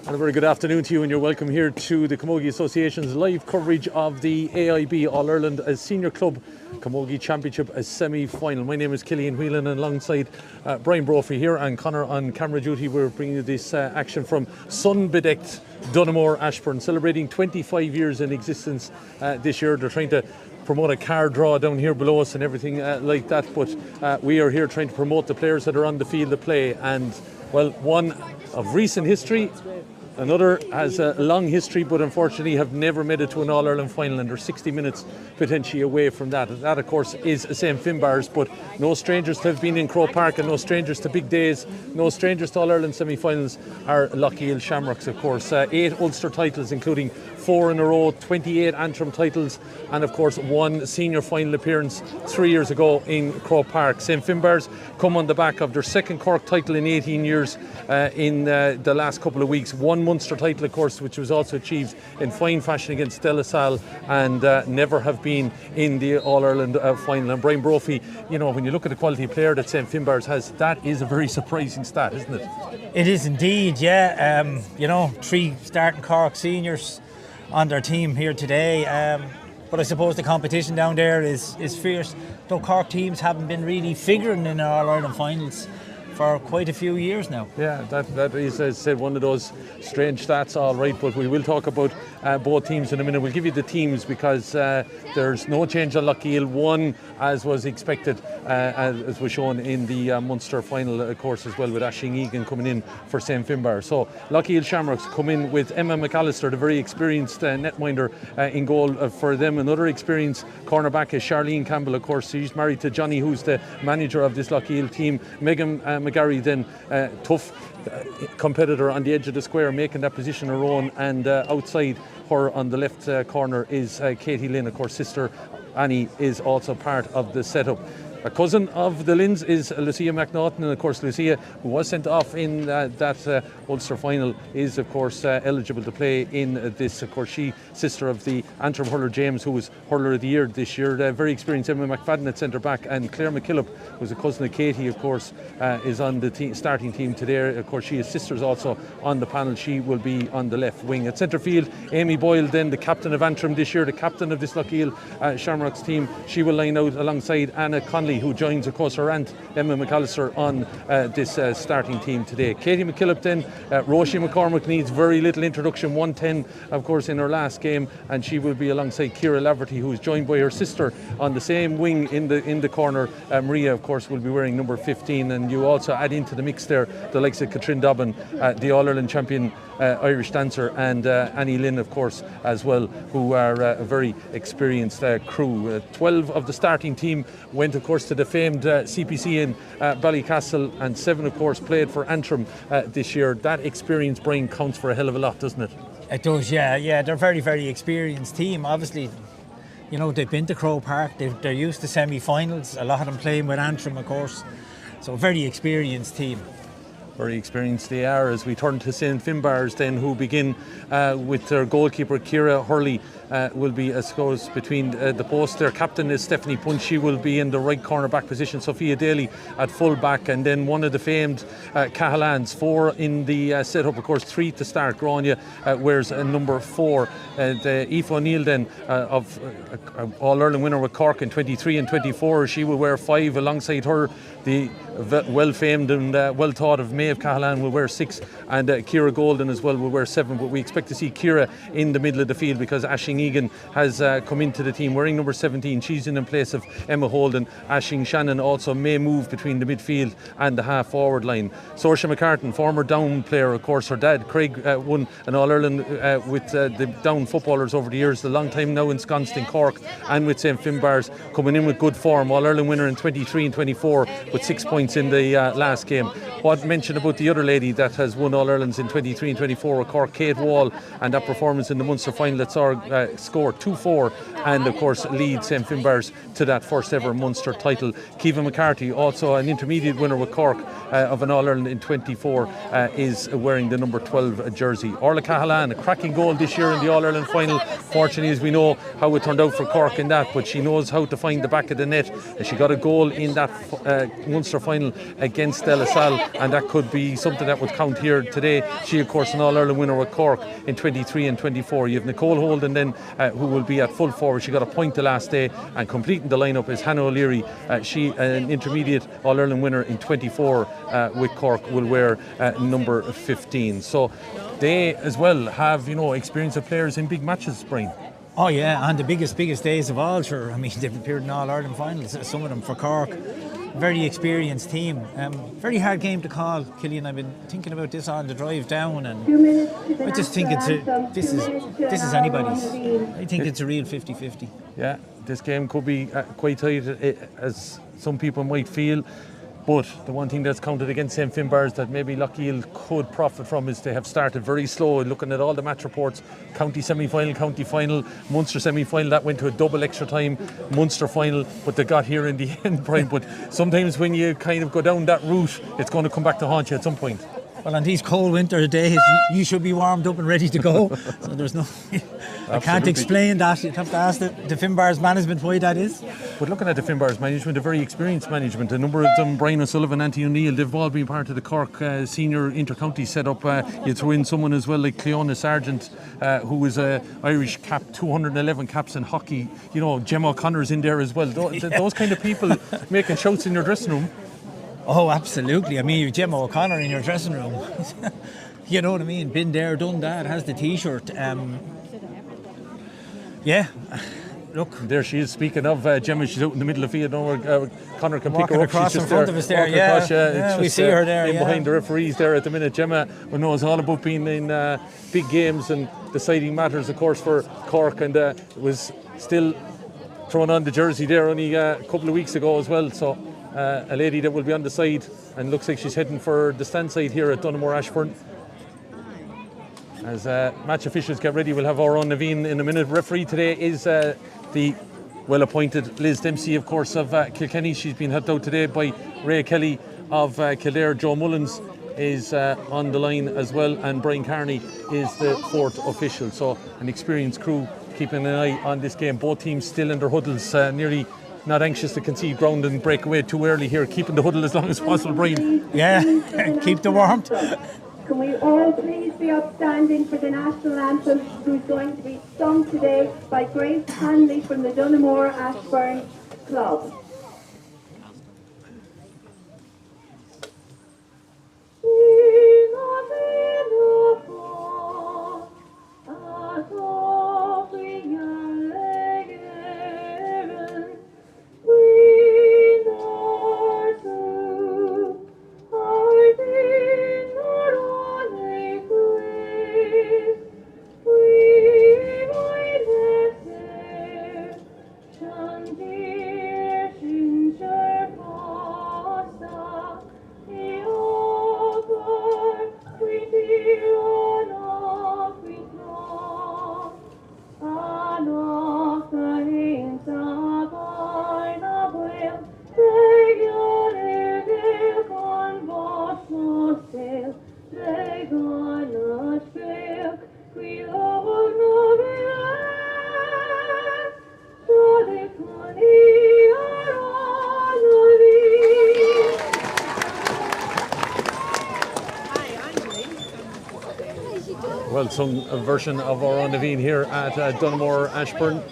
And a very good afternoon to you, and you're welcome here to the Camogie Association's live coverage of the AIB All-Ireland Senior Club Camogie Championship semi-final. My name is Killian Whelan, and alongside Brian Brophy here and Connor on camera duty, we're bringing you this action from sun-bedecked Dunamore, Ashburn, celebrating 25 years in existence this year. They're trying to promote a car draw down here below us and everything like that, but we are here trying to promote the players that are on the field of play. And well, one of recent history, another has a long history, but unfortunately have never made it to an All-Ireland final, and they're 60 minutes potentially away from that. And that, of course, is St Finbarr's, but no strangers to have been in Croke Park, and no strangers to big days, no strangers to All-Ireland semi-finals are Loughgiel Shamrocks, of course. 8 Ulster titles, including 4 in a row, 28 Antrim titles, and of course 1 senior final appearance 3 years ago in Croke Park. St Finbarr's come on the back of their second Cork title in 18 years in the last couple of weeks. 1 Munster title, of course, which was also achieved in fine fashion against De La Salle, and never have been in the All-Ireland final. And Brian Brophy, you know, when you look at the quality of player that St Finbarr's has, that is a very surprising stat, isn't it? It is indeed, yeah. 3 starting Cork seniors on their team here today. But I suppose the competition down there is fierce. Though Cork teams haven't been really figuring in our All-Ireland finals for quite a few years now. Yeah, that is, as I said, one of those strange stats, all right, but we will talk about both teams in a minute. We'll give you the teams because there's no change on Loughgiel. 1, as was expected, as was shown in the Munster final, of course, as well, with Aisling Egan coming in for St Finbarr. So Loughgiel Shamrocks come in with Emma McAllister, the very experienced netminder, in goal for them. Another experienced cornerback is Charlene Campbell, of course. She's married to Johnny, who's the manager of this Loughgiel team. Megan McGarry, then tough competitor on the edge of the square, making that position her own, and outside her on the left corner is Katie Lynn. Of course, sister Annie is also part of the setup. A cousin of the Lynns is Lucia McNaughton, and of course Lucia, who was sent off in that Ulster final, is of course eligible to play in this. Of course, she sister of the Antrim hurler James, who was hurler of the year this year. Very experienced Emma McFadden at centre back, and Claire McKillop, who's a cousin of Katie, of course, is on the starting team today. Of course, she is sisters also on the panel. She will be on the left wing. At centre field, Amy Boyle, then the captain of Antrim this year, the captain of this Loughgiel Shamrocks team. She will line out alongside Anna Connolly, who joins, of course, her aunt Emma McAllister on this starting team today. Katie McKillop, then Roisin McCormick needs very little introduction, 110 of course in her last game, and she will be alongside Ciara Laverty, who is joined by her sister on the same wing in the corner. Maria, of course, will be wearing number 15, and you also add into the mix there the likes of Katrin Dobbin, the All-Ireland champion Irish dancer, and Annie Lynn, of course, as well, who are a very experienced crew. 12 of the starting team went, of course, to the famed CPC in Ballycastle, and 7, of course, played for Antrim this year. That experience, Brian, counts for a hell of a lot, doesn't it? It does, yeah. They're a very, very experienced team. Obviously, you know, they've been to Croke Park. They're used to semi-finals. A lot of them playing with Antrim, of course. So a very experienced team. Very experienced they are. As we turn to St Finbarr's then, who begin with their goalkeeper Ciara Hurley, will be, I suppose, between the posts. Their captain is Stephanie Punch. She will be in the right corner back position. Sophia Daly at full back, and then one of the famed Cahillans. 4 in the setup, of course, 3 to start. Grania wears number 4. Aoife O'Neill then, of All-Ireland winner with Cork in 23 and 24, she will wear 5. Alongside her, the well-famed and well-thought of Maeve Cahalane will wear 6, and Ciara Golden as well will wear 7. But we expect to see Ciara in the middle of the field because Aisling Egan has come into the team wearing number 17. She's in place of Emma Holden. Aisling Shannon also may move between the midfield and the half-forward line. Saoirse McCartan, former Down player, of course, her dad Craig won an All-Ireland with the Down footballers over the years. A long time now ensconced in Cork and with St Finbarr's, coming in with good form. All-Ireland winner in 23 and 24 with 6 points in the last game. What mention about the other lady that has won All-Irelands in 23 and 24 with Cork, Kate Wall, and that performance in the Munster final that saw her score 2-4 and of course lead St Finbarr's to that first ever Munster title. Kiva McCarthy, also an intermediate winner with Cork of an All-Ireland in 24, is wearing the number 12 jersey. Orla Cahalane, a cracking goal this year in the All-Ireland final. Fortunately, as we know how it turned out for Cork in that, but she knows how to find the back of the net, and she got a goal in that Munster final against De La Salle, and that could would be something that would count here today. She, of course, an All-Ireland winner with Cork in 23 and 24. You have Nicole Holden then, who will be at full forward. She got a point the last day, and completing the lineup is Hannah O'Leary. She, an intermediate All-Ireland winner in 24 with Cork, will wear number 15. So they as well have, experience of players in big matches, Brian. Oh yeah, and the biggest days of all, sure. I mean, they've appeared in All-Ireland finals, some of them for Cork. Very experienced team. Very hard game to call, Killian. I've been thinking about this on the drive down, and I just think this is anybody's. I think it's a real 50-50. Yeah, this game could be quite tight, as some people might feel. But the one thing that's counted against St Finbarr is that maybe Loughgiel could profit from is they have started very slow. Looking at all the match reports, county semi-final, county final, Munster semi-final, that went to a double extra time, Munster final, but they got here in the end, Brian. But sometimes when you kind of go down that route, it's going to come back to haunt you at some point. Well, on these cold winter days, you should be warmed up and ready to go. So there's no... I can't explain that. You'd have to ask the Finbarr's management why that is. But looking at the Finbarr's management, a very experienced management. A number of them, Brian O'Sullivan, Anthony O'Neill, they've all been part of the Cork senior inter-county setup. You throw in someone as well like Cleona Sargent, who is a Irish cap, 211 caps in hockey. Gemma O'Connor's in there as well. Those kind of people making shouts in your dressing room. Oh, absolutely. I mean, you've Gemma O'Connor in your dressing room. You know what I mean? Been there, done that, has the T-shirt. Yeah, look. There she is. Speaking of Gemma, she's out in the middle of the field now where Connor can pick her up. Across she's in front of us there, yeah. We see her there, in behind the referees there at the minute. Gemma knows all about being in big games and deciding matters, of course, for Cork, and was still throwing on the jersey there only a couple of weeks ago as well. So a lady that will be on the side, and looks like she's heading for the stand side here at Donaghmore Ashburn. As match officials get ready, we'll have our own Naveen in a minute. Referee today is the well-appointed Liz Dempsey, of course, of Kilkenny. She's been helped out today by Ray Kelly of Kildare. Joe Mullins is on the line as well, and Brian Carney is the fourth official. So an experienced crew keeping an eye on this game. Both teams still in their huddles, nearly not anxious to concede ground and break away too early here, keeping the huddle as long as possible, Brian. Yeah, keep the warmth. Can we all please be upstanding for the national anthem, who's going to be sung today by Grace Hanley from the Donaghmore Ashburn Club. Well sung a version of our own Naveen here at Donaghmore Ashburn.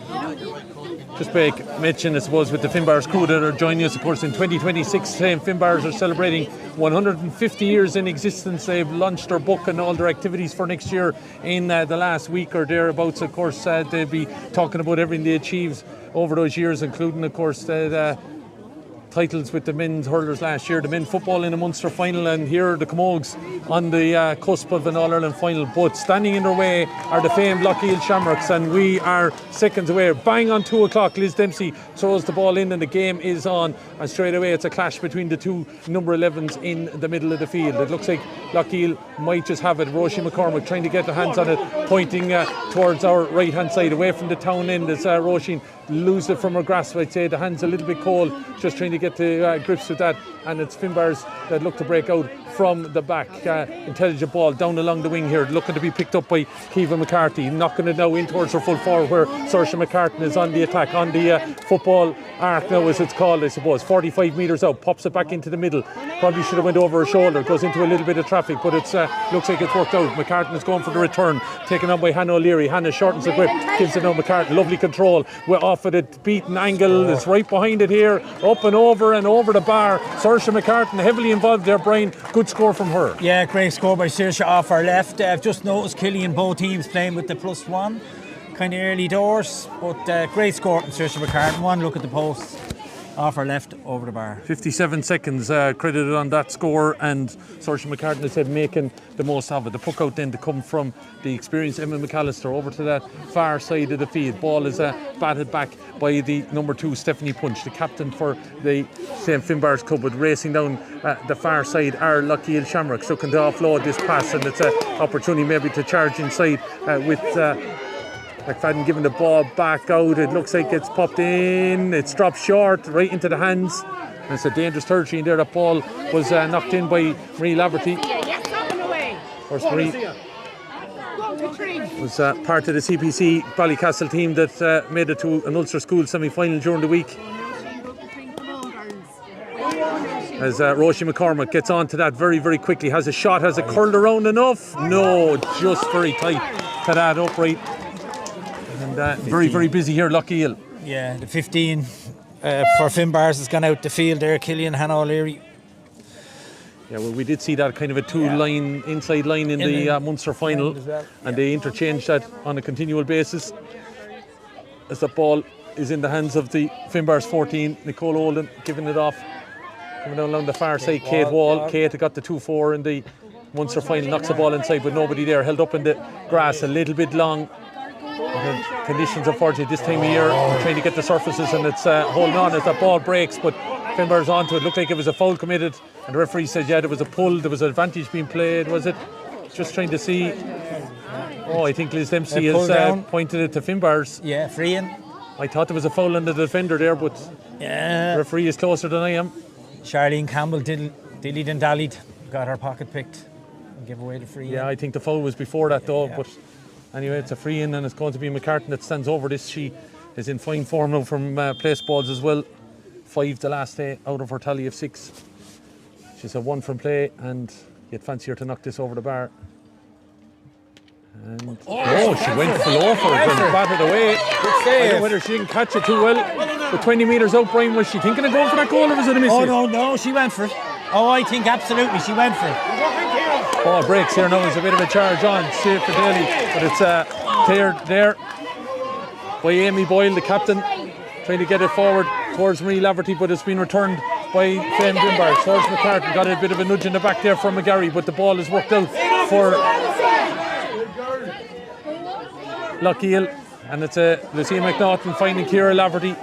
Just make mention, I suppose, with the Finbarr's crew that are joining us, of course, in 2026. St Finbarr's are celebrating 150 years in existence. They've launched their book and all their activities for next year in the last week or thereabouts. Of course, they'll be talking about everything they achieved over those years, including, of course, the titles with the men's hurlers last year, the men football in a Munster final, and here are the Camogues on the cusp of an All-Ireland final. But standing in their way are the famed Loughgiel Shamrocks, and we are seconds away. Bang on 2 o'clock, Liz Dempsey throws the ball in and the game is on, and straight away it's a clash between the two number 11s in the middle of the field. It looks like Loughgiel might just have it. Roisin McCormick trying to get their hands on it, pointing towards our right hand side, away from the town end as Roisin loses it from her grasp. I'd say the hand's a little bit cold, just trying to get to grips with that, and it's Finbarr's that look to break out from the back. Intelligent ball down along the wing here, looking to be picked up by Kiva McCarthy, knocking it now in towards her full forward where Saoirse McCartan is on the attack, on the football arc now as it's called, I suppose. 45 metres out, pops it back into the middle. Probably should have went over her shoulder, goes into a little bit of traffic, but it's looks like it's worked out. McCartan is going for the return, taken on by Hannah O'Leary. Hannah shortens the grip, gives it now McCartan. Lovely control. We're off at it, beaten angle. It's right behind it here, up and over the bar. Saoirse McCartan heavily involved there, Brian. Good score from her. Yeah, great score by Saoirse off our left. I've just noticed Killian, both teams playing with the +1. Kind of early doors, but great score from Saoirse McCartan. One look at the post. Off our left, over the bar. 57 seconds credited on that score, and Saoirse McCartan has said making the most of it. The puck out then to come from the experienced Emma McAllister over to that far side of the field. Ball is batted back by the number 2 Stephanie Punch, the captain for the St Finbarr's club, with racing down the far side are Loughgiel Shamrocks, looking to offload this pass, and it's an opportunity maybe to charge inside with McFadden giving the ball back out. It looks like it's popped in. It's dropped short, right into the hands. And it's a dangerous territory in there. That ball was knocked in by Marie Laverty. Of course, Marie was part of the CPC Ballycastle team that made it to an Ulster School semi-final during the week. As Roisin McCormack gets on to that very, very quickly. Has a shot, has it curled around enough? No, just very tight to that upright. And very, very busy here, Loughgiel. Yeah, the 15 for Finbarrs has gone out the field there. Killian, Hannah O'Leary. Yeah, well, we did see that kind of a two-line, inside line in the Munster final, and they interchanged that on a continual basis. As the ball is in the hands of the Finbarrs 14, Nicole Olden giving it off. Coming down along the far side, Kate Wall. Kate got the 2-4 in the Munster final, knocks the ball inside, but nobody there, held up in the grass a little bit long. The conditions, unfortunately, this time of year, trying to get the surfaces, and it's holding on as that ball breaks, but Finbarr's onto it. Looked like it was a foul committed, and the referee said, yeah, there was a pull, there was an advantage being played, was it? Just trying to see. Oh, I think Liz Dempsey has pointed it to Finbarr's. Yeah, freeing. I thought there was a foul on the defender there, but the referee is closer than I am. Charlene Campbell dillied and dallied, got her pocket picked and gave away the free. Yeah, I think the foul was before that though, but anyway, it's a free in, and it's going to be McCartan that stands over this. She is in fine form now from place balls as well. 5 the last day out of her tally of 6. She's a 1 from play, and you'd fancy her to knock this over the bar. And she went below for it and batted away. I don't know whether she didn't catch it too well. With 20 metres out, Brian, was she thinking of going for that goal, or was it a miss? Oh no, she went for it. Oh, I think absolutely she went for it. Ball breaks here now. There's a bit of a charge on, safe for Daly, but it's cleared there by Amy Boyle, the captain, trying to get it forward towards Marie Laverty, but it's been returned by St Finbarr. Saoirse McCartan got a bit of a nudge in the back there from McGarry, but the ball is worked out for Loughgiel, and it's Lucia McNaughton finding Ciara Laverty.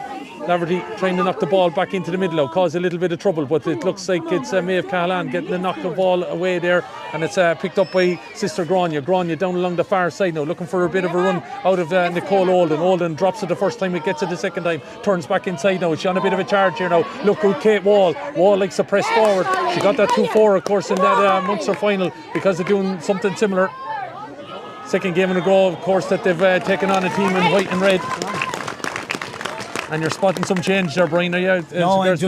Laverty trying to knock the ball back into the middle now, caused a little bit of trouble, but it looks like it's Maeve Cahalane getting the knock the ball away there, and it's picked up by Sister Grania. Grania down along the far side now, looking for a bit of a run out of Nicole Olden. Olden drops it the first time, it gets it the second time, turns back inside now. She's on a bit of a charge here now. Look good, Kate Wall. Wall likes to press forward. She got that 2-4, of course, in that Munster final because of doing something similar. Second game in a row, of course, that they've taken on a team in white and red. And you're spotting some change there, Brian, are you? No, I was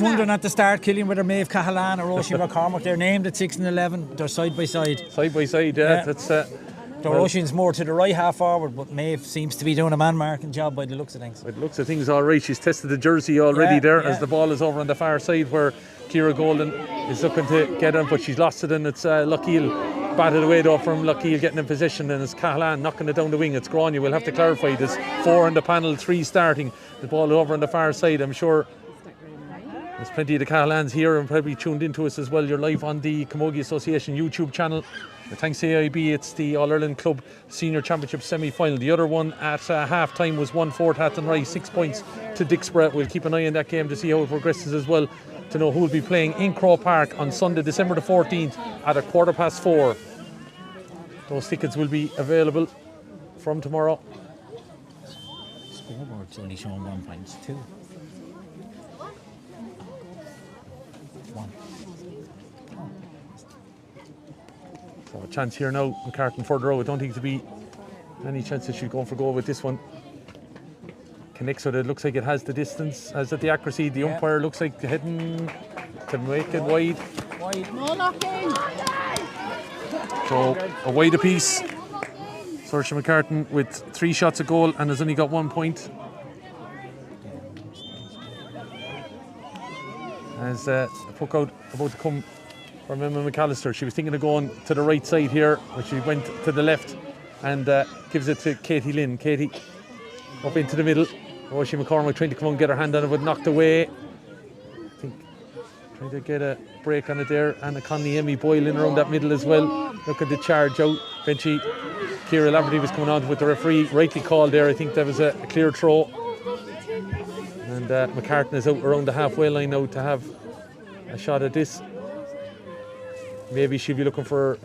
wondering at the start, Killian, whether Maeve Cahalane or Roisin McCormack, they're named at 6 and 11, they're side by side. Side by side, yeah. That's, Roisin's more to the right half forward, but Maeve seems to be doing a man-marking job by the looks of things. By the looks of things, all right. She's tested the jersey already as the ball is over on the far side where Ciara Golden is looking to get it, but she's lost it, and it's Loughgiel batted away though from Loughgiel getting in position, and it's Cahalane knocking it down the wing. It's Grania. We'll have to clarify. There's 4 on the panel, 3 starting. The ball over on the far side. I'm sure there's plenty of the Cahalanes here and probably tuned into us as well. You're live on the Camogie Association YouTube channel. Thanks to AIB, it's the All-Ireland Club Senior Championship semi-final. The other one at half-time was 1-4 Athenry, 6 points to Dixborough. We'll keep an eye on that game to see how it progresses as well, to know who will be playing in Crow Park on Sunday, December the 14th at 4:15. Those tickets will be available from tomorrow. Scoreboard's only showing 1 point. 2. 1. So a chance here now, McCartan further out. I don't think there'll be any chance that she'll go for goal with this one. Connects with it, looks like it has the distance, has it the accuracy. The umpire looks like heading to make it wide. So a wide apiece. Saoirse McCartan with 3 shots a goal and has only got 1 point. As the puck out about to come from Emma McAllister. She was thinking of going to the right side here, but she went to the left and gives it to Katie Lynn. Katie up into the middle. Roisin McCormack trying to come on and get her hand on it, but knocked away. I think trying to get a break on it there. Anna Conley, Emmy Boyle in around that middle as well. Look at the charge out. Eventually, Ciara Laverty was coming on with the referee. Rightly called there. I think that was a clear throw. And McCartan is out around the halfway line now to have a shot at this. Maybe she'll be looking for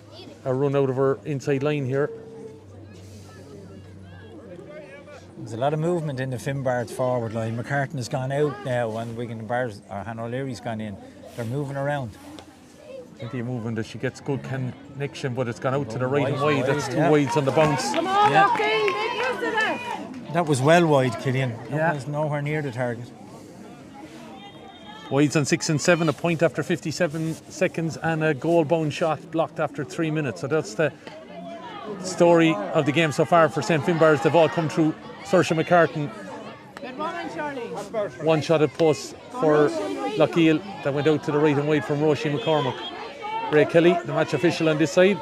a run out of her inside line here. There's a lot of movement in the Finbarr's forward line. McCartan has gone out now and Wigan Bar's or Hannah O'Leary's gone in. They're moving around. Plenty of movement as she gets good connection, but it's gone out to the right and wide. That's 2 wides on the bounce. Come on, Lockie, make use of it. That was well wide, Killian. That was nowhere near the target. Wides on 6 and 7, a point after 57 seconds, and a goal-bound shot blocked after 3 minutes. So that's the story of the game so far for St Finbarr. They've all come through Saoirse McCartan. Good morning, Charlie. 1 shot at post for Loughgiel that went out to the right and wide from Roisin McCormack. Ray Kelly, the match official on this side,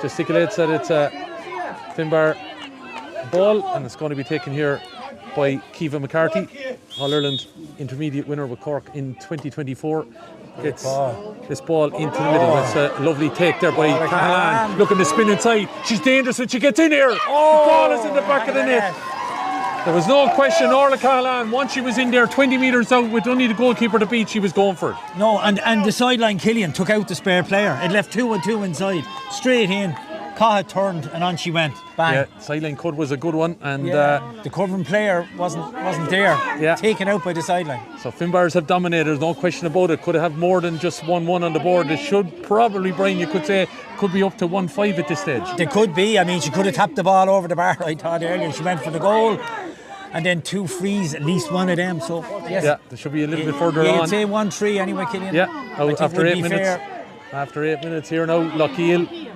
gesticulates that it's a Finbarr ball, and it's going to be taken here by Kiva McCarthy, All-Ireland intermediate winner with Cork in 2024. Gets this ball into the middle. It's a lovely take there by Cahalane. Look at the spin inside. She's dangerous when she gets in here. The ball is in the back of the net. There was no question. Orla Cahalane, once she was in there 20 metres out with only the goalkeeper to beat, she was going for it. No, and the sideline Killian took out the spare player. It left 2 and 2 inside. Straight in. Caha turned and on she went. Bang. Yeah, sideline cut was a good one, and the covering player wasn't there. Yeah. Taken out by the sideline. So Finbarrs have dominated, there's no question about it. Could have more than just 1-1 on the board. It should probably, Brian, you could say, could be up to 1-5 at this stage. They could be. I mean, she could have tapped the ball over the bar, I thought earlier. She went for the goal. And then 2 frees, at least one of them. So yes, yeah, there should be a little bit further on. You'd say 1-3 anyway, Killian. Yeah, after 8 minutes. Fair. After 8 minutes here now, Loughgiel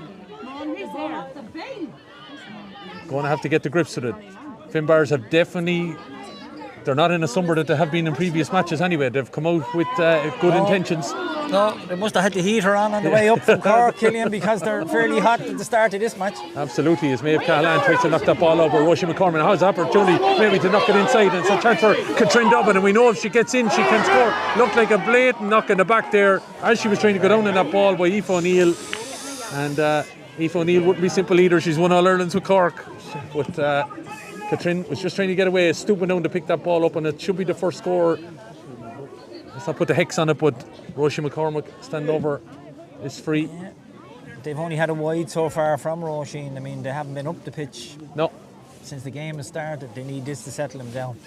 going to have to get the grips with it. Finbarrs have definitely, they're not in a slumber that they have been in previous matches anyway. They've come out with good intentions. No, they must have had the heater on the way up from Cork, Killian, because they're fairly hot at the start of this match. Absolutely, as Maeve Cahalane tries to knock that ball over. Roisin McCormack has opportunity maybe to knock it inside, and it's a chance for Katrin Dobbin, and we know if she gets in she can score. Looked like a blatant knock in the back there as she was trying to go down in that ball by Aoife O'Neill, and Aoife O'Neill wouldn't be simple either. She's won All-Irelands with Cork, but Katrin was just trying to get away, stooping down to pick that ball up, and it should be the first score. Let's not put the hex on it, but Roisin McCormack standing over is free. Yeah. They've only had a wide so far from Roisin. I mean, they haven't been up the pitch since the game has started. They need this to settle them down.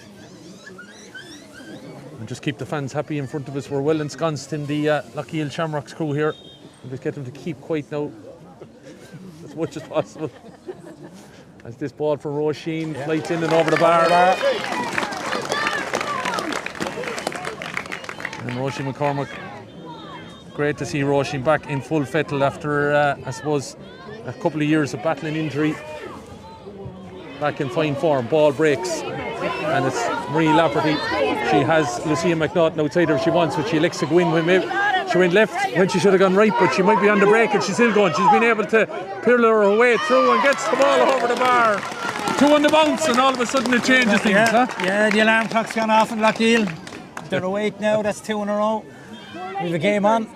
And just keep the fans happy in front of us. We're well ensconced in the Loughgiel Shamrocks crew here. We'll just get them to keep quiet now as much as possible. As this ball from Roisin flights in and over the bar. And Roisin McCormack, great to see Roisin back in full fettle after, I suppose, a couple of years of battling injury. Back in fine form, ball breaks, and it's Marie Lafferty. She has Lucia McNaughton outside her if she wants, but she elects to go in when maybe she went left when she should have gone right, but she might be on the break and she's still going. She's been able to pillar her way through and gets the ball over the bar. 2 on the bounce, and all of a sudden it changes things. Yeah, the alarm clock's gone off in Loughgiel. They're awake now, that's 2 in a row. We have a game on.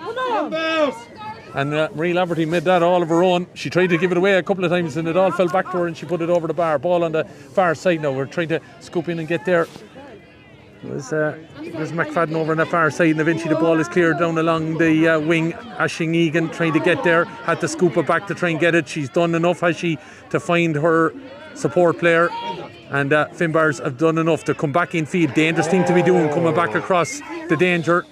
And Marie Lafferty made that all of her own. She tried to give it away a couple of times and it all fell back to her and she put it over the bar. Ball on the far side now. We're trying to scoop in and get there. There's McFadden over on the far side, and eventually the ball is cleared down along the wing. Aisling Egan trying to get there, had to scoop it back to try and get it. She's done enough, has she, to find her support player, and Finbarrs have done enough to come back in field. Dangerous thing to be doing, coming back across the danger.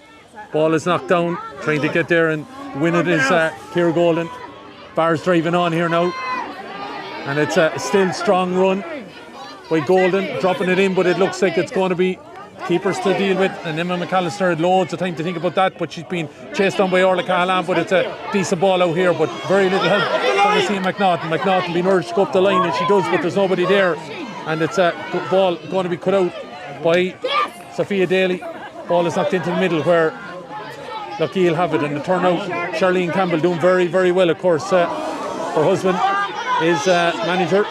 Ball is knocked down, trying to get there and win it is Ciara Golden. Barr's driving on here now. And it's a still strong run by Golden, dropping it in, but it looks like it's going to be keepers to deal with. And Emma McAllister had loads of time to think about that, but she's been chased down by Orla Cahalan, but it's a decent ball out here, but very little help from the team McNaughton. McNaughton being urged to go up the line, and she does, but there's nobody there. And it's a ball going to be cut out by Sophia Daly. Ball is knocked into the middle where Loughgiel have it, and the turnout, Charlene Campbell doing very, very well, of course. Her husband is manager.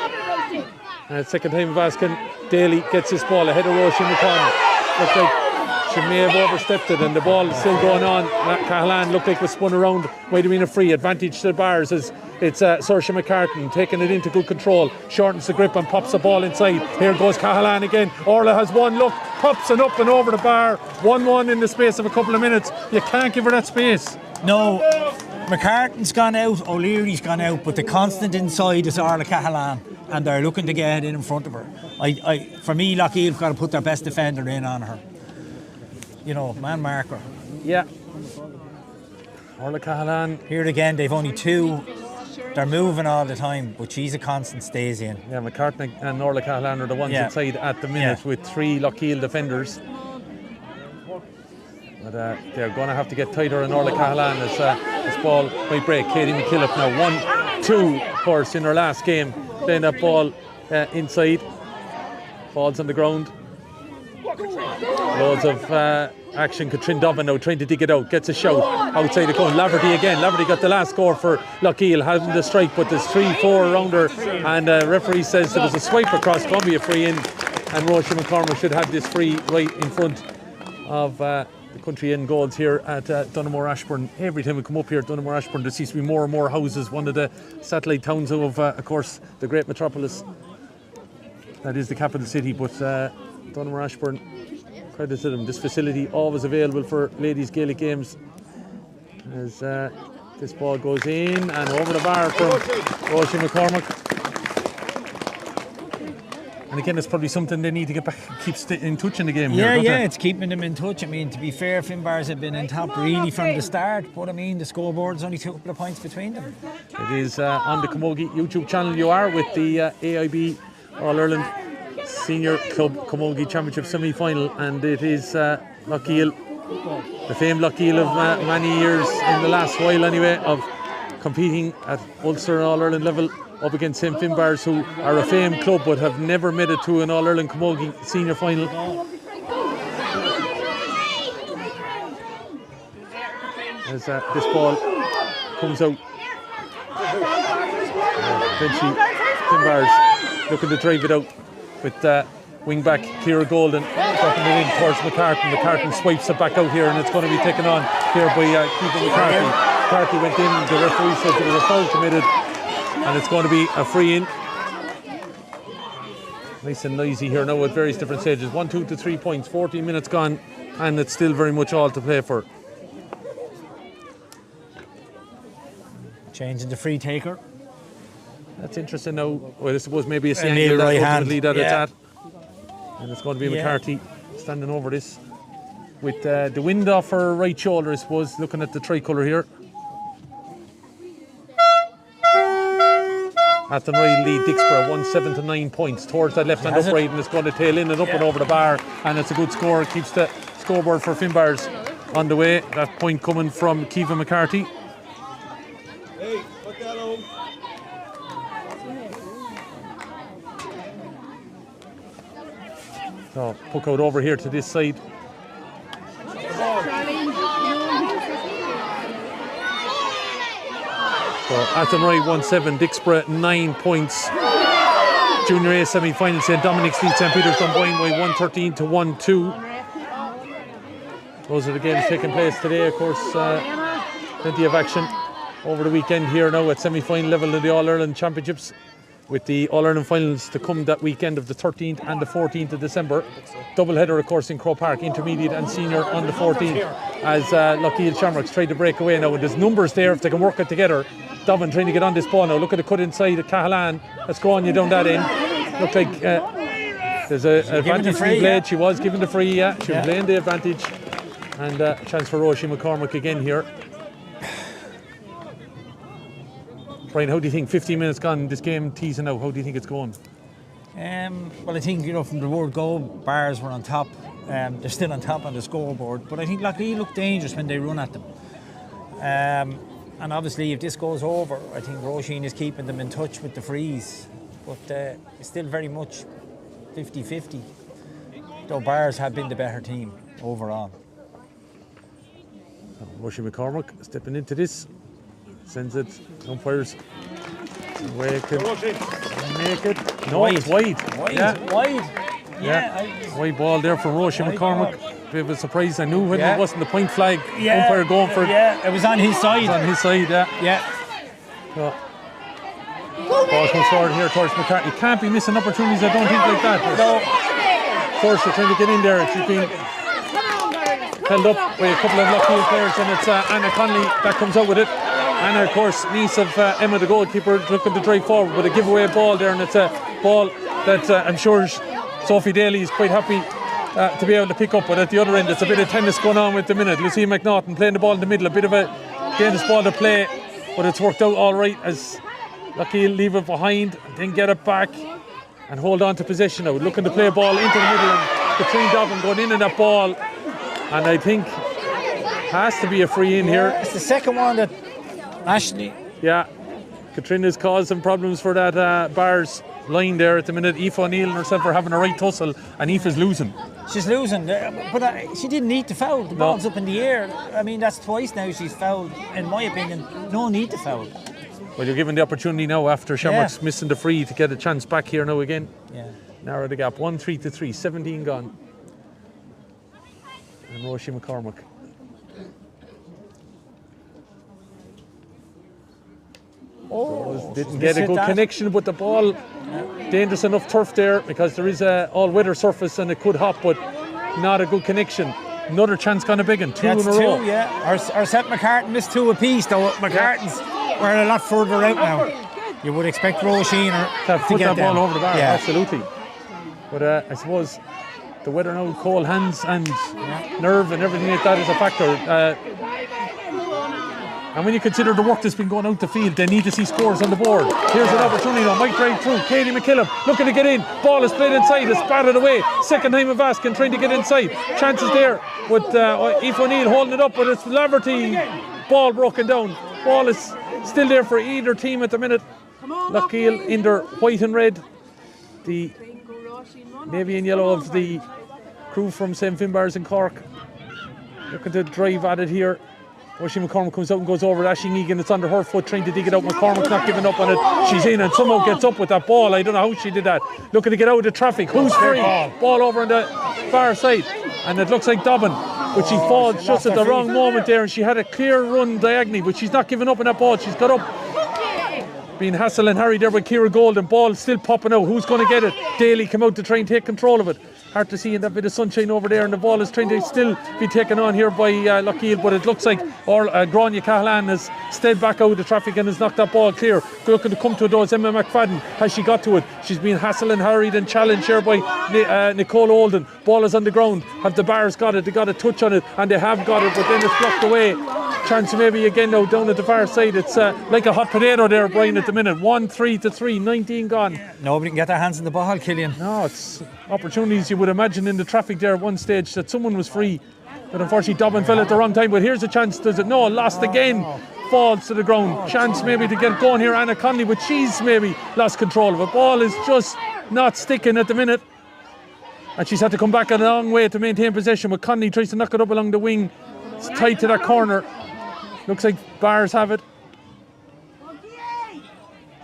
Second time of asking, Daly gets this ball ahead of Roisin McConnell. Looks like she may have overstepped it, and the ball is still going on. Cahalan looked like was spun around. Might have been a free advantage to the Bars as it's Saoirse McCartan taking it into good control, shortens the grip and pops the ball inside. Here goes Cahalan again. Orla has one look, pops it up and over the bar. 1-1 in the space of a couple of minutes. You can't give her that space. No, McCartan's gone out, O'Leary's gone out, but the constant inside is Orla Cahalan, and they're looking to get in front of her. For me, Loughgiel have got to put their best defender in on her. You know, man marker. Yeah. Orla Cahalan. Here again, they've only two. They're moving all the time, but she's a constant stays in. Yeah, McCartan and Orla Cahalan are the ones inside at the minute with 3 Loughgiel defenders. But they're going to have to get tighter on Orla Cahalan as this ball might break. Katie McKillop now 1-2, of course, in her last game. Playing that ball inside. Falls on the ground. Loads of action. Katrin Dobbin now trying to dig it out. Gets a shout outside the cone. Laverty again. Laverty got the last score for Loughgiel. Having the strike, but there's 3-4 around her. And referee says there was a swipe across Columbia free in. And Roisin McCormack should have this free right in front of the country end goals here at Dunamore Ashburn. Every time we come up here at Dunamore Ashburn, there seems to be more and more houses. One of the satellite towns of course, the great metropolis that is the capital city. But Dunamore Ashburn, credit to them. This facility always available for ladies Gaelic games. As this ball goes in and over the bar from Roisin McCormack. And again, it's probably something they need to get back, keep in touch in the game. Yeah, here, it's keeping them in touch. I mean, to be fair, Finbarrs have been in top really from the start, but I mean, the scoreboard's only 2 points between them. It is on the Camogie YouTube channel. You are with the AIB All-Ireland Senior Club Camogie Championship semi-final, and it is Loughgiel, the famed Loughgiel of many years in the last while anyway, of competing at Ulster All-Ireland level, up against St Finbarrs, who are a famed club but have never made it to an All-Ireland Camogie senior final. As this ball comes out, eventually Finbarrs looking to drive it out with wing back Ciara Golden dropping it in towards McCartan. McCartan swipes it back out here, and it's going to be taken on here by Keitha McCarthy. McCarthy went in, the referee says there was a foul committed, and it's going to be a free in. Nice and noisy here now at various different stages. 1, 2 to 3 points, 14 minutes gone, and it's still very much all to play for. Changing the free taker. That's interesting now. Well, I suppose maybe it's the angle that ultimately that it's at. And it's going to be McCarthy standing over this with the wind off her right shoulder, I suppose, looking at the tricolour here. Athenry lead Dixborough 1-7 to 9 points towards that left hand upright, and it's going to tail in and up and over the bar, and it's a good score. It keeps the scoreboard for Finbarrs on the way. That point coming from Ciara McCarthy. Hey, put that on. So puck out over here to this side. So Athenry 1-7, Dixborough 9 points. Junior A semi-final, St Dominic's lead St Peter's Dunboyne by 113 to 1-2. Those are the games taking place today, of course. Plenty of action over the weekend here now at semi-final level of the All-Ireland Championships, with the All-Ireland finals to come that weekend of the 13th and the 14th of December. Double header, of course, in Croke Park, intermediate and senior on the 14th, as Loughgiel Shamrocks try to break away now. And there's numbers there if they can work it together. Dobbin trying to get on this ball now. Look at the cut inside of Cahalan. That's going you down that end. Looks like there's an advantage being played. She was given the free, She was playing the advantage. And chance for Roisin McCormack again here. Brian, how do you think 15 minutes gone, this game teasing out, how do you think it's going? Well, I think, from the word go, Bars were on top. They're still on top on the scoreboard, but I think Loughgiel look dangerous when they run at them. And obviously, if this goes over, I think Roisin is keeping them in touch with the freeze. But it's still very much 50-50. Though Bars have been the better team overall. Roisin McCormick stepping into this, sends it, umpires. Way can make it. No, Wide. it's wide. Yeah. Wide. Yeah. Wide ball there for Roisin McCormick. Bit of a surprise. I knew when it wasn't the point flag. Yeah. Umpire going for it. Yeah, it was on his side. It was on his side, yeah. Yeah. So, ball comes forward here towards McCartney. You can't be missing opportunities, I don't think, like that. No. First, they're trying to get in there. She's been held up by a couple of Loughgiel players, and it's Anna Connolly that comes out with it. Anna, of course, niece of Emma, the goalkeeper, looking to drive forward with a giveaway ball there, and it's a ball that I'm sure Sophie Daly is quite happy to be able to pick up. But at the other end, it's a bit of tennis going on with the minute. Lucy McNaughton playing the ball in the middle, a bit of a dangerous ball to play, but it's worked out all right as Loughgiel leave it behind, then get it back and hold on to possession now. Looking to play a ball into the middle, and Katrine Dobbin going in that ball, and I think has to be a free in here. It's the second one that Ashley. Yeah, Katrina has caused some problems for that Bars line there at the minute. Aoife O'Neill and herself are having a right tussle, and Aoife's losing. She's losing, but she didn't need to foul. The ball's up in the air. I mean, that's twice now she's fouled, in my opinion. No need to foul. Well, you're given the opportunity now after Shamrocks missing the free to get a chance back here now again. Yeah. Narrow the gap, 1-3-3, 17 gone. And Roisin McCormick. Didn't get a good connection, but the ball, dangerous enough turf there because there is a all-weather surface and it could hop, but not a good connection. Another chance gonna begin, two in a row. Yeah. Our Seth McCartan missed two apiece, though. McCartan's were a lot further out now. You would expect Roisin to put get that ball over the bar, yeah. absolutely. But I suppose the weather now, cold hands and nerve and everything like that is a factor. And when you consider the work that's been going out the field, they need to see scores on the board. Here's an opportunity now. Might drive through. Katie McKillop looking to get in. Ball is played inside. It's batted away. Second time of asking, trying to get inside. Chances there with Aoife O'Neill holding it up, but it's Laverty. Ball broken down. Ball is still there for either team at the minute. Loughgiel in their white and red. The navy and yellow of the crew from St Finbarr in Cork. Looking to drive at it here. Roisin McCormick comes out and goes over Aisling Egan. It's under her foot, trying to dig it out. McCormick's not giving up on it. She's in and somehow gets up with that ball. I don't know how she did that. Looking to get out of the traffic. Who's free? Ball over on the far side. And it looks like Dobbin. But she falls just at the wrong moment there. And she had a clear run diagonally. But she's not giving up on that ball. She's got up. Being hassled and harried there by Ciara Golden. Ball still popping out. Who's going to get it? Daly come out to try and take control of it. Hard to see in that bit of sunshine over there, and the ball is trying to still be taken on here by Loughgiel, but it looks like Grania Cahalan has stayed back out of the traffic and has knocked that ball clear. Looking to come to it though, it's Emma McFadden. Has she got to it? She's been hassled and harried and challenged here by Nicole Olden. Ball is on the ground. Have the Bars got it? They got a touch on it, and they have got it, but then it's blocked away. Chance maybe again now down at the far side. It's like a hot potato there, Brian, at the minute. 1-3-3, 19 gone. Nobody can get their hands on the ball, Killian. No, it's opportunities you would imagine in the traffic there at one stage that someone was free. But unfortunately Dobbin fell at the wrong time. But here's a chance, does it? No, lost again. Falls to the ground. Chance maybe to get going here, Anna Connolly, but she's maybe lost control of it. Ball is just not sticking at the minute. And she's had to come back a long way to maintain possession. But Connolly tries to knock it up along the wing. It's tight to that corner. Looks like Bars have it.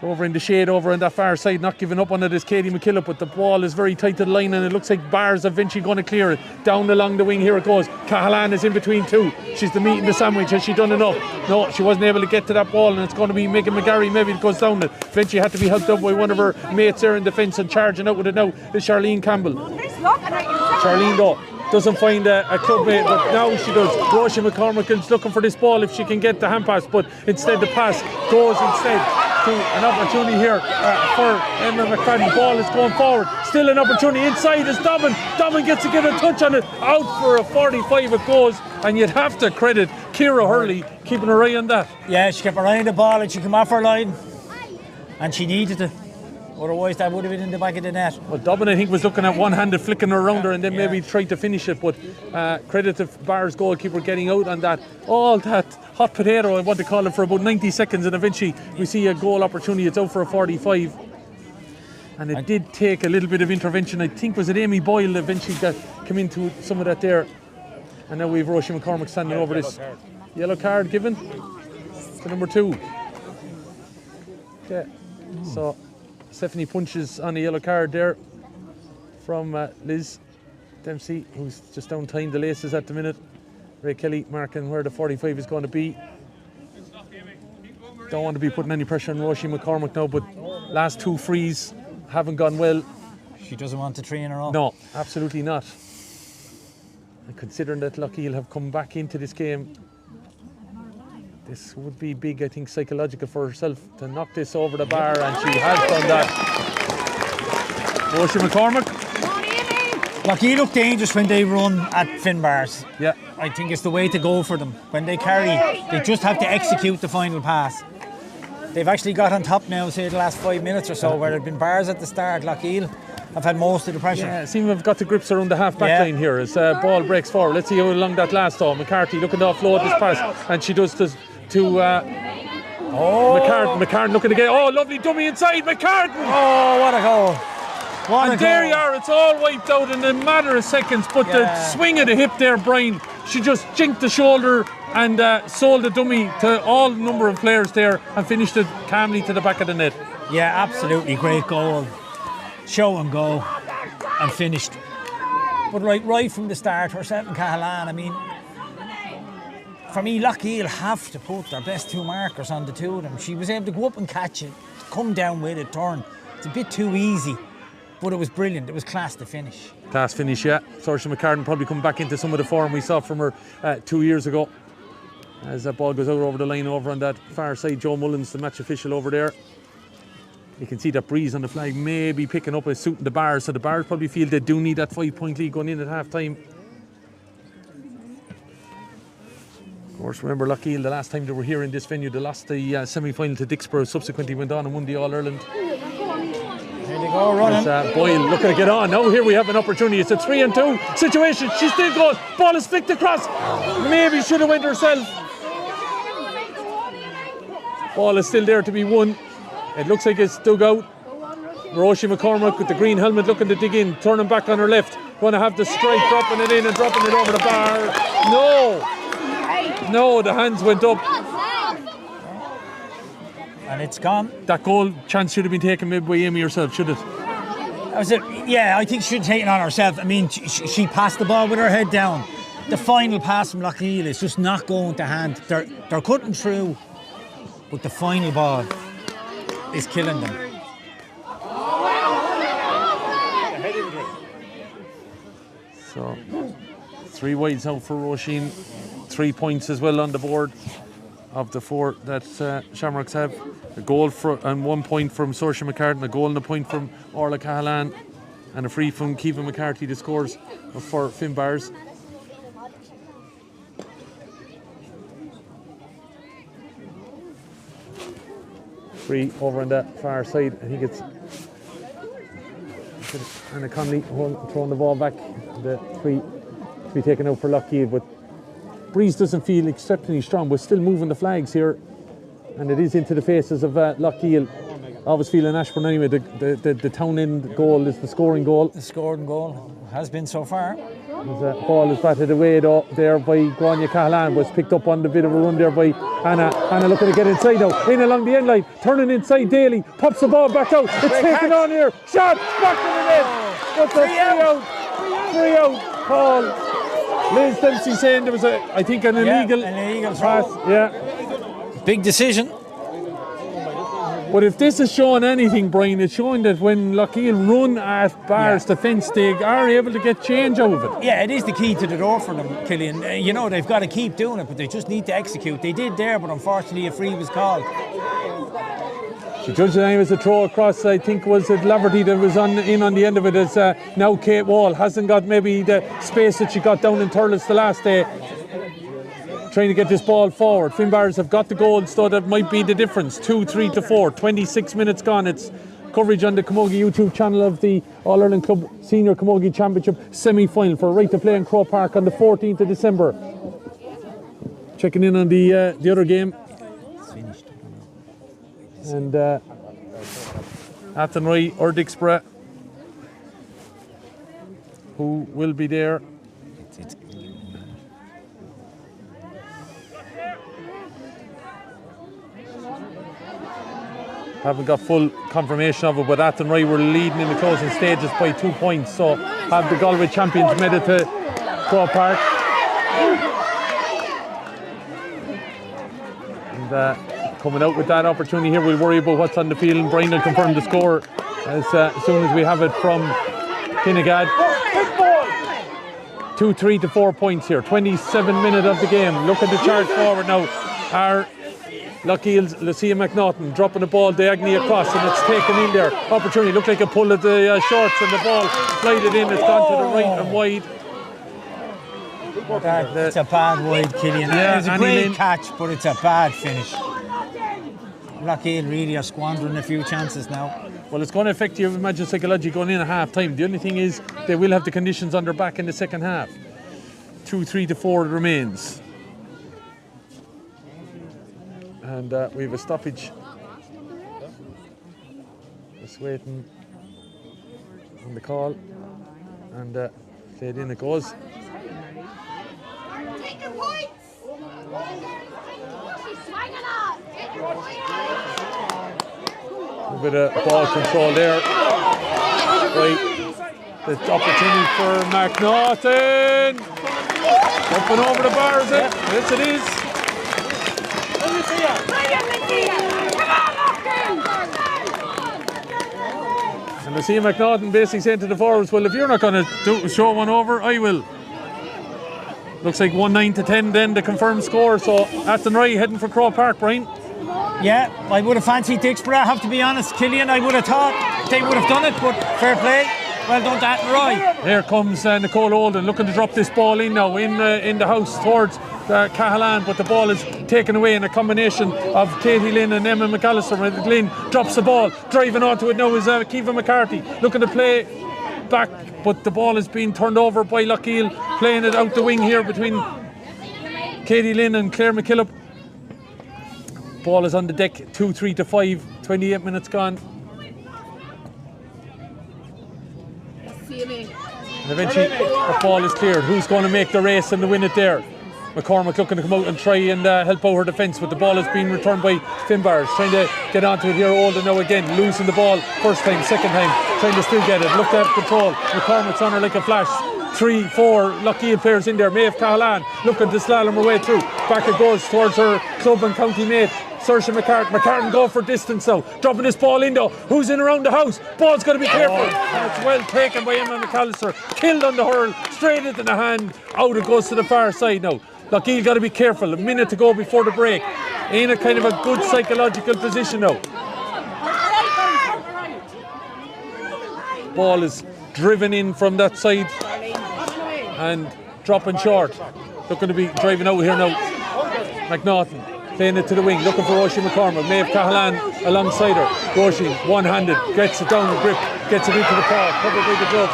Over in the shade, over on that far side, not giving up on it is Katie McKillop, but the ball is very tight to the line and it looks like Bars eventually going to clear it. Down along the wing, here it goes. Cahalan is in between two. She's the meat in the sandwich. Has she done enough? No, she wasn't able to get to that ball, and it's going to be Megan McGarry maybe that goes down it. Eventually had to be helped up by one of her mates there in defence, and charging out with it now is Charlene Campbell. Charlene though doesn't find a club mate, but now she does. Roisin McCormick is looking for this ball if she can get the hand pass, but instead the pass goes instead to an opportunity here for Emma McFadden. Ball is going forward. Still an opportunity inside is Dobbin. Dobbin gets to get a touch on it. Out for a 45 it goes, and you'd have to credit Ciara Hurley keeping her eye on that. Yeah, she kept her eye on the ball and she came off her line. and she needed it. Otherwise, that would have been in the back of the net. Well, Dublin, I think, was looking at one-handed flicking her around her and then maybe tried to finish it, but credit to Barr's goalkeeper getting out on that. All that hot potato, I want to call it, for about 90 seconds, and eventually we see a goal opportunity. It's out for a 45. And it did take a little bit of intervention. I think, was it Amy Boyle eventually that came into some of that there. And now we have Roisin McCormick standing over this. Yellow card given to number 2. Okay, so Stephanie punches on a yellow card there from Liz Dempsey, who's just down tying the laces at the minute. Ray Kelly marking where the 45 is going to be. Don't want to be putting any pressure on Roisin McCormick now, but last 2 frees haven't gone well. She doesn't want to 3 in a row. No, absolutely not. And considering that Loughgiel have come back into this game, this would be big, I think, psychological for herself to knock this over the bar, and she has done that. Roisin McCormick. Loughgiel look dangerous when they run at Finbarr's. Yeah. I think it's the way to go for them. When they carry, they just have to execute the final pass. They've actually got on top now, say, the last 5 minutes or so, where there have been bars at the start. Loughgiel have had most of the pressure. Yeah, seem to have got the grips around the half-back line here as ball breaks forward. Let's see how long that lasts, though. McCarthy looking to offload this pass, and she does this to McCartan looking to get, lovely dummy inside, McCartan! Oh, what a goal. And there you are, it's all wiped out in a matter of seconds, but the swing of the hip there, Brian, she just jinked the shoulder and sold the dummy to all number of players there and finished it calmly to the back of the net. Yeah, absolutely great goal. Show and go and finished. But right from the start, herself and Cahalan, I mean, for me, Loughgiel have to put their best 2 markers on the 2 of them. She was able to go up and catch it, come down with it, turn. It's a bit too easy, but it was brilliant. It was class to finish. Class finish, yeah. Saoirse McCartan probably come back into some of the form we saw from her 2 years ago. As that ball goes out over the line over on that far side, Joe Mullins, the match official over there. You can see that breeze on the flag maybe picking up a suit in the Bars, so the Bars probably feel they do need that 5-point lead going in at half time. Of course, remember Loughgiel, the last time they were here in this venue, they lost the semi-final to Dixborough, subsequently went on and won the All-Ireland. Here they go, running. Boyle looking to get on. Now here we have an opportunity. It's a 3-2 situation. She's still going. Ball is flicked across. Maybe should have went herself. Ball is still there to be won. It looks like it's dug out. Roisin McCormick with the green helmet looking to dig in, turning back on her left. Going to have the strike, dropping it in and dropping it over the bar. No, the hands went up. And it's gone. That goal chance should have been taken maybe by Amy herself, should it? That was it. Yeah, I think she should have taken it on herself. I mean, she passed the ball with her head down. The final pass from Loughgiel is just not going to hand. They're cutting through, but the final ball is killing them. So 3 wides out for Roisin, 3 points as well on the board of the 4 that Shamrocks have. A goal and 1 point from Saoirse McCartan, a goal and a point from Orla Cahalan, and a free from Kiva McCarthy, the scores for Finbarr's. Free over on that far side. I think it's Anna Connolly throwing the ball back. The free to be taken out for Loughgiel, but breeze doesn't feel exceptionally strong. We're still moving the flags here, and it is into the faces of Loughgiel. Always feeling Ashburn anyway. The town end goal is the scoring goal. The scoring goal has been so far. The ball is batted away though, there by Grania Cahalan, was picked up on the bit of a run there by Anna. Anna looking to get inside now, in along the end line, turning inside Daly, pops the ball back out. It's taken on here, shot, back to the net. What's a 3 out, Paul. Liz Dempsey saying there was an illegal pass. Yeah. Big decision. But if this is showing anything, Brian, it's showing that when Loughgiel run at Barr's defence, they are able to get change out of it. Yeah, it is the key to the door for them, Killian. They've got to keep doing it, but they just need to execute. They did there, but unfortunately a free was called. She judged the name as a throw across, I think was it Laverty that was in on the end of it, as now Kate Wall hasn't got maybe the space that she got down in Thurles the last day. trying to get this ball forward. Finbarrs have got the goals, so that might be the difference. 2-3-4, 26 minutes gone. It's coverage on the Camogie YouTube channel of the All-Ireland Club Senior Camogie Championship semi-final for right to play in Croke Park on the 14th of December. Checking in on the other game. And Athenry or Dixborough, who will be there. Haven't got full confirmation of it, but Athenry were leading in the closing stages by 2 points. So have the Galway champions made it to Croke Park. And coming out with that opportunity here, we'll worry about what's on the field. And Brian will confirm the score as soon as we have it from Kinnegad. 2-3-4 points here. 27 minutes of the game. Look at the charge forward now. Our Loughgiel's Lucia McNaughton dropping the ball diagonally across, and it's taken in there. Opportunity, looked like a pull at the shorts, and the ball glided in. It's gone to the right and wide. It's a bad wide, Killian. Yeah, it's a great catch, but it's a bad finish. Loughgiel really are squandering a few chances now. Well, it's going to affect you, imagine, psychology going in at half time. The only thing is they will have the conditions on their back in the second half. 2-3-4 remains. And we have a stoppage. Just waiting on the call. And fade in it goes. Take your points! She's swinging on! Take your points! A bit of ball control there. Right. The opportunity for McNaughton. Jumping over the bar, is it? Yes, it is. And I see McNaughton basically saying to the forwards, well, if you're not going to show one over, I will. Looks like 1-9-10 then the confirmed score. So Athenry heading for Croke Park, Brian. Yeah, I would have fancied Dixborough, I have to be honest. Killian, I would have thought they would have done it, but fair play. Well done, Athenry. Here comes Nicole Olden looking to drop this ball in now in the house towards Cahalan, but the ball is taken away in a combination of Katie Lynn and Emma McAllister. Lynn drops the ball, driving onto it now is Kiva McCarthy looking to play back, but the ball is being turned over by Loughgiel, playing it out the wing here between Katie Lynn and Claire McKillop. Ball is on the deck, 2-3-5, 28 minutes gone. And eventually the ball is cleared. Who's going to make the race and to win it there? McCormick looking to come out and try and help out her defence, but the ball is being returned by Finbarr. Trying to get onto it here. Olden now again, losing the ball first time, second time, trying to still get it. Looked at control. McCormick's on her like a flash. 3-4 Loughgiel players in there. Maeve Cahalan looking to slalom her way through. Back it goes towards her club and county mate, Saoirse McCartan. McCartan go for distance now. Dropping this ball in though. Who's in around the house? Ball's got to be careful. And it's well taken by Emma McAllister. Killed on the hurl. Straight into the hand. Out it goes to the far side now. Loughgiel got to be careful. A minute to go before the break. In a kind of a good psychological position now. Ball is driven in from that side and dropping short. Looking to be driving out here now. McNaughton playing it to the wing, looking for Roisin McCormick. Maeve Cahalan alongside her. Roisin one-handed, gets it down the grip, gets it into the paw, covered by the glove.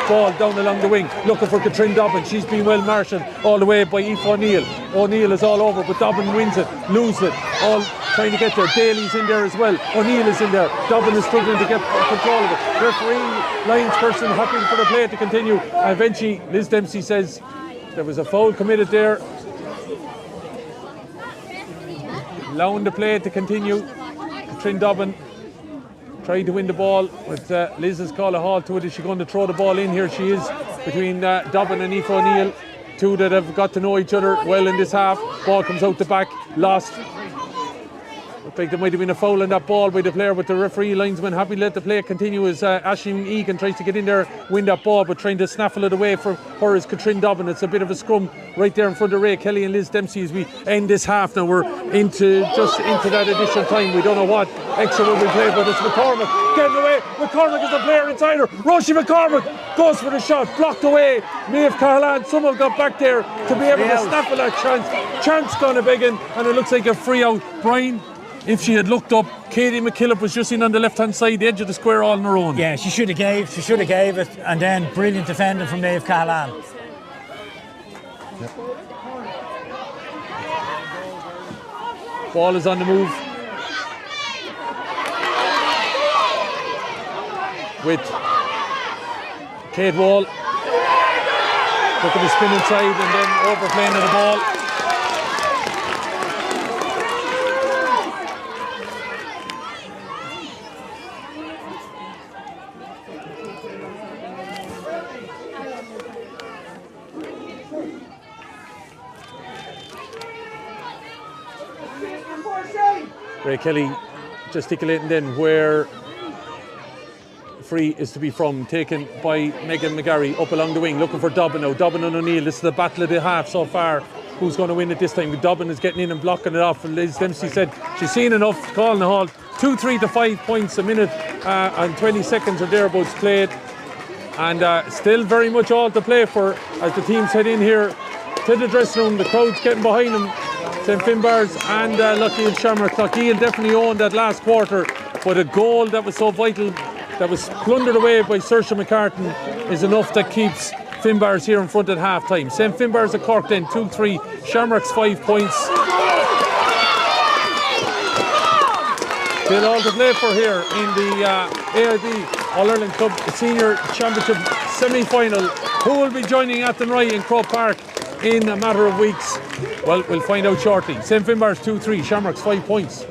Ball down along the wing, looking for Katrin Dobbin. She's been well marshalled all the way by Aoife O'Neill. O'Neill is all over, but Dobbin wins it, loses it. All trying to get there. Daly's in there as well. O'Neill is in there. Dobbin is struggling to get control of it. Referee, linesperson, happy for the play to continue. Eventually, Liz Dempsey says there was a foul committed there. Allowing the play to continue. Katrin Dobbin tried to win the ball, but Liz has called a halt to it. Is she going to throw the ball in? Here she is, between Dobbin and Aoife O'Neill. Two that have got to know each other well in this half. Ball comes out the back, lost. Looked like there might have been a foul on that ball by the player, but the referee linesman happy to let the play continue as Aisling Egan tries to get in there, win that ball, but trying to snaffle it away from her is Katrin Dobbin. It's a bit of a scrum right there in front of Ray Kelly and Liz Dempsey as we end this half. Now we're just into that additional time. We don't know what extra will be played, but it's McCormick getting away. McCormick is the player inside her. Roisin McCormick goes for the shot, blocked away. Maeve Cahalan somehow got back there to be able to snap at that chance. Chance gone a begging, and it looks like a free out. Brian, if she had looked up, Katie McKillop was just in on the left-hand side, the edge of the square all on her own. Yeah, she should have gave it, and then brilliant defending from Maeve Cahalan. Ball is on the move. With Kate Wall. Look at the spin inside and then overplaying of the ball. Ray Kelly gesticulating then where free is to be from, taken by Megan McGarry up along the wing, looking for Dobbin now. Dobbin and O'Neill, this is the battle of the half so far. Who's going to win it this time? Dobbin is getting in and blocking it off, and Liz Dempsey said she's seen enough, calling the halt. 2-3 to 5 points a minute and 20 seconds or thereabouts played, and still very much all to play for as the teams head in here to the dressing room. The crowd's getting behind them. St Finbarr's and Loughgiel Shamrocks. Loughgiel definitely owned that last quarter, but a goal that was so vital, that was plundered away by Saoirse McCartan, is enough that keeps Finbarr's here in front at half time. St Finbarr's at Cork then 2-3, Shamrocks 5 points. Still all to play for here in the AIB All-Ireland Club Senior Championship semi-final. Who will be joining Athenry in Croke Park in a matter of weeks? Well, we'll find out shortly. St Finbarr's 2-3, Shamrocks 5 points.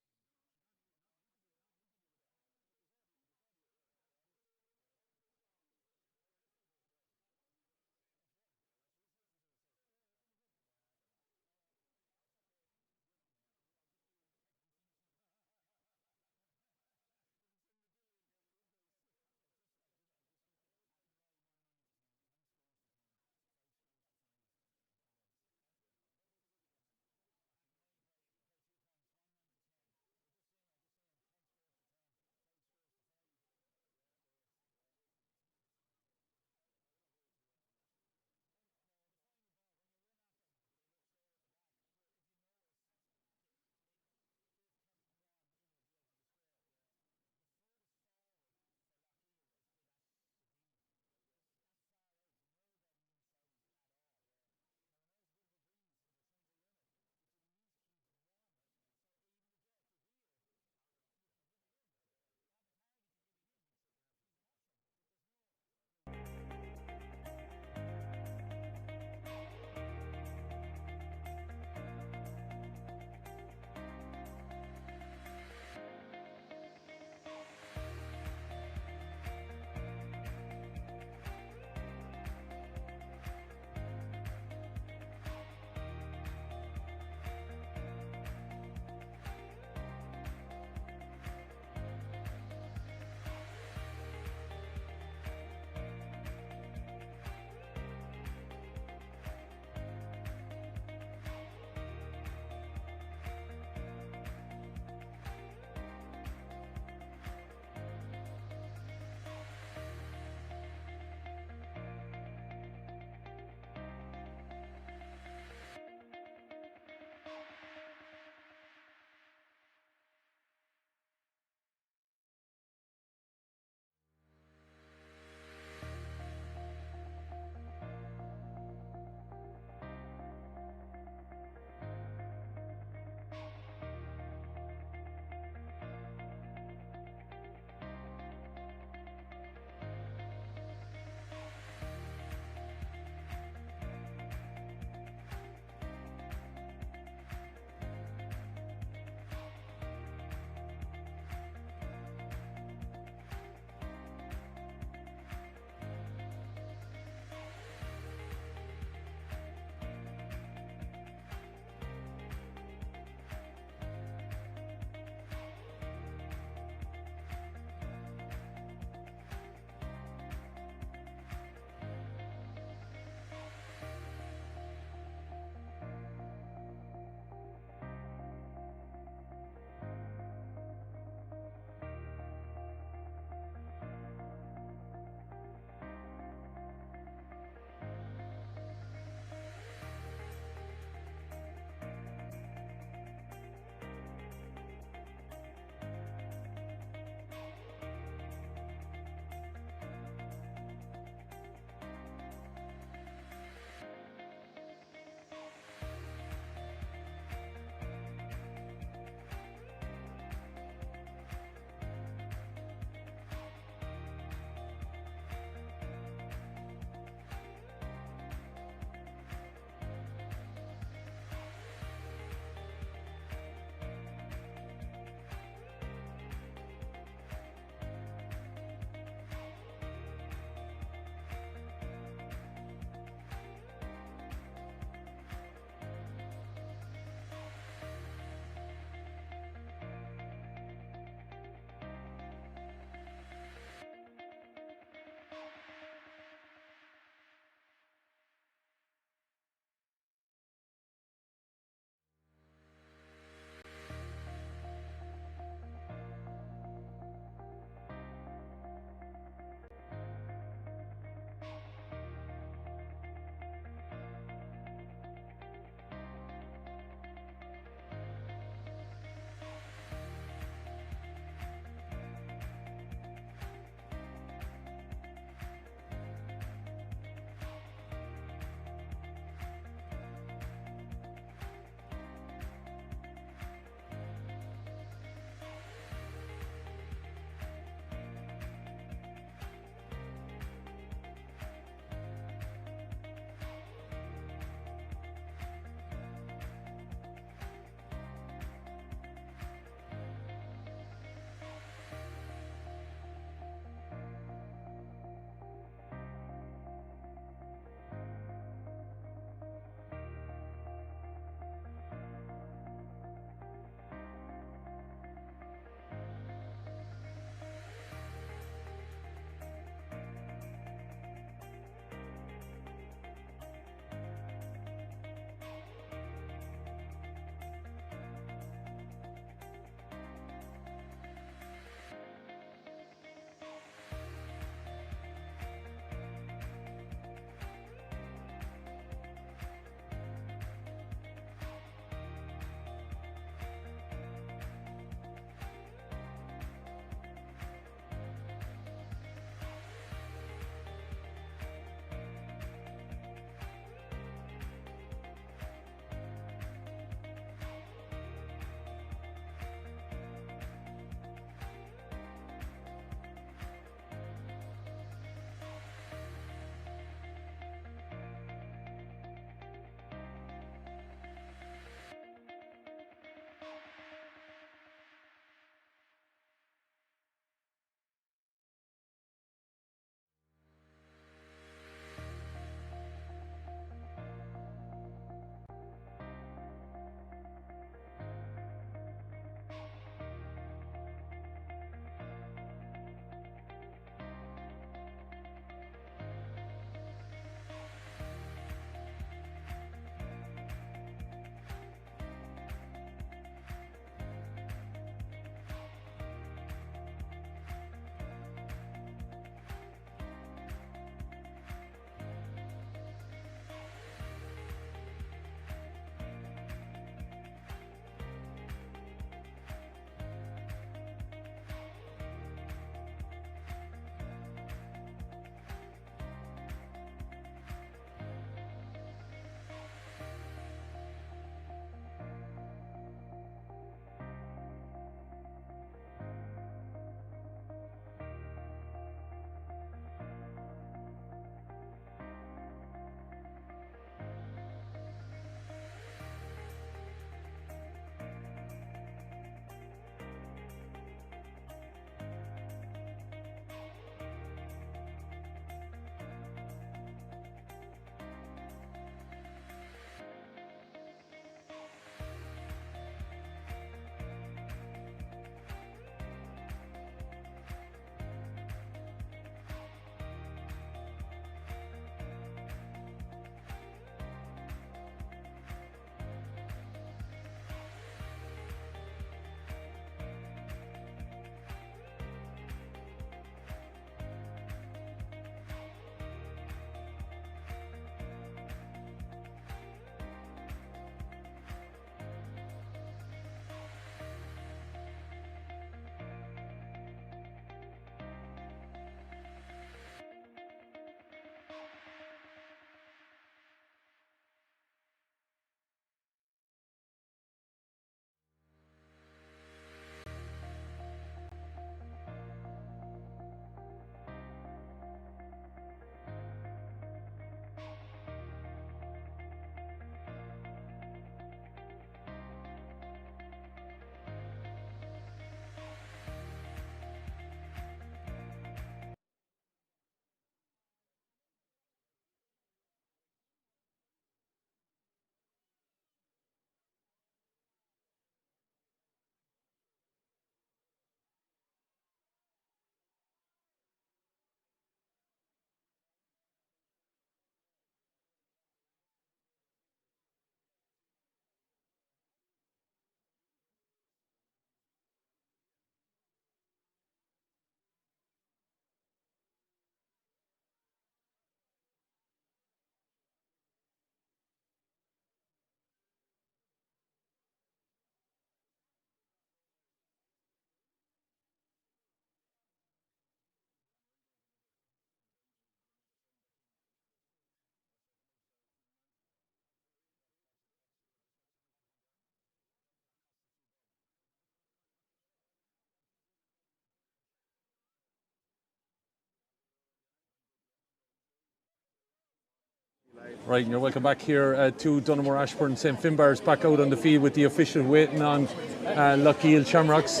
Right, and you're welcome back here to Dunamore Ashburn. St Finbarr is back out on the field with the official waiting on Loughgiel Shamrocks.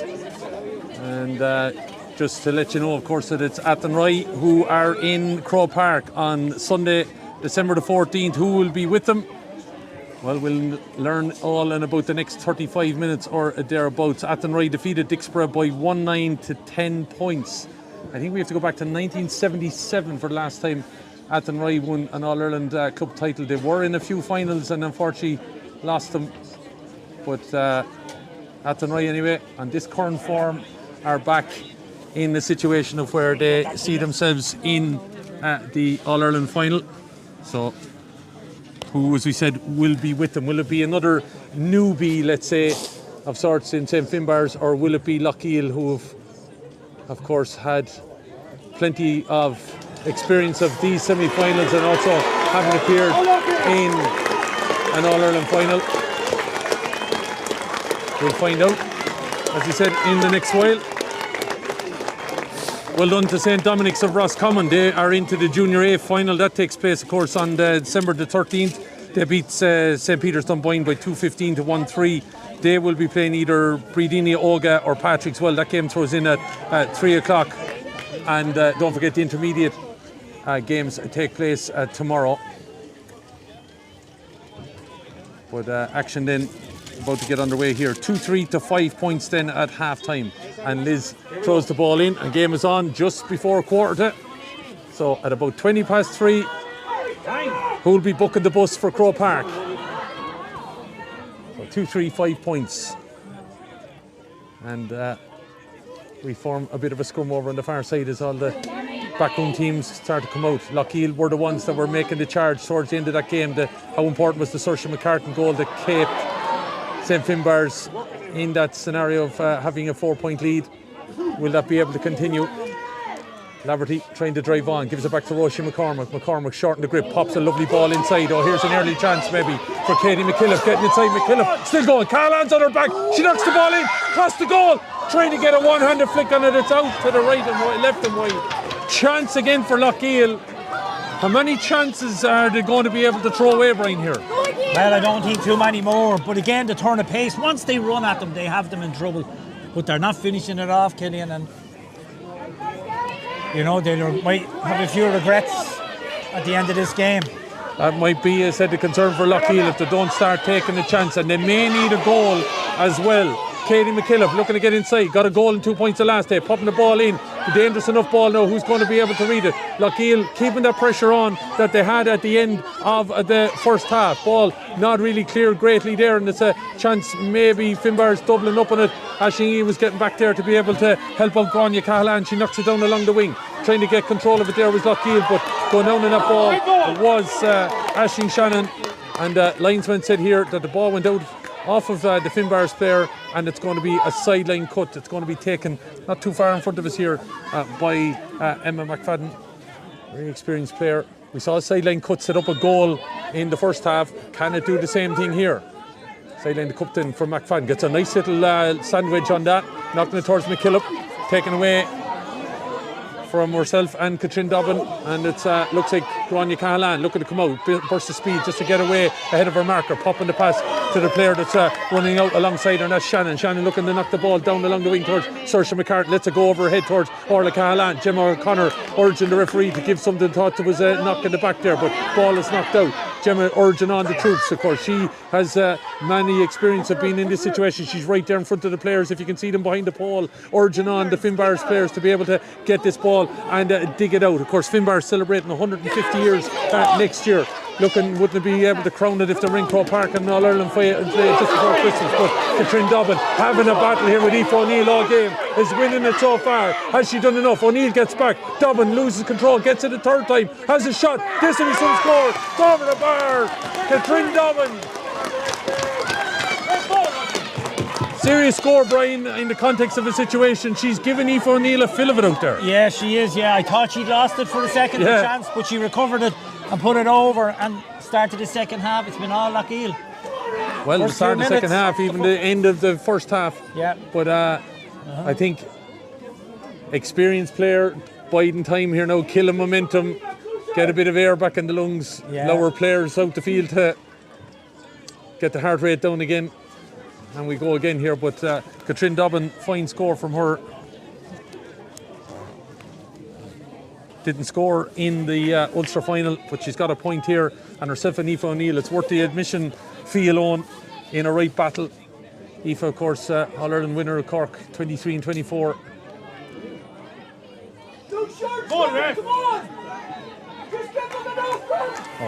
And just to let you know, of course, that it's Athenry who are in Crow Park on Sunday, December the 14th. Who will be with them? Well, we'll learn all in about the next 35 minutes or thereabouts. Athenry defeated Dixborough by 1-9 to 10 points. I think we have to go back to 1977 for the last time Athenry won an All-Ireland club title. They were in a few finals and unfortunately lost them. But Athenry anyway, on this current form, are back in the situation of where they see themselves in the All-Ireland final. So who, as we said, will be with them? Will it be another newbie, let's say, of sorts in St Finbarr's, or will it be Loughgiel, who have, of course, had plenty of experience of these semi-finals and also having appeared in an All-Ireland final? We'll find out, as we said, in the next while. Well done to St Dominic's of Roscommon. They are into the Junior A final. That takes place, of course, on December the 13th. They beat St Peter's Dunboyne by 2-15 to 1-3. They will be playing either Bredini Oga or Patrick's Well. That game throws in at 3 o'clock. And don't forget the intermediate games take place tomorrow. But action then about to get underway here. 2-3 to 5 points then at half time. And Liz throws the ball in, and game is on just before quarter to. So at about 20 past 3, who will be booking the bus for Crow Park? So 2-3, 5 points. And we form a bit of a scrum over on the far side as all the backroom teams start to come out. Loughgiel were the ones that were making the charge towards the end of that game. How important was the Saoirse McCartan goal that kept St Finbarr's in that scenario of having a 4-point lead? Will that be able to continue? Laverty trying to drive on, gives it back to Roisin McCormack. McCormack shortened the grip, pops a lovely ball inside. Oh, here's an early chance maybe for Katie McKillop, getting inside. McKillop still going, Carolan's on her back, she knocks the ball in, across the goal, trying to get a one-handed flick on it. It's out to the right and right, left and wide. Chance again for Loughgiel. How many chances are they going to be able to throw away, Brian, here? Well, I don't think too many more, but again, the turn of pace, once they run at them, they have them in trouble. But they're not finishing it off, Killian, and you know, they might have a few regrets at the end of this game. That might be, as I said, the concern for Loughgiel if they don't start taking a chance, and they may need a goal as well. Katie McKillop looking to get inside, got a goal and 2 points the last day, popping the ball in, the dangerous enough ball now, who's going to be able to read it? Loughgiel keeping that pressure on that they had at the end of the first half. Ball not really cleared greatly there, and it's a chance maybe Finbarr's doubling up on it. Aisling was getting back there to be able to help out Grania Cahalan. She knocks it down along the wing, trying to get control of it there was Loughgiel, but going down on that ball it was Aisling Shannon, and linesman said here that the ball went out off of the Finbarr's player, and it's going to be a sideline cut. It's going to be taken not too far in front of us here by Emma McFadden, very experienced player. We saw a sideline cut set up a goal in the first half. Can it do the same thing here? Sideline the cup in for McFadden, gets a nice little sandwich on that, knocking it towards McKillop, taken away from herself and Katrin Dobbin, and it looks like Grania Cahalan looking to come out, burst of speed just to get away ahead of her marker, popping the pass to the player that's running out alongside her, and that's Shannon. Shannon looking to knock the ball down along the wing towards Saoirse McCartan, lets it go over her head towards Orla Cahalan. Gemma O'Connor urging the referee to give something, thought there was a knock in the back there, but ball is knocked out. Gemma urging on the troops, of course. She has many experience of being in this situation. She's right there in front of the players, if you can see them behind the pole, urging on the Finbarr's players to be able to get this ball and dig it out. Of course, Finbarr celebrating 150 years next year. Looking, wouldn't it be able to crown it if they ring Crow Park and All-Ireland play just before Christmas? But Katrin Dobbin having a battle here with Aoife O'Neill all game, is winning it so far. Has she done enough? O'Neill gets back, Dobbin loses control, gets it a third time, has a shot, this will be some score, over the bar, Katrin Dobbin. Serious score, Brian, in the context of the situation. She's given Aoife O'Neill a fill of it out there. Yeah, she is, yeah. I thought she'd lost it for a second chance, but she recovered it and put it over and started the second half. It's been all Loughgiel. Well, the start of the second half, even the end of the first half. Yeah. But I think experienced player, biding time here now, killing momentum. get a bit of air back in the lungs, lower players out the field to get the heart rate down again. And we go again here, but Katrin Dobbin, fine score from her. Didn't score in the Ulster final, but she's got a point here. And herself and Aoife O'Neill, it's worth the admission fee alone in a right battle. Aoife, of course, All-Ireland winner of Cork, 23 and 24. Come on, Ray. Come on.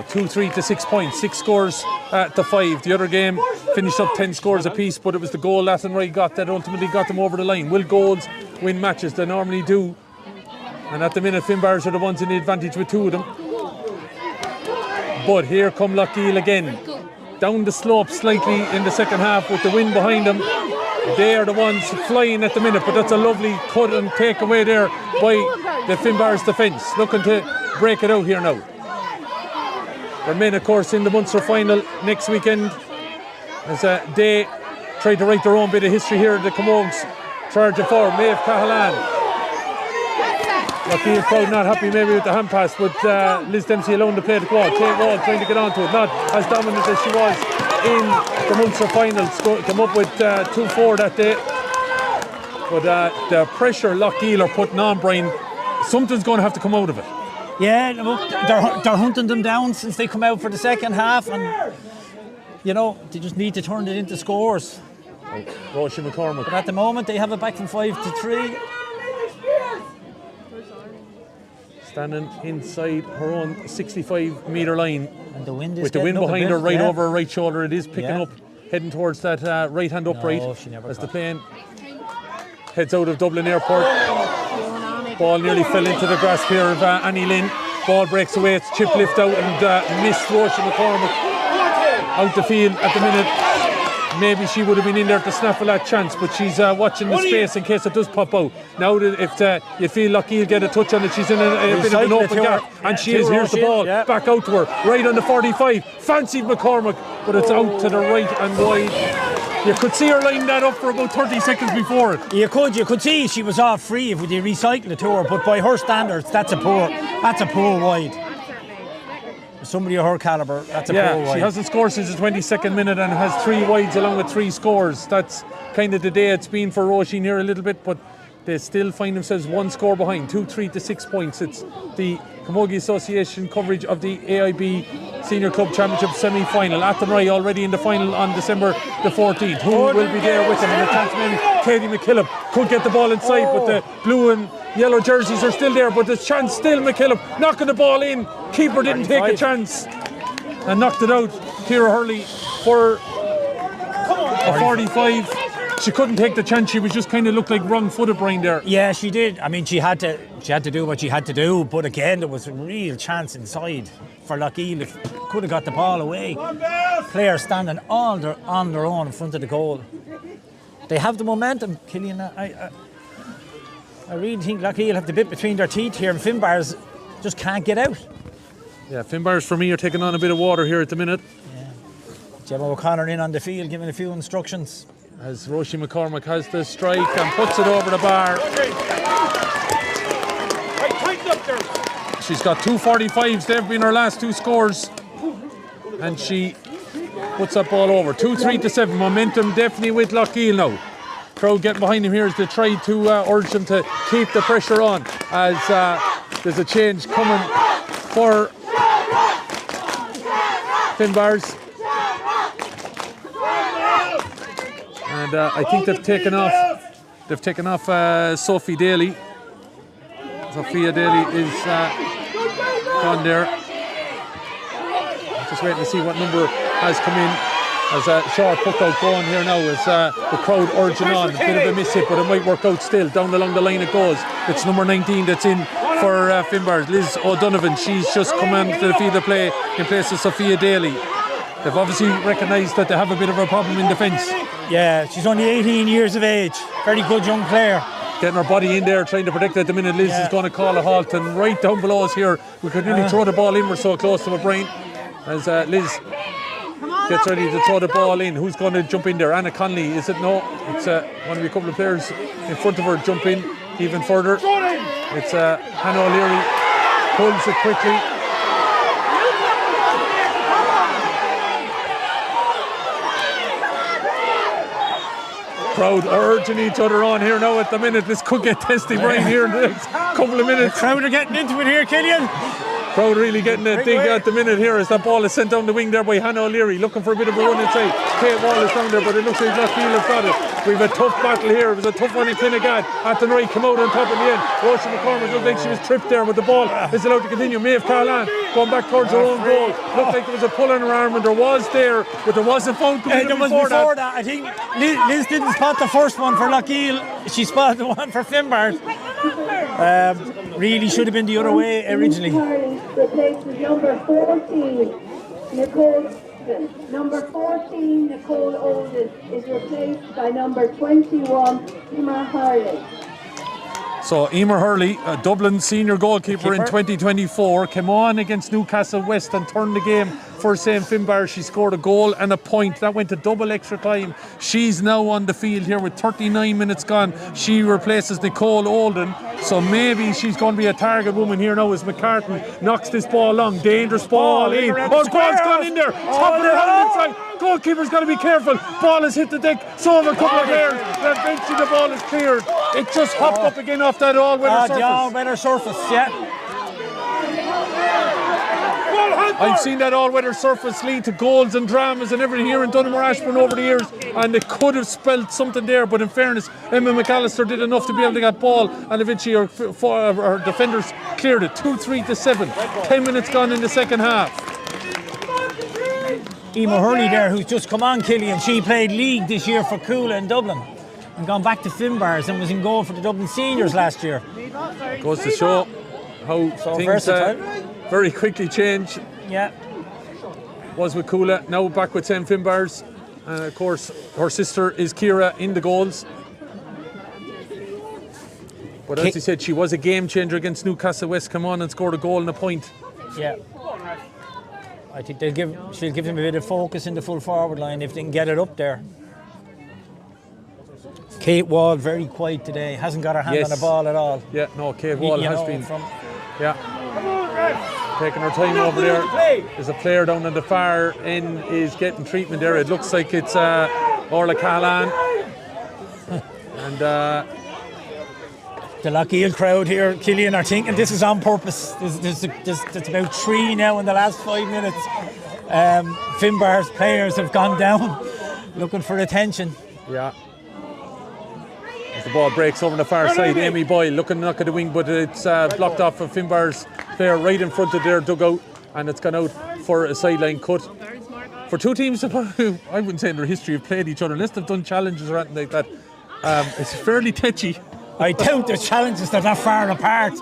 2-3 to 6 points, 6 scores to 5. The other game finished up 10 scores apiece, but it was the goal Athenry got that ultimately got them over the line. Will goals win matches? They normally do. And at the minute, Finbarrs are the ones in the advantage with 2 of them. But here come Loughgiel again. Down the slope slightly in the second half with the wind behind them. They are the ones flying at the minute, but that's a lovely cut and take away there by the Finbarrs defence. Looking to break it out here now. Their men, of course, in the Munster final next weekend as they try to write their own bit of history here. The Camogues charge it forward. Maeve Cahalan. Loughgiel crowd not happy maybe with the hand pass, but Liz Dempsey alone to play the quad. Kate Wall trying to get onto it. Not as dominant as she was in the Munster final. Come up with 2-4 that day. But the pressure Loughgiel are putting on, Brian, something's going to have to come out of it. Yeah, look, they're hunting them down since they come out for the second half, and you know they just need to turn it into scores. Roisin McCormick. But at the moment they have it back from 5-3. Standing inside her own 65-metre line. And the wind is with the wind behind her right over her right shoulder. It is picking up, heading towards that right hand upright as the plane heads out of Dublin Airport. Ball nearly fell into the grasp here of Annie Lynn. Ball breaks away, it's chip lift out and missed Roisin McCormick out the field at the minute. Maybe she would have been in there to snaffle that chance, but she's watching the space in case it does pop out. Now that if you feel Loughgiel get a touch on it, she's in a bit of an open gap, and she is. Here's the ball back out to her, right on the 45. Fancied McCormick, but it's out to the right and wide. You could see her line that up for about 30 seconds before it. You could see she was off free if they recycled it to her, but by her standards, that's a poor wide. Somebody of her calibre, that's a poor wide. She hasn't scored since the 22nd minute and has 3 wides along with 3 scores. That's kind of the day it's been for Roisin here a little bit, but they still find themselves 1 score behind, 2-3 to 6 points. It's the Camogie Association coverage of the AIB Senior Club Championship semi-final. Athenry already in the final on December the 14th. Who will be there with them? And the chance maybe Katie McKillop could get the ball inside, but the blue and yellow jerseys are still there, but there's chance still. McKillop knocking the ball in. Keeper didn't take a chance and knocked it out. Ciara Hurley for a 45. She couldn't take the chance. She was just kind of looked like wrong-footed, Brian, there. Yeah, she did. I mean, she had to do what she had to do. But again, there was a real chance inside for Loughgiel. If could have got the ball away. Players standing on their own in front of the goal. They have the momentum, Killian. I really think Loughgiel have the bit between their teeth here, and Finbarrs just can't get out. Yeah, Finbarrs for me are taking on a bit of water here at the minute. Yeah. Gemma O'Connor in on the field, giving a few instructions. As Roisin McCormick has the strike and puts it over the bar. She's got 2 45s, they've been her last 2 scores. And she puts that ball over. 2-3 to 7. Momentum definitely with Loughgiel now. Crowd getting behind him here as they try to urge them to keep the pressure on as there's a change coming for Finbarrs. And I think they've taken off Sophia Daly. Sophia Daly is gone there. Just waiting to see what number has come in as a short puck out going here now as the crowd urging on. A bit of a miss hit, but it might work out still. Down along the line it goes. It's number 19 that's in for Finbarr. Liz O'Donovan, she's just come onto the field of play in place of Sophia Daly. They've obviously recognised that they have a bit of a problem in defence. Yeah, she's only 18 years of age. Very good young player. Getting her body in there, trying to protect it at the minute. Liz is going to call a halt, and right down below us here, we could nearly throw the ball in. We're so close to the brain. As Liz gets ready to throw the ball in. Who's going to jump in there? Anna Conley, is it? No, it's one of a couple of players in front of her jump in even further. It's Hannah O'Leary, pulls it quickly. Crowd urging each other on here now at the minute. This could get testy, Brian, here in the next couple of minutes. The crowd are getting into it here, Killian. Crowd really getting a dig at the minute here as that ball is sent down the wing there by Hannah O'Leary, looking for a bit of a run inside. Kate Wall is down there, but it looks like Loughgiel has got it. We've a tough battle here. It was a tough one in Kinnegad. Athen Wright came out on top in the end. Roisin McCormick looked like she was tripped there, but the ball is allowed to continue. Maeve Carlan going back towards her own goal. Looked like there was a pull on her arm, and there was there, but there was a foul committed before that. I think Liz didn't spot the first one for Loughgiel. She spotted the one for Finbarr. Really should have been the other way originally. Replaces number 14, Nicole. Number 14, Nicole Oldham, is replaced by number 21, Emma Hurley. So Emer Hurley, a Dublin senior goalkeeper in 2024, came on against Newcastle West and turned the game for St Finbarr. She scored a goal and a point. That went to double extra time. She's now on the field here with 39 minutes gone. She replaces Nicole Olden. So maybe she's going to be a target woman here now as McCartan knocks this ball long. Dangerous ball in. Oh, ball's gone in there. Top of the hand inside. Goalkeeper's got to be careful. Ball has hit the deck. So have a couple of players. And eventually the ball is cleared. It just hopped up again off that all-weather surface. The all-weather surface, yeah. I've seen that all-weather surface lead to goals and dramas and everything here in Dunamore Ashburn over the years, and it could have spelled something there, but in fairness, Emma McAllister did enough to be able to get ball, and eventually her defenders cleared it. 2-3 to 7. 10 minutes gone in the second half. Emma Hurley there, who's just come on, Killian. She played league this year for Coola in Dublin and gone back to Finbarr's and was in goal for the Dublin seniors last year. Goes to show how things very quickly change. Yeah. Was with Coola, now back with St Finbarr's. And of course, her sister is Ciara in the goals. But as you said, she was a game changer against Newcastle West. Come on and scored a goal and a point. Yeah. I think she'll give them a bit of focus in the full forward line if they can get it up there. Kate Wall very quiet today, hasn't got her hand on the ball at all. Yeah, no, Kate Wall has been taking her time over there. There's a player down on the far end is getting treatment there. It looks like it's Orla Callan. And the Loughgiel crowd here, Killian, are thinking this is on purpose. There's about 3 now in the last 5 minutes. Finbarr's players have gone down looking for attention. Yeah. As the ball breaks over on the far side, Amy Boyle looking to knock at the wing, but it's blocked off from Finbarr's player right in front of their dugout, and it's gone out for a sideline cut. For two teams who I wouldn't say in their history have played each other, unless they've done challenges or anything like that, it's fairly touchy. I doubt there's challenges that are that far apart.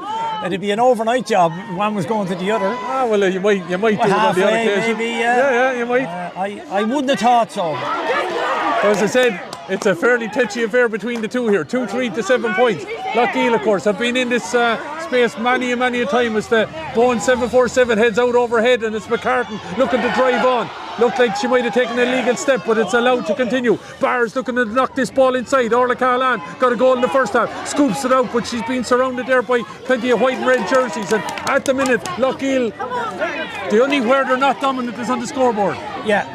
It'd be an overnight job if one was going to the other. Ah, well, you might do it on the other occasion. Maybe, yeah, you might. I wouldn't have thought so. As I said, it's a fairly touchy affair between the two here. 2-3 to 7 points. Loughgiel, of course, have been in this space many a time as the Bowen 747 heads out overhead, and it's McCartan looking to drive on. Looked like she might have taken a legal step, but it's allowed to continue. Barr's looking to knock this ball inside. Orla Callan got a goal in the first half, scoops it out, but she's been surrounded there by plenty of white and red jerseys. And at the minute, Loughgiel, the only where they're not dominant is on the scoreboard. Yeah.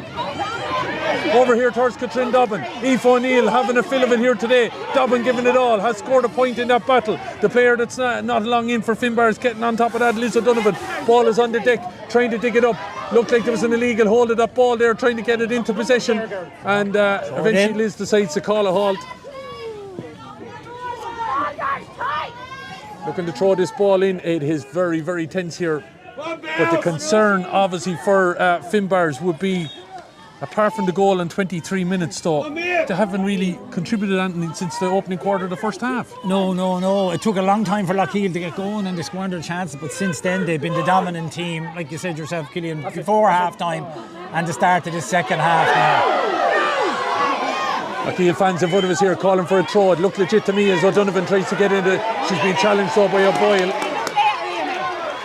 Over here towards Katrin Dobbin. Aoife O'Neill having a fill of it here today. Dobbin giving it all, has scored a point in that battle. The player that's not long in for Finbarr is getting on top of that, Liz O'Donovan. Ball is on the deck, trying to dig it up. Looked like there was an illegal hold of that ball there, trying to get it into possession. And eventually Liz decides to call a halt. Looking to throw this ball in. It is very, very tense here. But the concern, obviously, for Finbarr's would be, apart from the goal in 23 minutes, though, they haven't really contributed anything since the opening quarter of the first half. No. It took a long time for Loughgiel to get going and they squandered chances, but since then they've been the dominant team, like you said yourself, Killian, before half-time and the start of the second half now. Loughgiel fans in front of us here calling for a throw. It looked legit to me as O'Donovan tries to get into it. She's been challenged though by O'Boyle.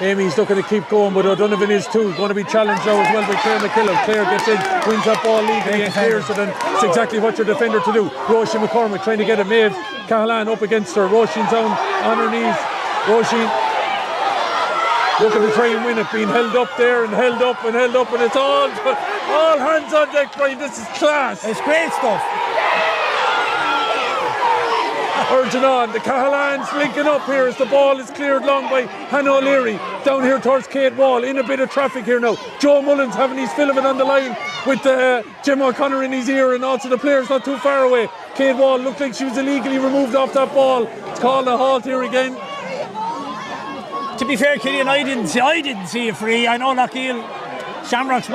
Amy's looking to keep going, but O'Donovan is too. Going to be challenged now as well by Claire McKillop. Claire gets in, wins that ball legally and clears it, and it's exactly what your defender to do. Roisin McCormick trying to get a Maeve Cahalane up against her. Roisin's on her knees. Roisin looking to try and win it, being held up there and held up, and it's all hands on deck, Brian. This is class. It's great stuff. urging on. The Cahillans linking up here as the ball is cleared long by Hannah O'Leary. Down here towards Kate Wall, in a bit of traffic here now. Joe Mullins having his fill of it on the line with Jim O'Connor in his ear, and also the players not too far away. Kate Wall looked like she was illegally removed off that ball. It's called a halt here again. To be fair, Killian, I didn't see a free. I know Loughgiel Shamrocks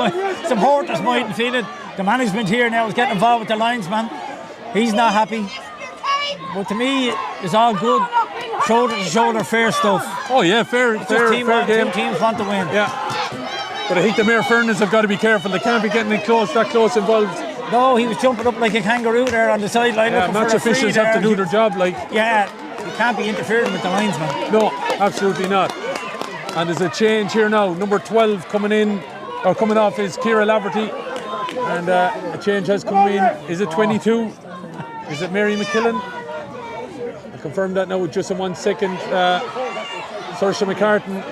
supporters mightn't feel it. The management here now is getting involved with the linesman. He's not happy. But to me, it's all good. Shoulder to shoulder, fair stuff. Oh yeah, fair game. Two teams want to win. Yeah. But I think the Mayor Furness have got to be careful. They can't be getting it that close involved. No, he was jumping up like a kangaroo there on the sideline. Yeah, match officials have to do their job. Yeah, you can't be interfering with the linesman. No, absolutely not. And there's a change here now. Number 12 coming off is Ciara Laverty. And a change has come in. Is it 22? Is it Mary McKillen? I'll confirm that now with just in 1 second. Saoirse McCartan,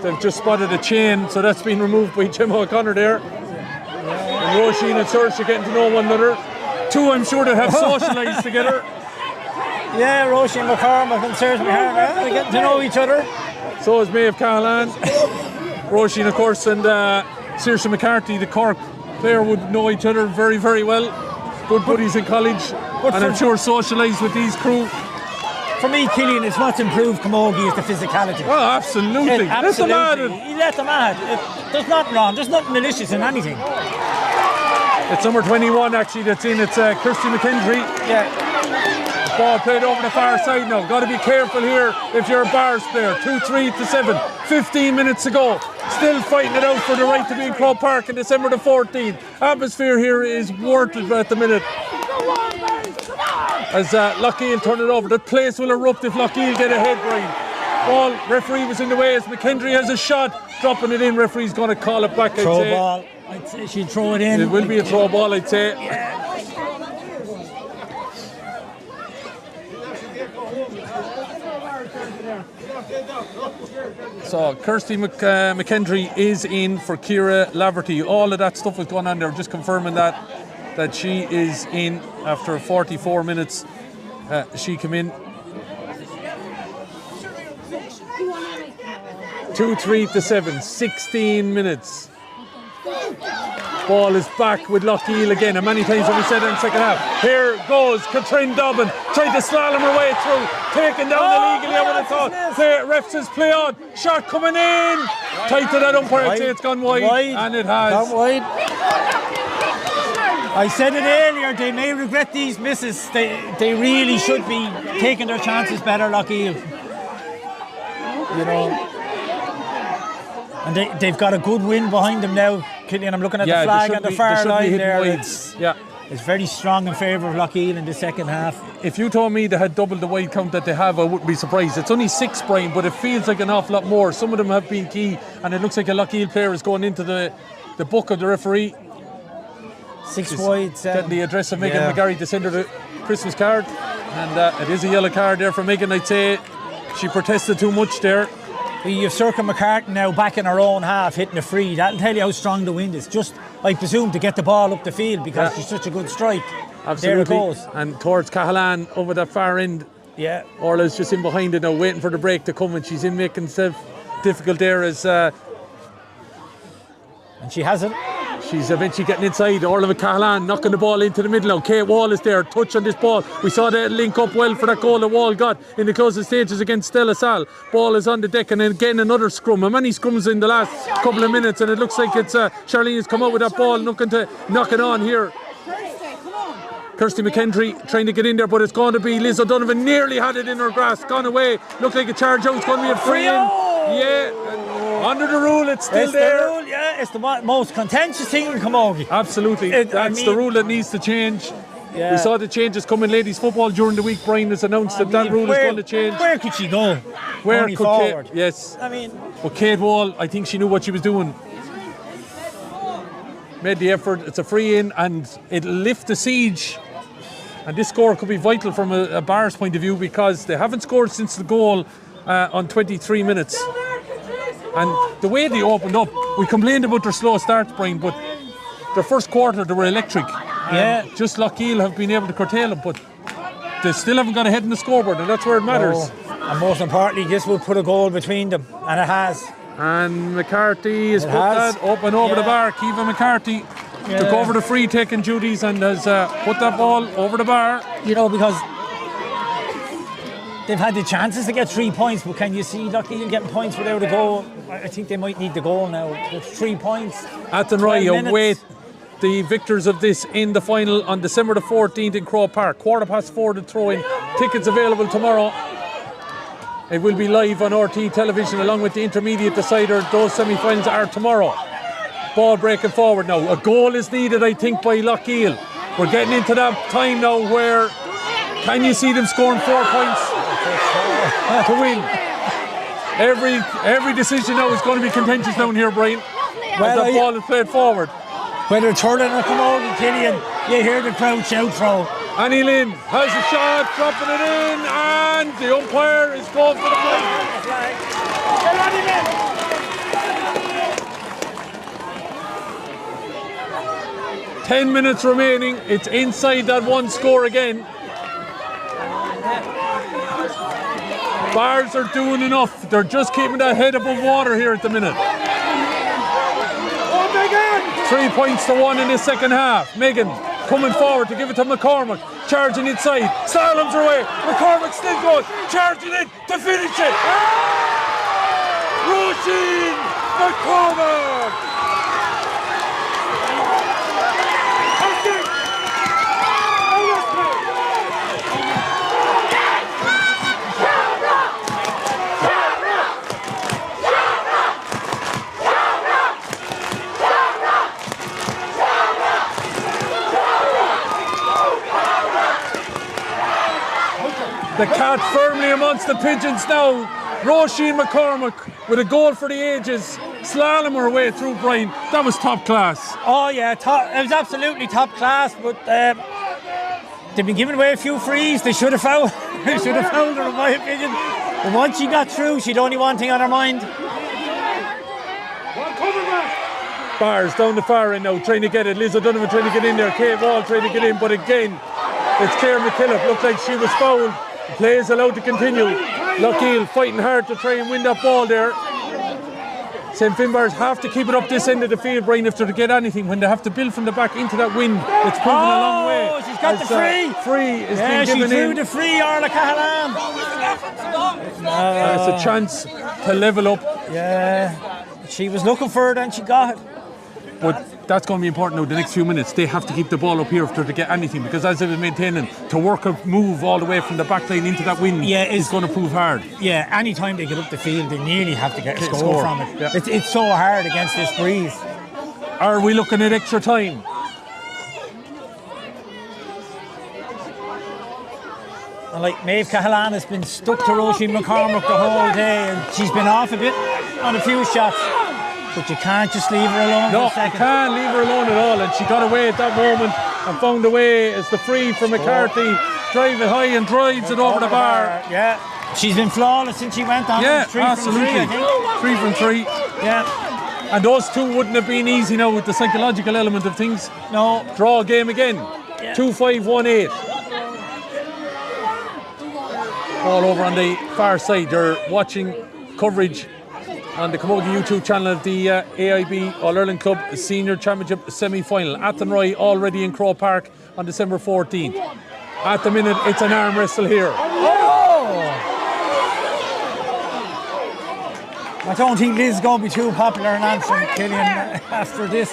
they've just spotted a chain, so that's been removed by Jim O'Connor there. And Roisin and Saoirse getting to know one another. Two, I'm sure, that have socialised together. Yeah, Roisin McCormack and Saoirse McCartan, they're getting to know each other. So is Maeve Cahalane. Roisin, of course, and Saoirse McCarthy, the Cork player, would know each other very, very well. Good buddies in college, and I'm sure socialised with these crew. For me, Killian, it's what's improved Camogie is the physicality. Oh, absolutely. Let them at it. You let them at it. There's nothing wrong. There's nothing malicious in anything. It's number 21 actually that's in. It's Kirsty McKendry. Yeah. Ball played over the far side now. Got to be careful here if you're a Bars player. 2-3-7. 15 minutes to go. Still fighting it out for the right to be in Croke Park on December the 14th. Atmosphere here is worth it at the minute. As Loughgiel turn it over. The place will erupt if Loughgiel get ahead, Brian. Ball, referee was in the way as McKendry has a shot. Dropping it in, referee's going to call it back, I'd throw say. Ball. I'd say she'd throw it in. It will be a throw ball, I'd say. Yeah. So Kirsty McKendry is in for Ciara Laverty. All of that stuff was going on there, just confirming that she is in after 44 minutes. She came in. 2-3-7, 16 minutes. Ball is back with Loughgiel again, and many times when we said it in the second half. Here goes Katrine Dobbin, tried to slalom her way through, taken down illegally, I would have thought. Refs says play on, shot coming in. Tight to that umpire, I'd say it's gone wide, and it has. Gone wide. I said it earlier, they may regret these misses. They really should be taking their chances better, Loughgiel. You know. And they've got a good win behind them now. Killian, I'm looking at the flag on the far line there. It's very strong in favour of Loughgiel in the second half. If you told me they had double the wide count that they have, I wouldn't be surprised. It's only 6, Brian, but it feels like an awful lot more. Some of them have been key, and it looks like a Loughgiel player is going into the book of the referee. 6 wide. Getting the address of Megan McGarry to send her the Christmas card. And it is a yellow card there for Megan, I'd say. She protested too much there. You've Circa McCartan now back in her own half, hitting a free. That'll tell you how strong the wind is. Just, I presume, to get the ball up the field because she's such a good strike. Absolutely. There it goes. And towards Cahalane over that far end. Yeah. Orla's just in behind it now, waiting for the break to come, and she's in making stuff difficult there as. And she hasn't. She's eventually getting inside. Orla Cahalane knocking the ball into the middle now. Kate Wall is there, touch on this ball. We saw that link up well for that goal that Wall got in the closing stages against Stella Sall. Ball is on the deck, and then again another scrum. How many scrums in the last couple of minutes? And it looks like it's Charlene has come out with that ball, looking to knock it on here. Kirsty McKendry trying to get in there, but it's going to be Liz O'Donovan. Nearly had it in her grasp, gone away. Looked like a charge out. It's going to be a free in. Yeah. Under the rule, it's still there. The rule, it's the most contentious thing in Camogie. Absolutely. That's the rule that needs to change. Yeah. We saw the changes come in ladies football during the week. Brian has announced that rule is going to change. Where could she go? Where could forward? Kate? Yes. But Kate Wall, I think she knew what she was doing. Made the effort. It's a free in, and it'll lift the siege. And this score could be vital from a Bars point of view because they haven't scored since the goal on 23 minutes. And the way they opened up, we complained about their slow starts, Brian, but their first quarter they were electric. Yeah. Just Loughgiel have been able to curtail them, but they still haven't got ahead in the scoreboard, and that's where it matters. No. And most importantly, this will put a goal between them, and it has. And McCarthy has put that up and over the bar. Kiva McCarthy took over the free taking duties and has put that ball over the bar. You know, because they've had the chances to get 3 points, but can you see Loughgiel getting points without a goal? I think they might need the goal now. With 3 points. Athenry await the victors of this in the final on December the 14th in Croke Park. 4:15 to throw in. Tickets available tomorrow. It will be live on RT television along with the intermediate decider. Those semi-finals are tomorrow. Ball breaking forward now. A goal is needed, I think, by Loughgiel. We're getting into that time now where can you see them scoring 4 points to win? Every decision now is going to be contentious down here, Brian. As that ball is played forward. When they're turning or come over to Killian, you hear the crowd shout throw. Annie Lynn has a shot, dropping it in, and the umpire is going for the flag. Get Annie Lynn! 10 minutes remaining. It's inside that one score again. Bars are doing enough. They're just keeping that head above water here at the minute. 3 points to 1 in the second half. Megan coming forward to give it to McCormick. Charging inside. Slaloms her way. McCormick still going. Charging in to finish it. Roisin McCormick. The cat firmly amongst the pigeons now. Roisin McCormick with a goal for the ages. Slalom her way through, Brian. That was top class. Oh yeah, it was absolutely top class, but they've been giving away a few frees. They should have fouled her, in my opinion. But once she got through, she'd only one thing on her mind. Bars down the far end now, trying to get it. Liz O'Donovan trying to get in there. Kate Wall trying to get in, but again, it's Claire McKillop. Looked like she was fouled. Play is allowed to continue. Loughgiel fighting hard to try and win that ball there. St Finbarr have to keep it up this end of the field, Brian, if they're to get anything. When they have to build from the back into that wind, it's proven a long way. Oh, she's got the free. Free is being given in. She threw the free, Orla Cahalan. It's a chance to level up. Yeah, she was looking for it and she got it. But that's going to be important now. The next few minutes, they have to keep the ball up here if they're to get anything, because as they've been maintaining, to work a move all the way from the back line into that wind is going to prove hard. Yeah, any time they get up the field, they nearly have to get a score from it. Yeah. It's so hard against this breeze. Are we looking at extra time? And like Maeve Cahalan has been stuck to Roisin McCormick the whole day, and she's been off a bit on a few shots. But you can't just leave her alone for a second. No, you can't leave her alone at all. And she got away at that moment and found a way as the free from McCarthy. Drive it high and drives it over the bar. Yeah. She's been flawless since she went on. Yeah, absolutely. 3 from 3. Yeah. And those two wouldn't have been easy now with the psychological element of things. No. Draw game again. Yeah. 2-5-1-8. All over on the far side. They're watching coverage on the Camogie YouTube channel of the AIB All-Ireland Club Senior Championship semi-final. Athenry already in Croke Park on December 14th. At the minute, it's an arm wrestle here. Oh! I don't think Liz is going to be too popular in answering Killian after this.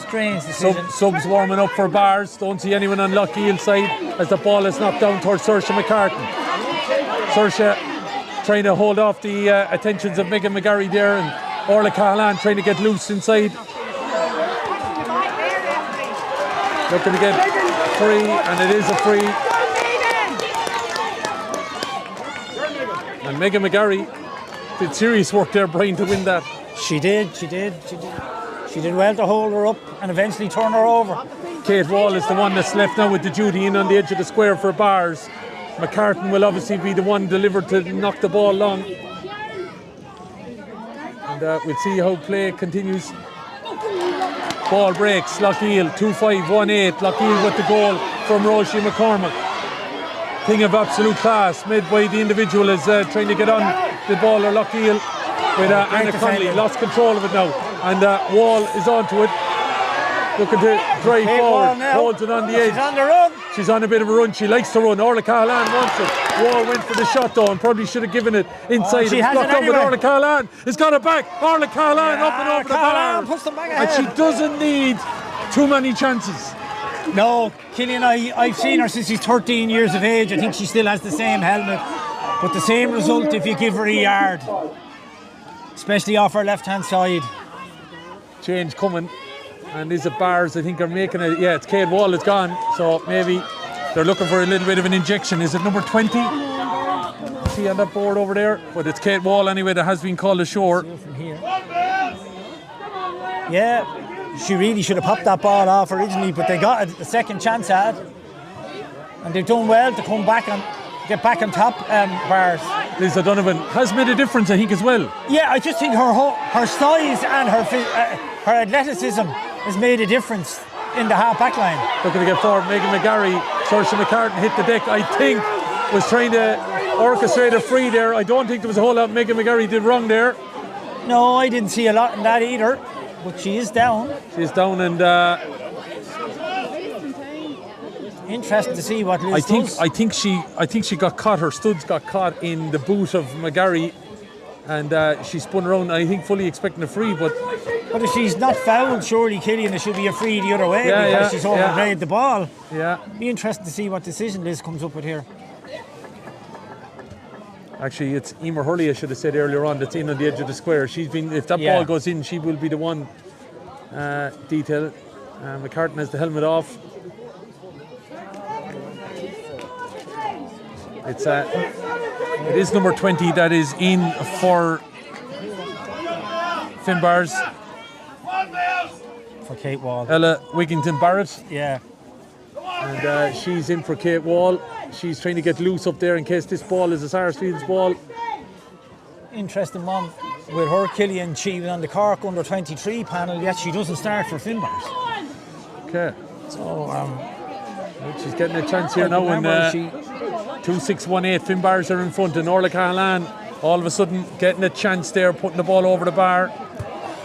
Strange decision. Subs warming up for Bars. Don't see anyone on Loughgiel side as the ball is knocked down towards Saoirse McCartan. Saoirse trying to hold off the attentions of Megan McGarry there, and Orla Cahalan trying to get loose inside. Looking to get free, and it is a free. And Megan McGarry did serious work there, Brian, to win that. She did well to hold her up and eventually turn her over. Kate Wall is the one that's left now with the duty in on the edge of the square for Bars. McCartan will obviously be the one delivered to knock the ball long. And we'll see how play continues. Ball breaks, Loughgiel 2-5-1-8. Loughgiel with the goal from Roisin McCormack. Thing of absolute class made by the individual is trying to get on the ball, or Loughgiel with Anna Connolly. Lost control of it now, and Wall is onto it. Looking to drive forward, holds it on the edge. She's on the run. She's on a bit of a run. She likes to run. Orla Cahalane wants it. Wall went for the shot though, and probably should have given it inside. She It's has blocked it up with anyway. Orla Cahalane. It's got it back. Orla Cahalane up and over the bar. Puts them back And ahead. she doesn't need too many chances. No, Killian, I've seen her since she's 13 years of age. I think she still has the same helmet, but the same result if you give her a yard, especially off her left-hand side. Change coming. And is it Bars? I think are making it. Yeah, it's Kate Wall. It's gone. So maybe they're looking for a little bit of an injection. Is it number 20? See on that board over there? But it's Kate Wall anyway that has been called ashore. From here. Yeah, she really should have popped that ball off originally, but they got a second chance at it. And they've done well to come back and get back on top. Bars. Liz O'Donovan has made a difference, I think, as well. Yeah, I just think her size and her athleticism has made a difference in the half-back line. Looking to get forward, Megan McGarry. Saoirse McCartan hit the deck, I think, was trying to orchestrate a free there. I don't think there was a whole lot Megan McGarry did wrong there. No, I didn't see a lot in that either, but she is down. She's down, and interesting to see what Liz does. I think she got caught. Her studs got caught in the boot of McGarry, and she spun around. I think fully expecting a free, but if she's not fouled, surely Killian, it should be a free the other way because she's overplayed the ball. Yeah. Be interesting to see what decision Liz comes up with here. Actually, it's Emer Hurley, I should have said earlier on, that's in on the edge of the square. She's been, if that ball goes in, she will be the one. Detail. McCartan has the helmet off. It is number 20 that is in for Finbarr's. For Kate Wall. Ella Wigington Barrett. Yeah. And she's in for Kate Wall. She's trying to get loose up there in case this ball is a Sarsfield's ball. Interesting one with her, Killian. She was on the Cork under 23 panel, yet she doesn't start for Finbarr's. Okay. So she's getting a chance here now. And 2-6-1-8 Finbarrs are in front, and Orla Cahalane all of a sudden getting a chance there, putting the ball over the bar.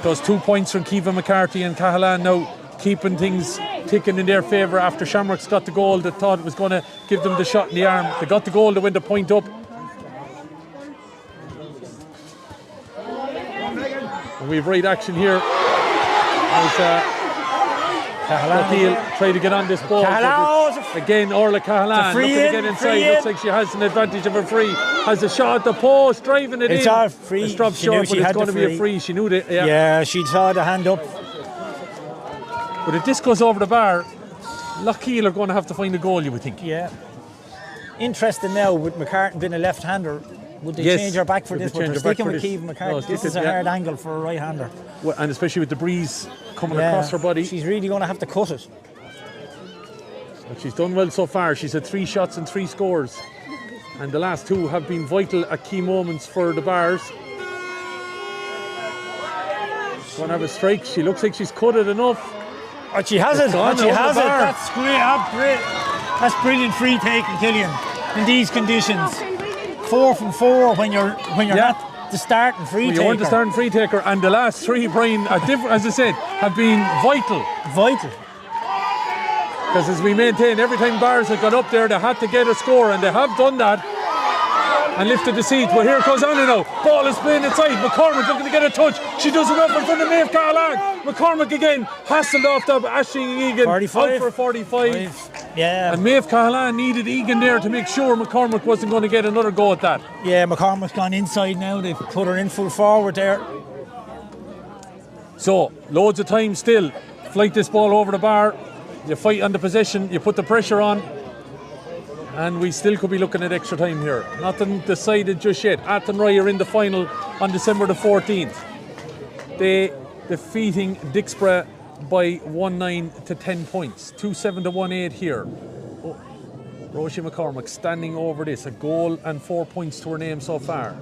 Those 2 points from Kiva McCarthy, and Cahalane now keeping things ticking in their favour after Shamrocks got the goal that thought it was going to give them the shot in the arm. They got the goal, they went the point up. And we've right action here as Loughgiel try to get on this ball. Again, Orla Cahalane looking to get inside. Looks like she has an advantage of a free. Has a shot at the post, driving it in. It's all free. It's dropped short, but it's going to be a free. She knew that. Yeah, she saw the hand up. But if this goes over the bar, Loughgiel are going to have to find a goal, you would think. Yeah. Interesting now, with McCartan being a left-hander, would they change her back for this? But they're sticking with Kiva McCartan. No, this is a hard angle for a right-hander. Well, and especially with the breeze coming across her body. She's really going to have to cut it. But she's done well so far. She's had 3 shots and 3 scores. And the last 2 have been vital at key moments for the Bars. She's going to have a strike. She looks like she's cut it enough. Oh, she has it. Oh, she has it. That's great. That's brilliant free taking, Killian, in these conditions. 4 from 4 when you're not the starting free taker. You weren't the starting free taker, and the last 3, Brian, as I said, have been vital. Vital. Because as we maintain, every time Bars have gone up there, they had to get a score, and they have done that and lifted the seat. But here it goes on now. Ball is playing inside. McCormack looking to get a touch. She does it up in front of Maeve Cahalane. McCormack again, hassled off the Aisling Egan. 45. Out for 45. Yeah. And Maeve Cahalane needed Egan there to make sure McCormack wasn't going to get another go at that. Yeah, McCormack's gone inside now. They've put her in full forward there. So, loads of time still. Flight this ball over the bar. You fight on the possession. You put the pressure on. And we still could be looking at extra time here. Nothing decided just yet. Athenry are in the final on December the 14th. They defeating Dixborough by 1-9 to 10 points. 2-7 to 1-8 here. Roisin McCormack standing over this. A goal and 4 points to her name so far.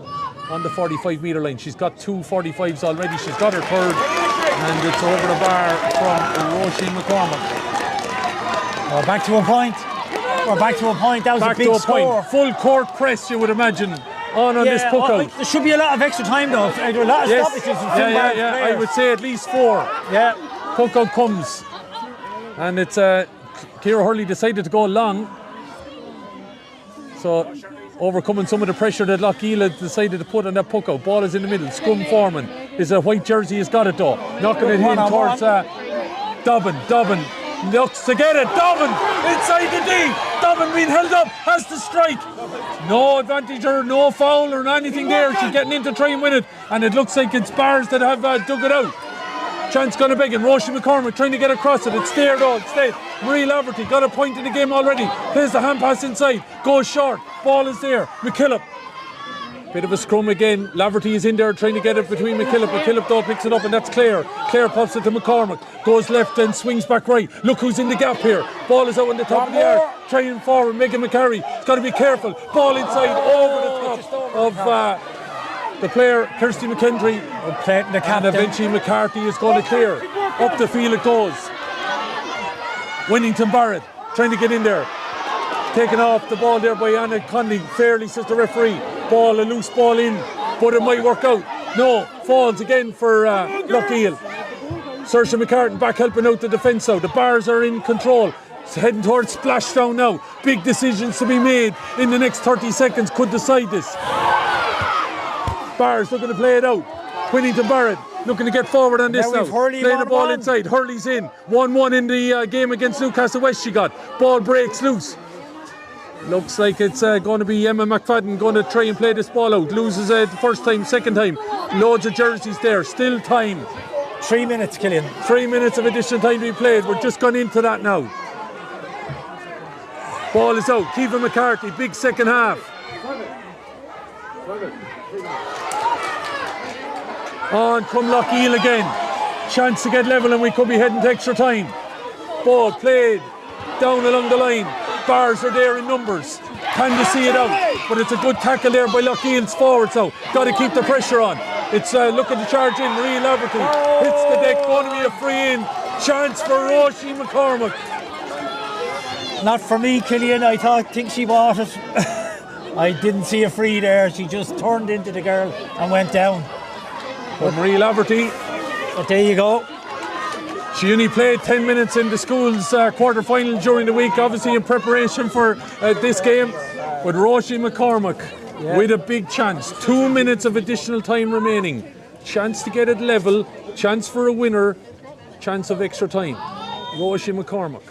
On the 45-metre line. She's got 2 45s already. She's got her third. And it's over the bar from Roisin McCormack. Back to a point. We're back to a point. That was Back a big to a score. point. Full court press, you would imagine, on this puck out. There should be a lot of extra time though. A lot of stoppages from Finbarr's I players. would say at least 4. Yeah. Puck out comes. And it's Ciara Hurley decided to go long. So overcoming some of the pressure that Loughgiel had decided to put on that puck out. Ball is in the middle. Scrum foreman is a white jersey. He's got it though. Knocking it in towards Dobbin. Dobbin looks to get it. Dobbin inside the D. Dobbin being held up. Has to strike. No advantage or no foul or anything there. She's getting in to try and win it. And it looks like it's Bars that have dug it out. Chance gonna beg him. Roisin McCormick trying to get across it. It's there though. It's there. Marie Laverty got a point in the game already. Plays the hand pass inside. Goes short. Ball is there. McKillop. Bit of a scrum again. Laverty is in there trying to get it between McKillop. McKillop though picks it up and that's Clare. Clare pops it to McCormick. Goes left and swings back right. Look who's in the gap here. Ball is out on the top of the arc. Trying forward. Megan McCarry. It's got to be careful. Ball inside over the top of the player Kirsty McKendry. And eventually McCarthy is going to clear. Up the field it goes. Winnington Barrett trying to get in there. Taken off the ball there by Anna Conley. Fairly, says the referee. Ball, a loose ball in, but it might work out. No, falls again for Loughgiel. Saoirse McCartan back helping out the defence now. The Bars are in control. It's heading towards splashdown now. Big decisions to be made in the next 30 seconds could decide this. Bars looking to play it out. Winnington Barrett looking to get forward on this now. Playing the ball inside. Hurley's in. 1-1 in the game against Newcastle West she got. Ball breaks loose. Looks like it's going to be Emma McFadden going to try and play this ball out. Loses it the first time, second time. Loads of jerseys there. Still time. 3 minutes, Killian. 3 minutes of additional time to be played. We're just gone into that now. Ball is out. Kiva McCarthy, big second half. On come Loughgiel again. Chance to get level and we could be heading to extra time. Ball played down along the line. Bars are there in numbers. Can they see it out? But it's a good tackle there by Loughgiel's forwards now. Got to keep the pressure on. It's looking to charge in. Marie Laverty hits the deck. Going to be a free in. Chance for Roisin McCormick. Not for me, Killian. I think she bought it. I didn't see a free there. She just turned into the girl and went down. But Marie Laverty. But there you go. She only played 10 minutes in the school's quarter-final during the week, obviously in preparation for this game. But Roisin McCormick with a big chance. 2 minutes of additional time remaining. Chance to get it level, chance for a winner, chance of extra time. Roisin McCormick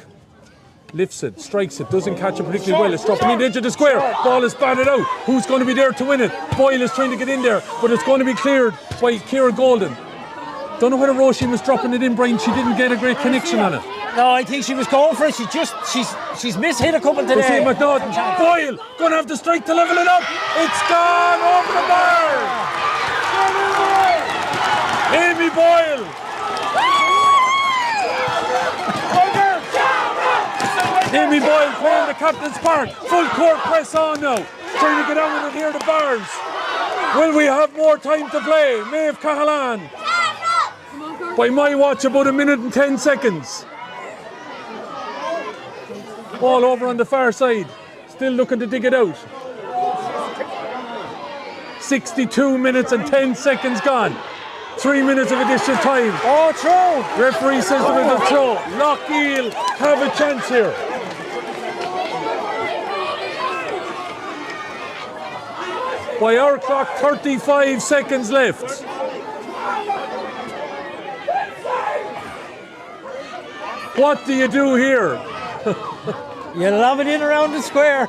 lifts it, strikes it, doesn't catch it particularly well. It's dropping in the edge of the square. Ball is batted out. Who's going to be there to win it? Boyle is trying to get in there, but it's going to be cleared by Ciara Golden. Don't know whether Roisin was dropping it in, Brian. She didn't get a great connection on it. No, I think she was going for it. She's mishit a couple today. We'll see McNaughton. Boyle going to have to strike to level it up. It's gone over the bar. Amy Boyle. Amy Boyle playing the captain's part. Full court press on now. Trying to get on with it here, the Bars. Will we have more time to play? Maeve Cahalan. By my watch, about 1 minute and 10 seconds. Ball over on the far side. Still looking to dig it out. 62 minutes and 10 seconds gone. 3 minutes of additional time. Oh, throw! Referee says there is a throw. Loughgiel have a chance here. By our clock, 35 seconds left. What do you do here? You lob it in around the square,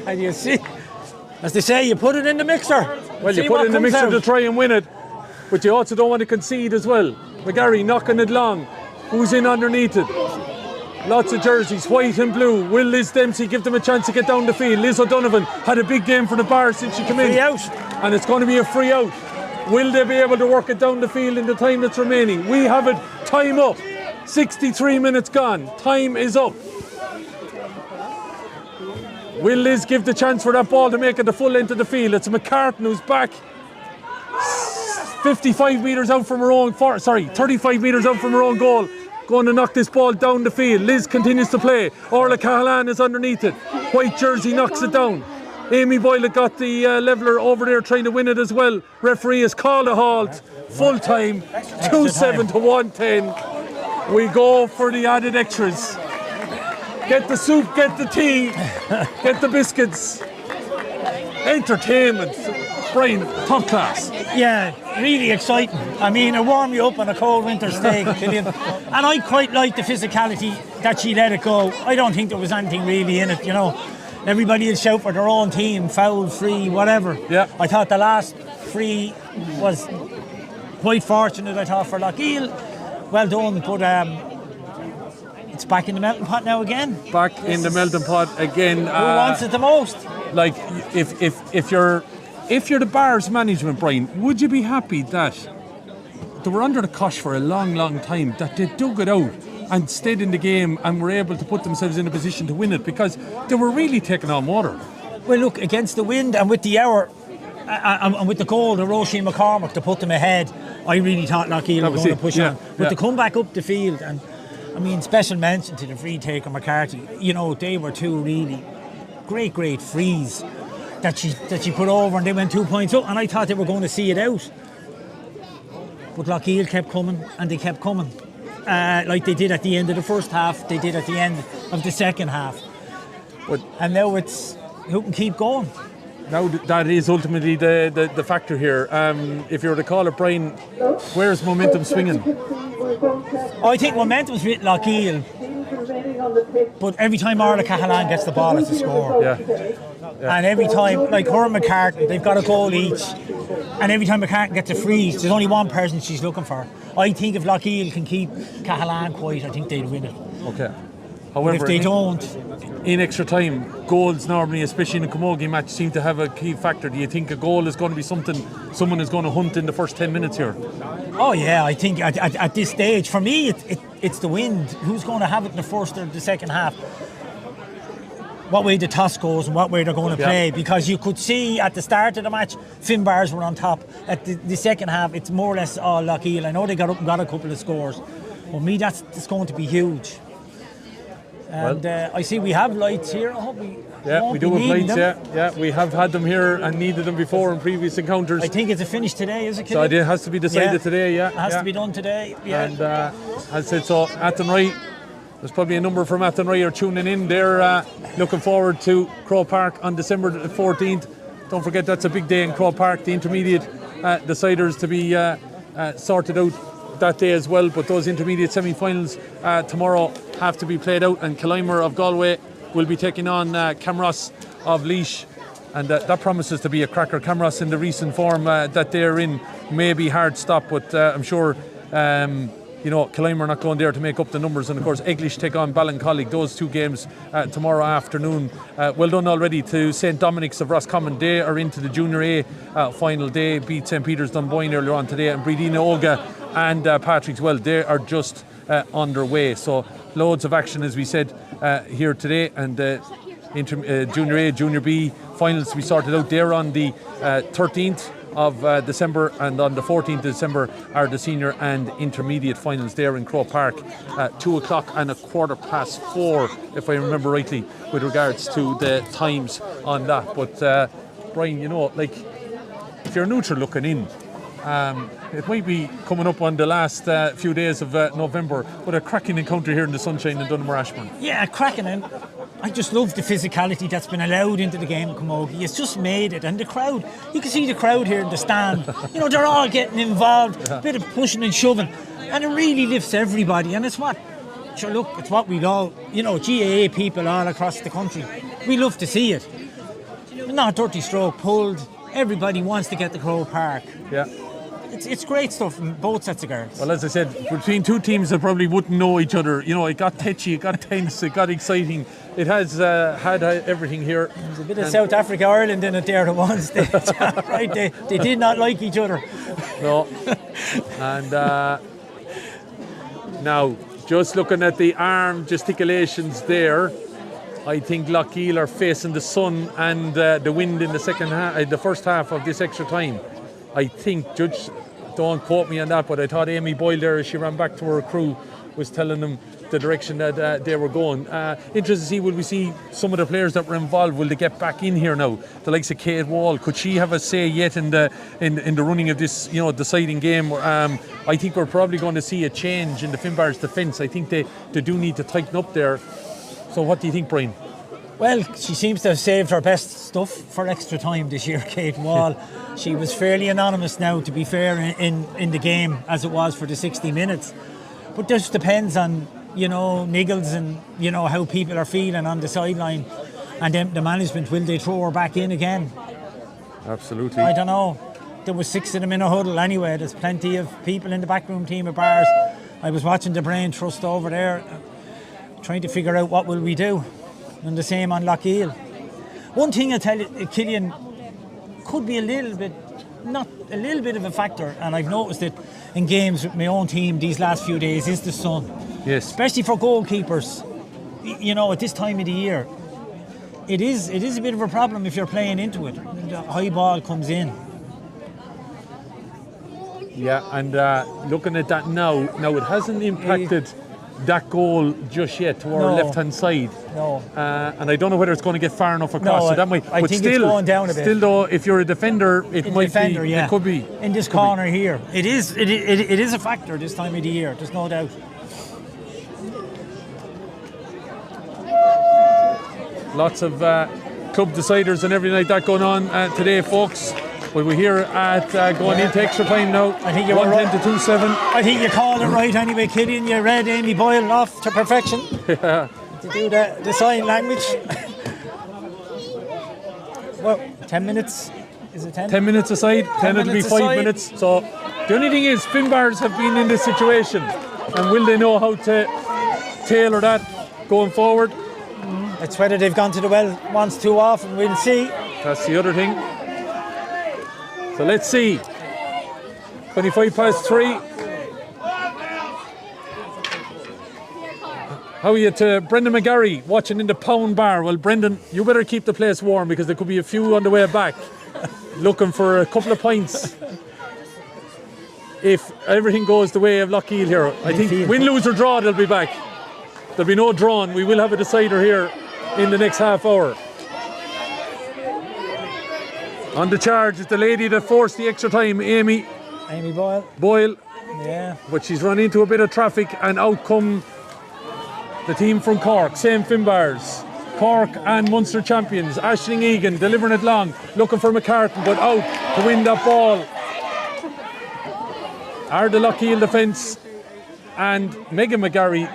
and you see, as they say, you put it in the mixer. Well, you put it in the mixer to try and win it, but you also don't want to concede as well. McGarry knocking it long. Who's in underneath it? Lots of jerseys, white and blue. Will Liz Dempsey give them a chance to get down the field? Liz O'Donovan had a big game for the Bars since she came in. Free out. And it's going to be a free out. Will they be able to work it down the field in the time that's remaining? We have it. Time up. 63 minutes gone. Time is up. Will Liz give the chance for that ball to make it the full length of the field? It's McCartan who's back 55 metres out from her own 35 metres out from her own goal. going to knock this ball down the field. Liz continues to play. Orla Cahalan is underneath it. White jersey knocks it down. Amy Boyle got the leveller over there trying to win it as well. Referee has called a halt. Full time, 2-7 to 1-10. We go for the added extras. Get the soup, get the tea, get the biscuits. Entertainment. Brian, top class. Yeah, really exciting. I mean, it warmed you up on a cold winter's day, Killian. And I quite like the physicality that she let it go. I don't think there was anything really in it, you know. Everybody will shout for their own team, foul, free, whatever. Yeah. I thought the last free was quite fortunate, I thought, for Loughgiel. Well done, but it's back in the melting pot now again. Back in the melting pot again. Who wants it the most? Like, if you're the Bar's management, Brian, would you be happy that they were under the cosh for a long, long time, that they dug it out and stayed in the game and were able to put themselves in a position to win it, because they were really taking on water? Well, look, against the wind and with the hour and with the goal, the Roisin McCormack to put them ahead, I really thought Loughgiel were going to push on. But to come back up the field, and I mean, special mention to the free taker McCarthy. You know, they were two really great frees that she put over, and they went 2 points up, and I thought they were going to see it out. But Loughgiel kept coming, and they kept coming. Like they did at the end of the first half, they did at the end of the second half. And now it's who can keep going. Now that is ultimately the factor here. If you were to call it, Brian, where's momentum swinging? I think momentum's with Loughgiel, but every time Orla Cahalan gets the ball, it's a score. Yeah. And every time, like her and McCartan, they've got a goal each. And every time McCartan gets a freeze, there's only one person she's looking for. I think if Loughgiel can keep Cahalan quiet, I think they'll win it. Okay. But However, if they don't, in extra time, goals normally, especially in a camogie match, seem to have a key factor. Do you think a goal is going to be something someone is going to hunt in the first 10 minutes here? oh yeah, I think at this stage, for me, it's the wind. Who's going to have it in the first or the second half? What way the toss goes and what way they're going to play, because you could see at the start of the match Finbarrs were on top. At the second half, it's more or less all Loughgiel. I know they got up and got a couple of scores, but me, that's going to be huge. And I see we have lights here. I hope we we do have lights. Yeah, we have had them here and needed them before in previous encounters. I think it's a finish today, is it? So it has to be decided today. Yeah, it has to be done today. Yeah. And as I said, so Athenry, there's probably a number from Athenry are tuning in. They're looking forward to Crow Park on December 14th. Don't forget, that's a big day in Crow Park. The intermediate deciders to be sorted out that day as well, but those intermediate semi-finals tomorrow have to be played out, and Killimer of Galway will be taking on Camross of Laois, and that promises to be a cracker. Camross, in the recent form that they're in, may be hard stop, but I'm sure Killimer are not going there to make up the numbers. And of course Eglish take on Ballincollig. Those two games tomorrow afternoon. Well done already to St Dominic's of Roscommon. They are into the Junior A final. They beat St Peter's Dunboyne earlier on today, and Bredina Olga and Patrick's Well, they are just underway. So loads of action, as we said, here today, and Junior A, Junior B finals to be sorted out. They're on the 13th of December, and on the 14th of December are the senior and intermediate finals there in Crow Park, 2 o'clock and 4:15, if I remember rightly, with regards to the times on that. But Brian, if you're neutral looking in, it might be coming up on the last few days of November, but a cracking encounter here in the sunshine in Dunamore Ashburn. Yeah, cracking, and I just love the physicality that's been allowed into the game of camogie. It's just made it, and the crowd, you can see the crowd here in the stand. They're all getting involved, a bit of pushing and shoving, and it really lifts everybody. And it's what we love. GAA people all across the country, we love to see it. Not a dirty stroke pulled. Everybody wants to get to Crow Park. Yeah. It's great stuff from both sets of girls. Well, as I said, between two teams that probably wouldn't know each other, it got tetchy, it got tense, it got exciting. It has had everything here. There's a bit of South Africa, Ireland in it there at one stage. Right, they did not like each other. No. And now, just looking at the arm gesticulations there, I think Loughgiel are facing the sun and the wind in the first half of this extra time. I think, Judge, don't quote me on that, but I thought Amy Boyle there, as she ran back to her crew, was telling them the direction that they were going. Interested to see, will we see some of the players that were involved, will they get back in here now? The likes of Kate Wall, could she have a say yet in the running of this, deciding game? I think we're probably going to see a change in the Finbarr's defence. I think they do need to tighten up there. So what do you think, Brian? Well, she seems to have saved her best stuff for extra time this year, Kate Wall. She was fairly anonymous now, to be fair, in the game as it was for the 60 minutes. But this depends on, niggles and, how people are feeling on the sideline. And then the management, will they throw her back in again? Absolutely. I don't know. There was 6 of them in a huddle anyway. There's plenty of people in the backroom team of Bars. I was watching the Brain Trust over there, trying to figure out what will we do. And the same on Loughgiel. One thing I tell you, Killian, could be a little bit of a factor, and I've noticed it in games with my own team these last few days, is the sun. Yes. Especially for goalkeepers, at this time of the year. It is a bit of a problem if you're playing into it. The high ball comes in. Yeah, and looking at that now it hasn't impacted that goal just yet to our left-hand side. No. And I don't know whether it's going to get far enough across. No, so that might, I think it's going down a bit. Still, though, if you're a defender, it could be. In this corner here. It is a factor this time of the year, there's no doubt. Lots of club deciders and everything like that going on today, folks. Well, we're here at going into extra time now. I think you were right. 1:10 to 2:07. I think you called it right anyway, Killian. You read Amy Boyle off to perfection. Yeah. To do the sign language. Well, 10 minutes. Is it 10? 10 minutes aside. 10 it'll be 5 minutes. So the only thing is, Finbarrs have been in this situation, and will they know how to tailor that going forward? It's whether they've gone to the well once too often. We'll see. That's the other thing. So let's see. 3:25. How are you to Brendan McGarry watching in the Pound Bar? Well, Brendan, you better keep the place warm because there could be a few on the way back looking for a couple of pints. If everything goes the way of Loughgiel here, I think win, lose or draw, they'll be back. There'll be no drawn. We will have a decider here in the next half hour. On the charge is the lady that forced the extra time, Amy Boyle. Yeah. But she's run into a bit of traffic, and out come the team from Cork, St Finbarrs. Cork and Munster champions. Aisling Egan delivering it long, looking for McCartan, but out to win that ball are the Loughgiel defence. And Megan McGarry,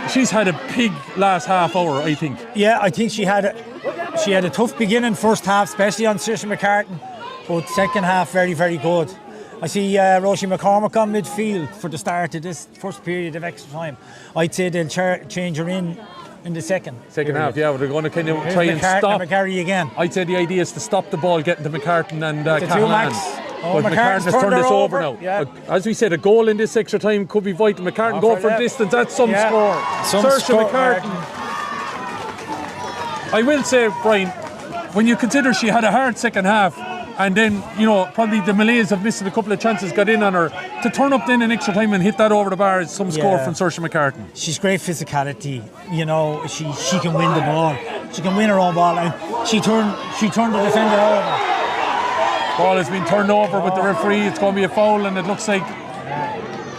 she's had a big last half hour, I think. Yeah, I think she had a tough beginning first half, especially on Saoirse McCartan, but second half very, very good. I see Roisin McCormack on midfield for the start of this first period of extra time. I'd say they'll change her in the second half. Yeah, they're going to kind of try and stop McCarry again. I'd say the idea is to stop the ball getting to McCartan and Callahan. Oh, but McCartan has turned this over now. Yeah. But as we said, a goal in this extra time could be vital. McCartan go for distance. That's some score. Saoirse McCartan. I will say, Brian, when you consider she had a hard second half, and then, probably the Malays have missed a couple of chances, got in on her, to turn up then in extra time and hit that over the bar is some score from Saoirse McCartan. She's great physicality, she can win the ball. She can win her own ball, and she turned the defender over. Ball has been turned over with the referee. It's going to be a foul, and it looks like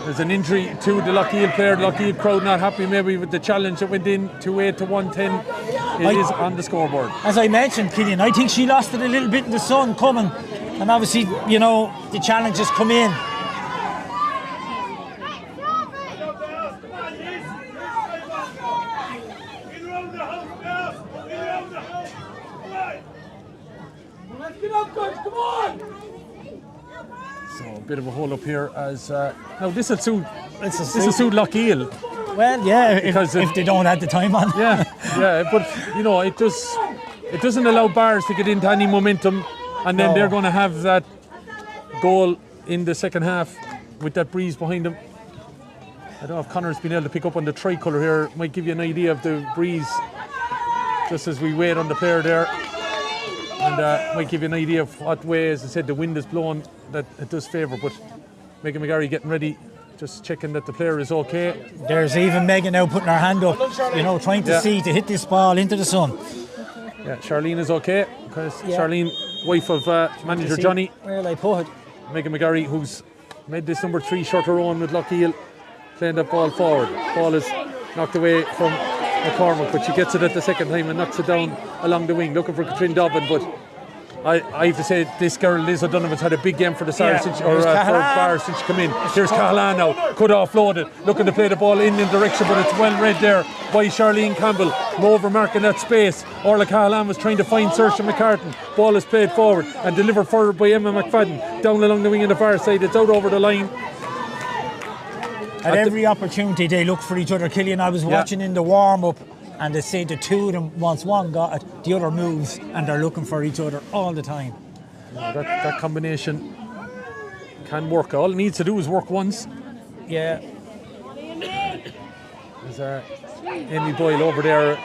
there's an injury to the Loughgiel player. The Loughgiel crowd not happy maybe with the challenge that went in 2-8 to 110. It is on the scoreboard. As I mentioned, Killian, I think she lost it a little bit in the sun coming, and obviously, the challenge has come in. Bit of a hole up here as now this will suit Loughgiel. Well, yeah, because if they don't have the time on. Yeah, but it doesn't allow Bars to get into any momentum, and then they're going to have that goal in the second half with that breeze behind them. I don't know if Connor's been able to pick up on the tricolour here. Might give you an idea of the breeze just as we wait on the player there. And might give you an idea of what way, as I said, the wind is blowing, that it does favour. But Megan McGarry getting ready just checking that the player is okay. There's even Megan now putting her hand up, trying to see to hit this ball into the sun. Yeah, Charlene is okay, because Charlene, wife of manager Johnny. Where will I put it? Megan McGarry, who's made this number 3 shirt her own with Loughgiel, playing that ball forward. Ball is knocked away from McCormick, but she gets it at the second time and knocks it down along the wing, looking for Katrin Dobbin. But I have to say, this girl, Liz O'Donovan's had a big game for the Stars since, for Bar since she came in. Here's Cahalan now, could offload it, looking to play the ball in direction, but it's well read there by Charlene Campbell. Over marking that space. Orla Cahalan was trying to find Saoirse McCartan. Ball is played forward and delivered forward by Emma McFadden. Down along the wing on the far side, it's out over the line. At every opportunity they look for each other. Killian, I was watching in the warm-up, and they say the two of them, once one got it, the other moves, and they're looking for each other all the time. That combination can work. All it needs to do is work once. Yeah. There's Amy Boyle over there,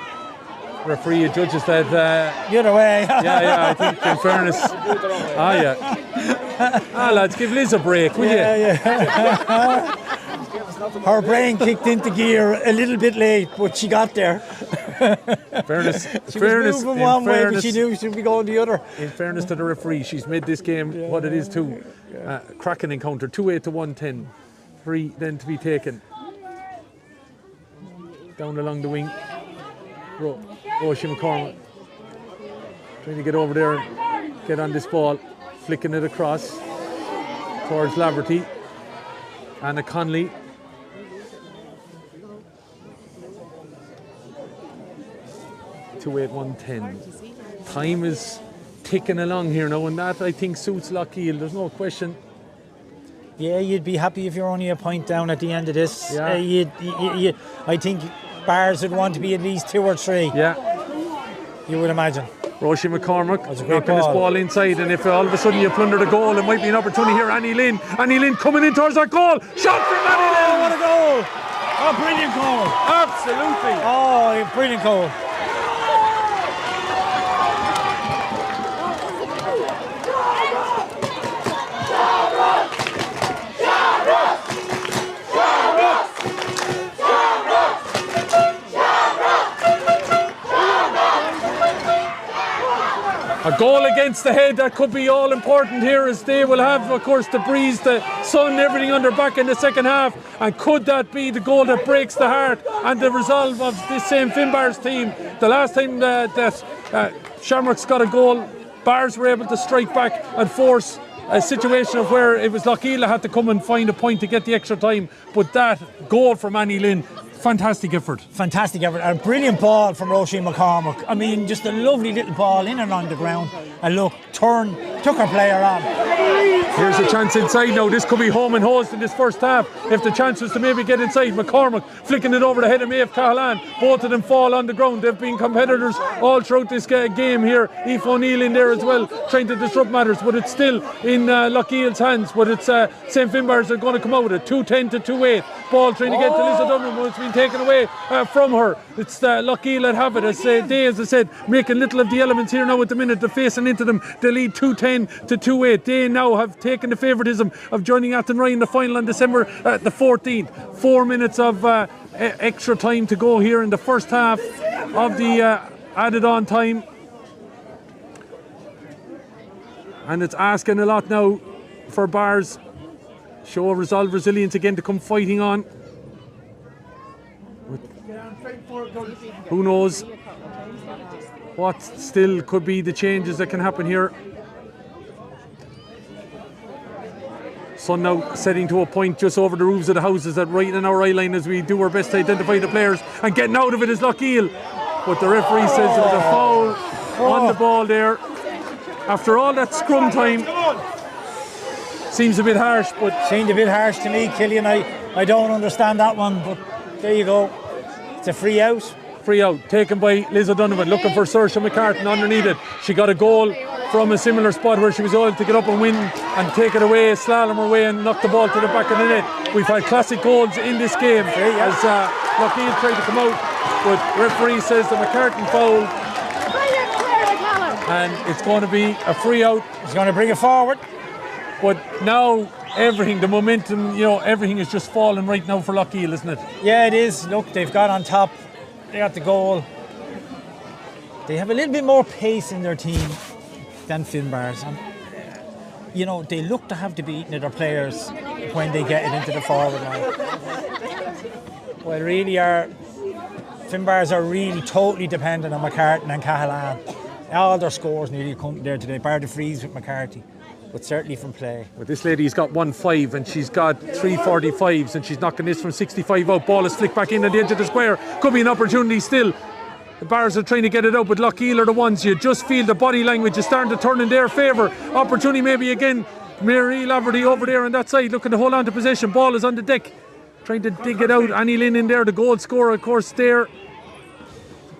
referee, judges that. The other way. I think in fairness. Lads, give Liz a break, will you? Her brain kicked into gear a little bit late, but she got there. Fairness, she was moving one way, but she knew she'd be going the other. In fairness to the referee, she's made this game what it is too. Cracking encounter, 2-8 to 110. 3 then to be taken. Down along the wing. Roisin McCormick trying to get over there and get on this ball, flicking it across towards Laverty. Anna Conley. To 8-1-10. Time is ticking along here now, and that I think suits Loughgiel. There's no question. Yeah, you'd be happy if you're only a point down at the end of this. Yeah. I think Bars would want to be at least 2 or 3. Yeah. You would imagine. Roisin McCormick knocking this ball inside, and if all of a sudden you plunder the goal, it might be an opportunity here. Annie Lynn coming in towards that goal. Shot from Annie Lynn. Oh, what a goal! Oh, brilliant goal! Absolutely. Oh, brilliant goal. A goal against the head, that could be all important here, as they will have, of course, the breeze, the sun, everything on their back in the second half. And could that be the goal that breaks the heart and the resolve of this St Finbarr's team? The last time that Shamrocks got a goal, Bars were able to strike back and force a situation of where it was Loughgiel that had to come and find a point to get the extra time. But that goal from Annie Lynn, fantastic effort. Fantastic effort. And a brilliant ball from Roisin McCormick. I mean, just a lovely little ball in and on the ground. And look, took her player on. Here's a chance inside now. This could be home and hosed in this first half. If the chance was to maybe get inside, McCormick flicking it over the head of Maeve Cahalan. Both of them fall on the ground. They've been competitors all throughout this game here. Aoife O'Neill in there as well, trying to disrupt matters, but it's still in Loughgiel's hands. But it's St Finbarr's are going to come out with it. 2-10 to 2-8. Ball trying to get to Liz O'Donnell, but it's been taken away from her. It's Loughgiel that have it. As I said, making little of the elements here now at the minute. They're facing into them. They lead 2-10 to 2-8. They now have taken the favouritism of joining Athenry in the final on December the 14th. 4 minutes of extra time to go here in the first half of the added on time. And it's asking a lot now for Bars. Show of resolve, resilience again to come fighting on. Who knows what still could be the changes that can happen here. Sun now setting to a point just over the roofs of the houses that right in our eye line as we do our best to identify the players, and getting out of it is Loughgiel. But the referee says there was a foul on the ball there. After all that scrum time, seems a bit harsh, but seemed a bit harsh to me, Killian. I don't understand that one, but there you go. It's a free out. Free out taken by Liz O'Donovan, looking for Saoirse McCartan underneath it. She got a goal from a similar spot where she was able to get up and win and take it away, slalom her way and knock the ball to the back of the net. We've had classic goals in this game as Loughgiel tried to come out, but referee says the McCartan foul and it's going to be a free out. He's going to bring it forward. But now everything, the momentum, everything is just falling right now for Loughgiel, isn't it? Yeah, it is. Look, they've got on top. They got the goal. They have a little bit more pace in their team than Finbarr's. And, they look to have the beating of their players when they get it into the forward line. Well, really Finbarr's are really totally dependent on McCartan and Cahalan. All their scores nearly come there today, bar the freeze with McCarthy, but certainly from play. Well, this lady's got 1-5 and she's got 3-45s and she's knocking this from 65 out. Ball is flicked back in at the edge of the square. Could be an opportunity still. The Bars are trying to get it out, but Loughgiel are the ones. You just feel the body language is starting to turn in their favour. Opportunity maybe again. Mary Laverty over there on that side looking to hold on to possession. Ball is on the deck. Trying to dig it out. Annie Lynn in there, the goal scorer, of course, there.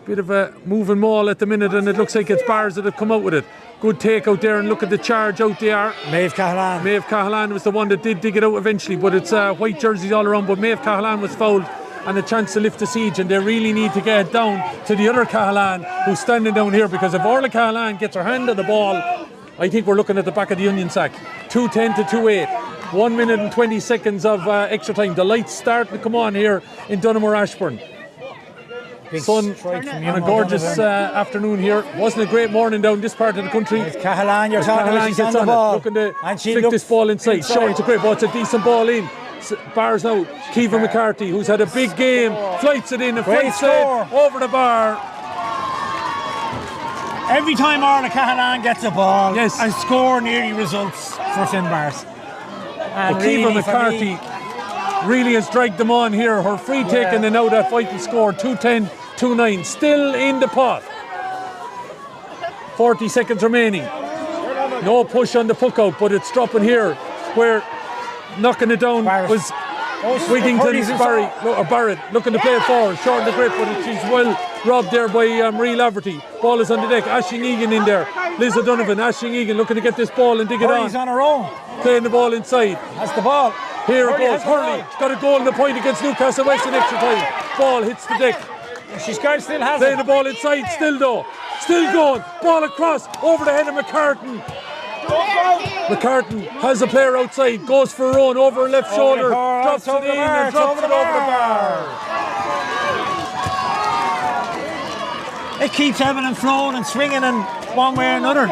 Bit of a moving maul at the minute, and it looks like it's Bars that have come out with it. Good take out there, and look at the charge out there. Maeve Cahalan. Maeve Cahalan was the one that did dig it out eventually, but it's white jerseys all around. But Maeve Cahalan was fouled, and a chance to lift the siege, and they really need to get it down to the other Cahalan who's standing down here, because if Orla Cahalan gets her hand on the ball, I think we're looking at the back of the onion sack. 2:10 to 2:8. 1 minute and 20 seconds of extra time. The lights starting to come on here in Dunamore Ashburn. Sun on a gorgeous afternoon here. Wasn't a great morning down this part of the country. It's Cahalan, you're talking about, she's on the ball. Looking to flick this ball inside. Sure, it's a great ball. It's a decent ball in. Bars now. Kiva McCarthy, who's had a big game, flights it in. A flight save over the bar. Every time Orla Cahalan gets a ball, yes, a score nearly results for Finbarrs. And Kiva McCarthy really has dragged them on here. Her free taken and now that vital score. 2:10, 2:9. Still in the pot. 40 seconds remaining. No push on the puck out, but it's dropping here. Where knocking it down was Wigington's Barrett looking to play it forward. Short of the grip, but she's well robbed there by Marie Laverty. Ball is on the deck. Aisling Egan in there. Liz O'Donovan. Aisling Egan looking to get this ball and dig it on. He's on her own. Playing the ball inside. Has the ball. Here it goes. Hurley got a goal in the point against Newcastle West in extra time. Ball hits the deck. She's still has playing the ball inside. Still though. Still going. Ball across over the head of McCartan. McCartan has a player outside. Goes for a run over her left shoulder. Drops it in and drops it over the bar. It keeps ebbing and flowing and swinging in one way or another.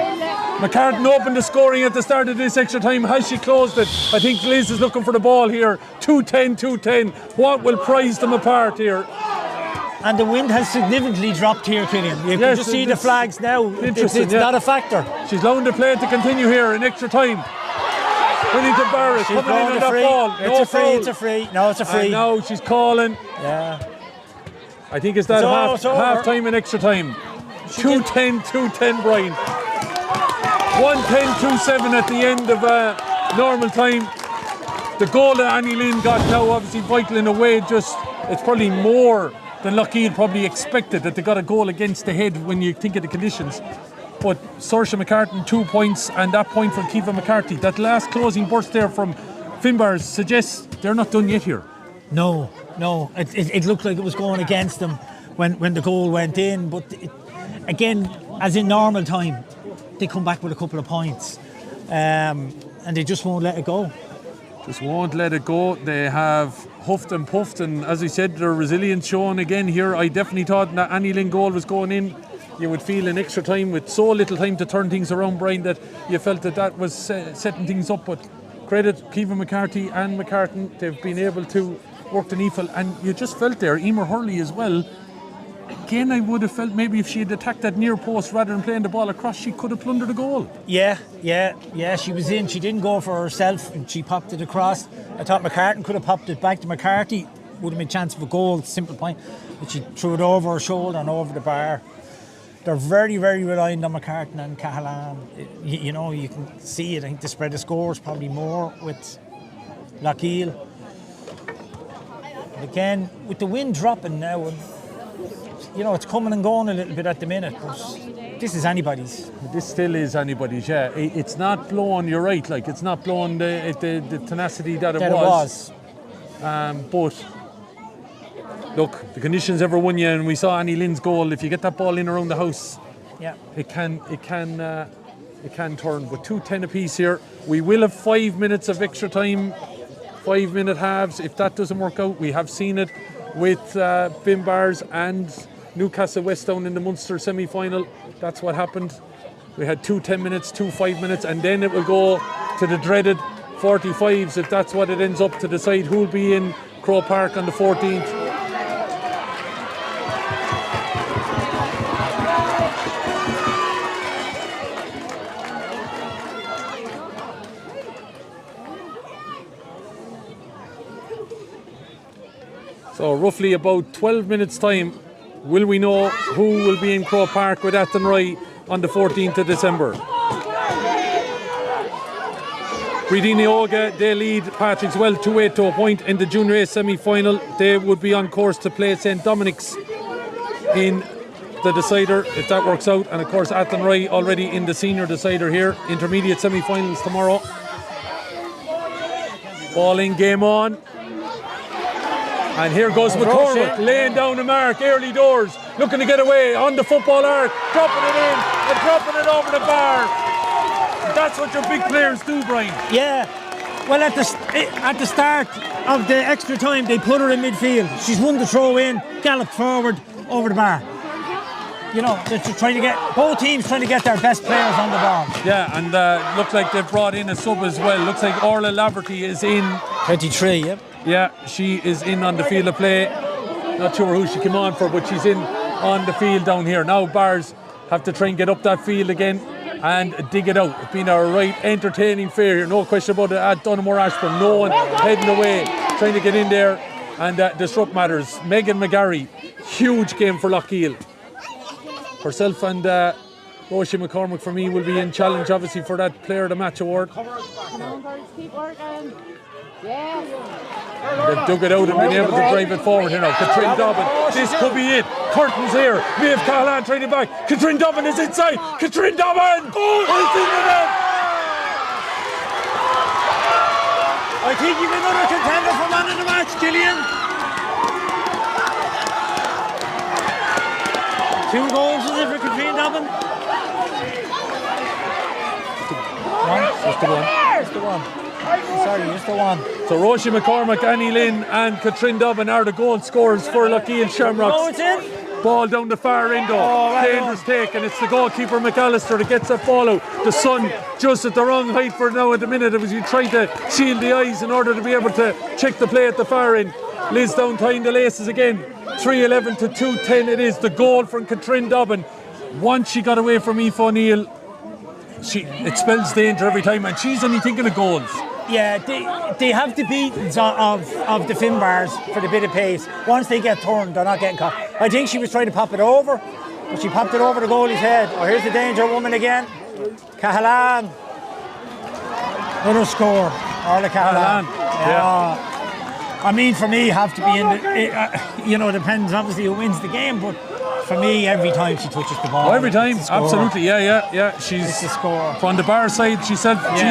McCartan opened the scoring at the start of this extra time. Has she closed it? I think Liz is looking for the ball here. 2:10, 2:10. What will prize them apart here? And the wind has significantly dropped here, Killian. You can just see the flags now. It's not a factor. She's allowing the play to continue here in extra time. Whittington Barrett coming in on that ball. It's a free. No, it's a free. And now she's calling. Yeah. I think it's that half time and extra time. 2:10, 2:10, Brian. 1:10, 2:7 at the end of normal time. The goal that Annie Lynn got now obviously vital in a way. It's probably more than Loughgiel probably expected, that they got a goal against the head when you think of the conditions. But Saoirse McCartan 2 points, and that point from Kiva McCarthy. That last closing burst there from Finbarr suggests they're not done yet here. No. It looked like it was going against them when the goal went in. But again, as in normal time, they come back with a couple of points, and they just won't let it go. Just won't let it go. They have huffed and puffed, and as I said, their resilience shown again here. I definitely thought that Annie Lynn goal was going in. You would feel in extra time with so little time to turn things around, Brian, that you felt that was setting things up. But credit Kiva McCarthy and McCartan, they've been able to work the needful, and you just felt there, Emer Hurley as well. Again, I would have felt maybe if she had attacked that near post rather than playing the ball across, she could have plundered a goal. Yeah, she was in. She didn't go for herself, and she popped it across. I thought McCartan could have popped it back to McCarthy. Would have been a chance of a goal, simple point. But she threw it over her shoulder and over the bar. They're very, very reliant on McCartan and Cahalan. You can see it. I think the spread of scores probably more with Loughgiel. Again, with the wind dropping now, it's coming and going a little bit at the minute, but this is anybody's. This still is anybody's, yeah. It's not blowing, you're right, like it's not blowing the tenacity that it was. But look, the conditions ever won you, and we saw Annie Lynn's goal. If you get that ball in around the house, yeah, it can It can turn with 2:10 apiece here. We will have 5 minutes of extra time, 5-minute halves. If that doesn't work out, we have seen it with Finbarrs and Newcastle West down in the Munster semi-final. That's what happened. We had 2 10 minutes, 2 5 minutes, and then it will go to the dreaded 45s if that's what it ends up, to decide who will be in Croke Park on the 14th. So roughly about 12 minutes time, will we know who will be in Croke Park with Athenry on the 14th of December. Bridini Oga, they lead Patrick's Well 2-8 to a point in the Junior A semi-final. They would be on course to play St Dominic's in the decider if that works out, and of course Athenry already in the senior decider here. Intermediate semi-finals tomorrow. Ball in, game on. And here goes McCormick, laying down the mark, early doors, looking to get away on the football arc, dropping it in and dropping it over the bar. That's what your big players do, Brian. Yeah. Well, at the start of the extra time, they put her in midfield. She's won the throw in, galloped forward over the bar. You know, they're trying to get, both teams trying to get their best players on the ball. Yeah, and looks like they've brought in a sub as well. Looks like Orla Laverty is in. 23, yep. Yeah, she is in on the field of play. Not sure who she came on for, but she's in on the field down here. Now Bars have to try and get up that field again and dig it out. It's been a right entertaining fair here, no question about it, at Dunamore Ashburn. No one heading away, trying to get in there and disrupt matters. Megan McGarry, huge game for Loughgiel. Herself and Roisin McCormick, for me, will be in challenge, obviously, for that Player of the Match award. Come on, guys, keep working. Yeah. They've dug it out and been able to drive it forward here now. Katrin Dobbin, this could be it. Curtains here. Maeve Callahan trying it back. Katrin Dobbin is inside. Katrin Dobbin! Oh, it's in the net! I think you've another contender for man of the match, Gillian. 2 goals is it for Katrin Dobbin? Just the one. Just the one. Sorry, just the one. So Roisin McCormick, Annie Lynn and Katrin Dobbin are the goal scorers for Loughgiel Shamrocks. Oh, it's in? Ball down the far end though. Dangerous take, and it's the goalkeeper McAllister that gets that ball out. The sun just at the wrong height for now at the minute. It was you trying to shield the eyes in order to be able to check the play at the far end. Liz down tying the laces again. 3-11 to 2-10 it is. The goal from Katrin Dobbin. Once she got away from Aoife O'Neill, it spells danger every time, and she's only thinking of goals. Yeah, they have the beatings of the Finbarrs for the bit of pace. Once they get turned, they're not getting caught. I think she was trying to pop it over, but she popped it over the goalie's head. Oh, here's the danger woman again. Cahalan. Another score. Orla Cahalan. Yeah. I mean, for me, have to be in the... it depends obviously who wins the game, but for me, every time she touches the ball... Oh, every time, absolutely, yeah. She's the score. From the bar side, she's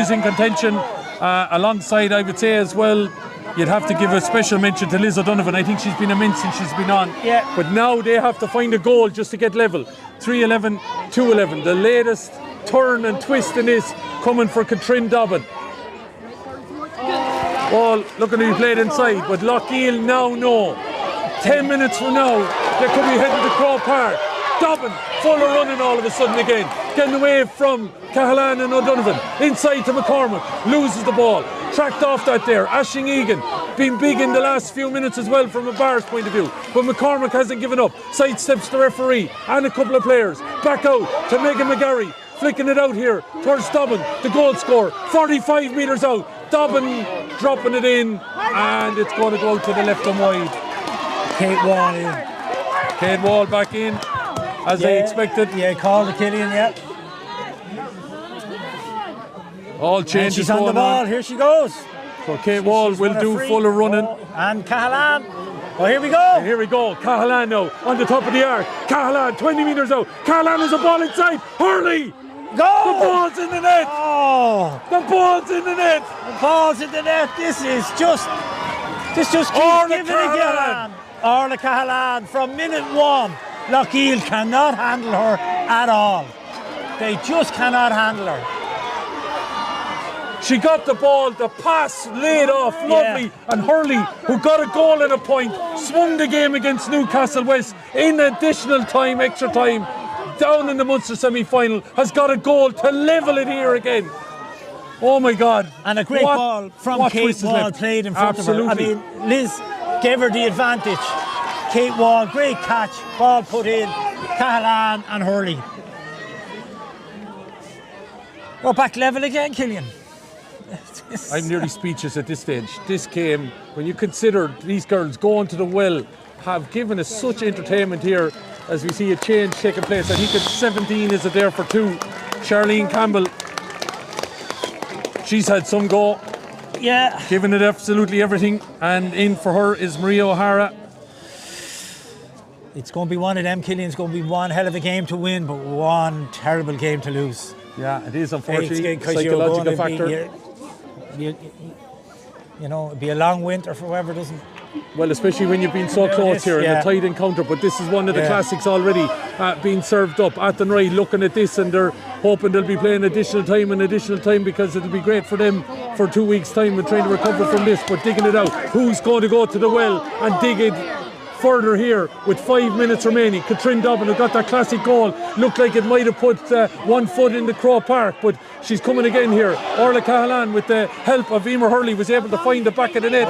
in contention. Alongside, I would say as well, you'd have to give a special mention to Liz O'Donovan. I think she's been immense since she's been on. Yeah. But now they have to find a goal just to get level. 3-11, 2-11. The latest turn and twist in this coming for Katrin Dobbin. Ball looking to be played inside, but Loughgiel now know 10 minutes from now they could be heading to Croke Park. Dobbin full of running all of a sudden again, getting away from Cahalan and O'Donovan, inside to McCormick, loses the ball, tracked off that there. Aisling Egan been big in the last few minutes as well from a Bar's point of view, but McCormick hasn't given up, sidesteps the referee and a couple of players, back out to Megan McGarry, flicking it out here towards Dobbin, the goal scorer, 45 metres out, Dobbin dropping it in, and it's going to go out to the left and wide. Kate Wall in. Kate Wall back in, as they expected. Yeah, call to Killian, yeah. All changes. She's on the ball, here she goes. So Kate Wall will do full of running. And Cahalan. Oh, here we go. And here we go. Cahalan now on the top of the arc. Cahalan 20 metres out. Cahalan has a ball inside. Hurley. Go! The ball's in the net. Oh! The ball's in the net. The ball's in the net. This just keeps giving again. Orla Cahalan from minute 1. Loughgiel cannot handle her at all. They just cannot handle her. She got the ball, the pass laid off, lovely, and Hurley, who got a goal and a point, swung the game against Newcastle West in additional time, extra time, down in the Munster semi-final, has got a goal to level it here again. Oh my God. And a great ball from Kate Wall played in front of her. I mean, Liz gave her the advantage. Kate Wall, great catch, ball put in, Cahalane and Hurley. We're back level again, Killian. I'm nearly speechless at this stage. This game, when you consider these girls going to the well, have given us such entertainment here as we see a change taking place. I think it's 17 is it there for 2. Charlene Campbell, she's had some go. Yeah. Giving it absolutely everything. And in for her is Maria O'Hara. It's going to be one of them, Killian. It's going to be one hell of a game to win, but one terrible game to lose. Yeah, it is unfortunately a psychological factor. You know, it'd be a long winter for whoever doesn't. Well, especially when you've been so close here in a tight encounter. But this is one of the classics already being served up. Athenry looking at this and they're hoping they'll be playing additional time because it'll be great for them for 2 weeks' time and trying to recover from this. But digging it out, who's going to go to the well and dig it further here with 5 minutes remaining? Katrin Dobbin, who got that classic goal, looked like it might have put 1 foot in the Crow Park, but she's coming again here. Orla Cahalane, with the help of Emer Hurley, was able to find the back of the net.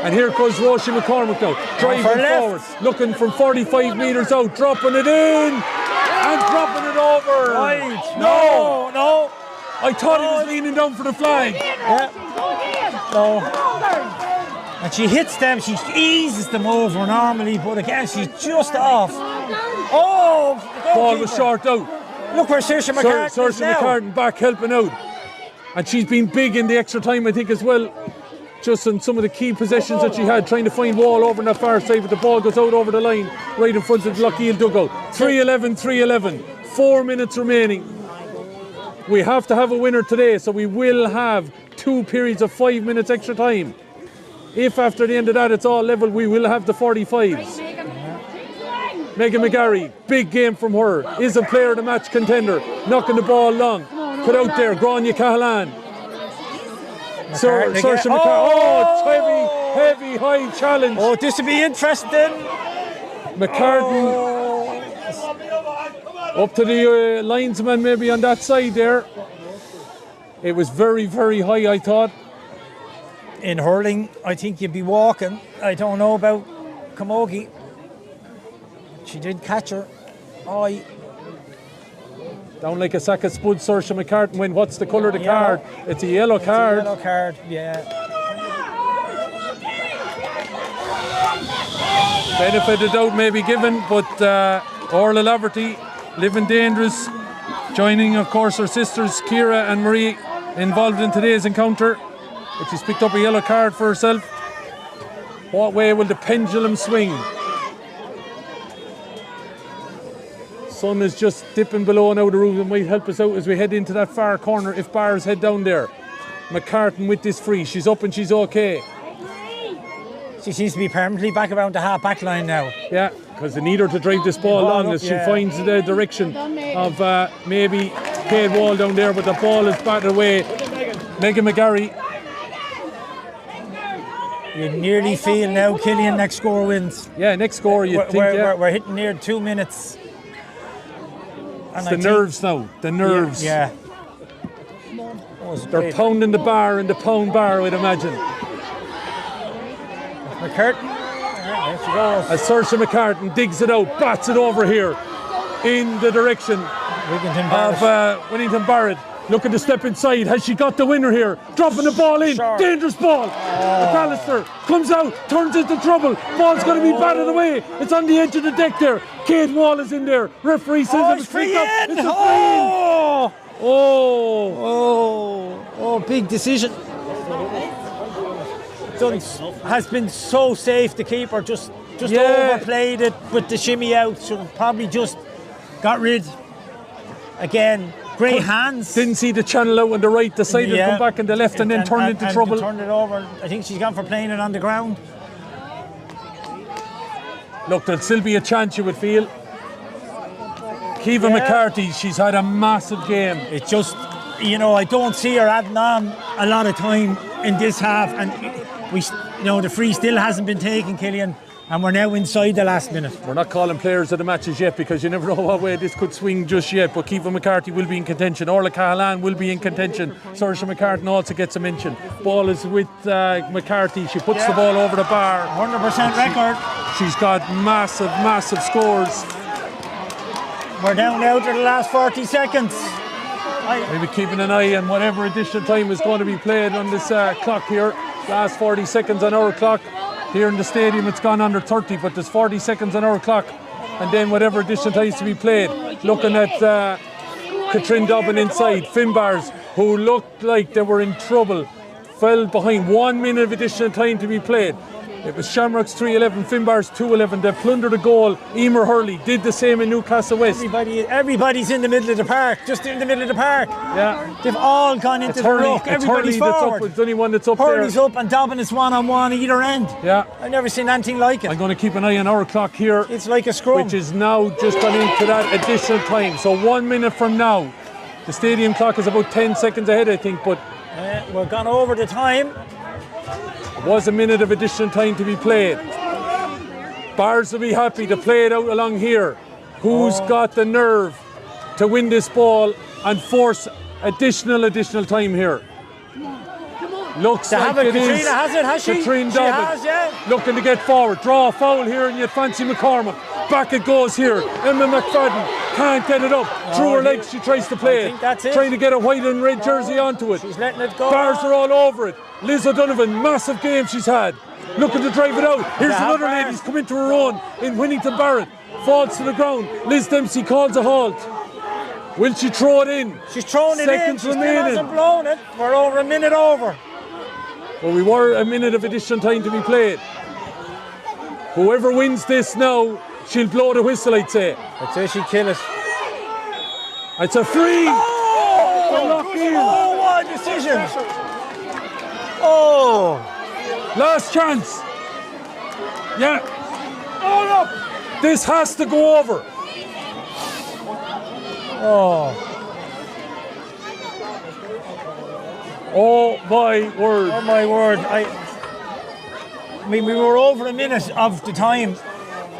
And here comes Roisin McCormick now, driving forward, looking from 45 metres out, dropping it in and dropping it over. Right. No. I thought he was leaning down for the flag. No. And she hits them, she eases them over normally, but again, she's just off. Oh! The ball was short out. Look where Saoirse McCartan is now. McCartan back helping out. And she's been big in the extra time, I think, as well. Just on some of the key possessions that she had, trying to find Wall over on that far side, but the ball goes out over the line, right in front of the Loughgiel dugout. 3-11. 4 minutes remaining. We have to have a winner today, so we will have 2 periods of 5 minutes extra time. If after the end of that it's all level, we will have the 45s. Megan McGarry, big game from her, is a player of the match contender, knocking the ball long. Put out there, Grania Cahalane. Saoirse McCartan. Oh, heavy high challenge. Oh, this will be interesting. McCartan up to the linesman maybe on that side there. It was very, very high, I thought. In hurling, I think you'd be walking. I don't know about Camogie. She did catch her. Down like a sack of spud, Saoirse McCartan win. What's the colour of the card? It's a yellow card. It's a yellow card, yeah. Benefit of doubt may be given, but Orla Laverty, living dangerous, joining, of course, her sisters Ciara and Marie involved in today's encounter. But she's picked up a yellow card for herself. What way will the pendulum swing? Sun is just dipping below now the roof and might help us out as we head into that far corner if Bars head down there. McCartan with this free. She's up and she's okay. She seems to be permanently back around the half back line now. Yeah, because they need her to drive this ball long as she finds the direction of maybe Kate Wall down there, but the ball is batted away. Megan McGarry. You nearly feel now, Killian, next score wins. Yeah, next score you think, we're hitting near 2 minutes. It's the nerves now, the nerves. Yeah. They're pounding the bar in the pound bar, I'd imagine. McCartan, there she goes. As Saoirse McCartan digs it out, bats it over here in the direction of Winnington Barrett. Looking to step inside. Has she got the winner here? Dropping the ball in. Sure. Dangerous ball. McAllister comes out, turns into trouble. Ball's going to be batted away. It's on the edge of the deck there. Kate Wall is in there. Referee says it's free up. It's a free in. Big decision. Has been so safe, the keeper. Just overplayed it with the shimmy out. So probably just got rid. Again. Great hands. Didn't see the channel out on the right, decided to come back on the left and then turned into trouble. Turned it over. I think she's gone for playing it on the ground. Look, there'll still be a chance, you would feel. Kiva McCarthy, she's had a massive game. It's just, I don't see her adding on a lot of time in this half, and the free still hasn't been taken, Killian, and we're now inside the last minute. We're not calling players of the matches yet because you never know what way this could swing just yet, but Kiva McCarthy will be in contention. Orla Cahalan will be in contention. Saoirse McCartan also gets a mention. Ball is with McCarthy. She puts the ball over the bar. 100% record. She's got massive scores. We're down now to the last 40 seconds. Maybe keeping an eye on whatever additional time is going to be played on this clock here. Last 40 seconds on our clock. Here in the stadium it's gone under 30, but there's 40 seconds on our clock. And then whatever additional time is to be played. Looking at Katrin Dobbin inside. Finbarrs, who looked like they were in trouble, fell behind. 1 minute of additional time to be played. It was Shamrocks 3-11, Finbarrs 2-11. They plundered a goal. Emer Hurley did the same in Newcastle West. Everybody's in the middle of the park, just in the middle of the park. Yeah. They've all gone into the ruck. Everybody's forward. It's only one that's up Hurley's there. up and Dobbin is one-on-one either end. Yeah. I've never seen anything like it. I'm going to keep an eye on our clock here. It's like a scrum. Which is now just gone into that additional time. So 1 minute from now. The stadium clock is about 10 seconds ahead, I think, but we're gone over the time. Was a minute of additional time to be played. Bars will be happy to play it out along here. Who's got the nerve to win this ball and force additional time here? Looks like it is. Katrina has it, has she? Katrina She Dobbin has, yeah. looking to get forward. Draw a foul here and yet fancy McCormick. Back it goes here. Emma McFadden can't get it up. Through her legs she tries to play I think that's it. Trying to get a white and red jersey onto it. She's letting it go. Bars are all over it. Liz O'Donovan, massive game she's had. Looking to drive it out. Here's another lady who's come into her own in Winnington Barrett. Falls to the ground. Liz Dempsey calls a halt. Will she throw it in? She's thrown it Seconds in. She remaining. still hasn't blown it. We're over a minute over. Well, we were a minute of additional time to be played. Whoever wins this now, she'll blow the whistle, I'd say. I'd say she'll kill it. It's a free! Oh, what a decision! Oh! Last chance! Yeah. Oh, no! This has to go over. Oh. Oh my word. Oh my word. I mean, we were over a minute of the time.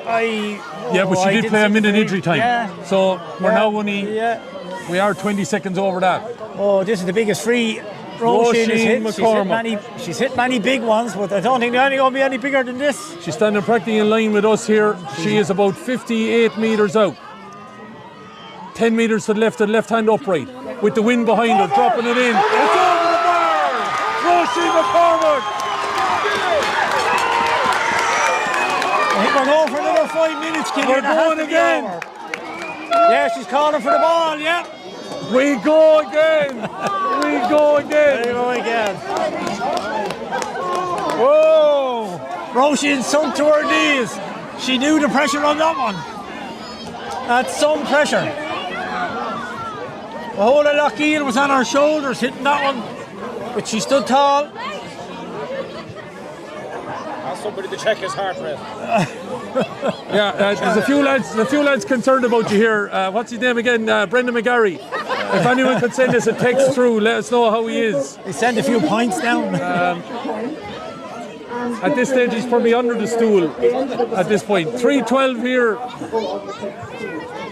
Yeah, but she did play a minute injury time. Yeah. So we're now only, we are 20 seconds over that. Oh, this is the biggest free Roisin has hit. She's hit many big ones, but I don't think they're going to be any bigger than this. She's standing practically in line with us here. She is about 58 metres out. 10 metres to the left hand upright. With the wind behind her, dropping it in. It's over the bar! Roisin McCormick! I think we're going for another 5 minutes, Killian. We're going again. Yeah, she's calling for the ball, yeah. We go again! We go again! We go again. Whoa! Roisin sunk to her knees. She knew the pressure on that one. That's some pressure. The whole of Loughgiel was on her shoulders hitting that one, but she stood tall. Ask somebody to check his heart rate. Yeah, there's a few lads concerned about you here. What's his name again? Brendan McGarry. If anyone could send us a text through, let us know how he is. They sent a few points down. At this stage, he's probably under the stool. At this point, 3:12 here.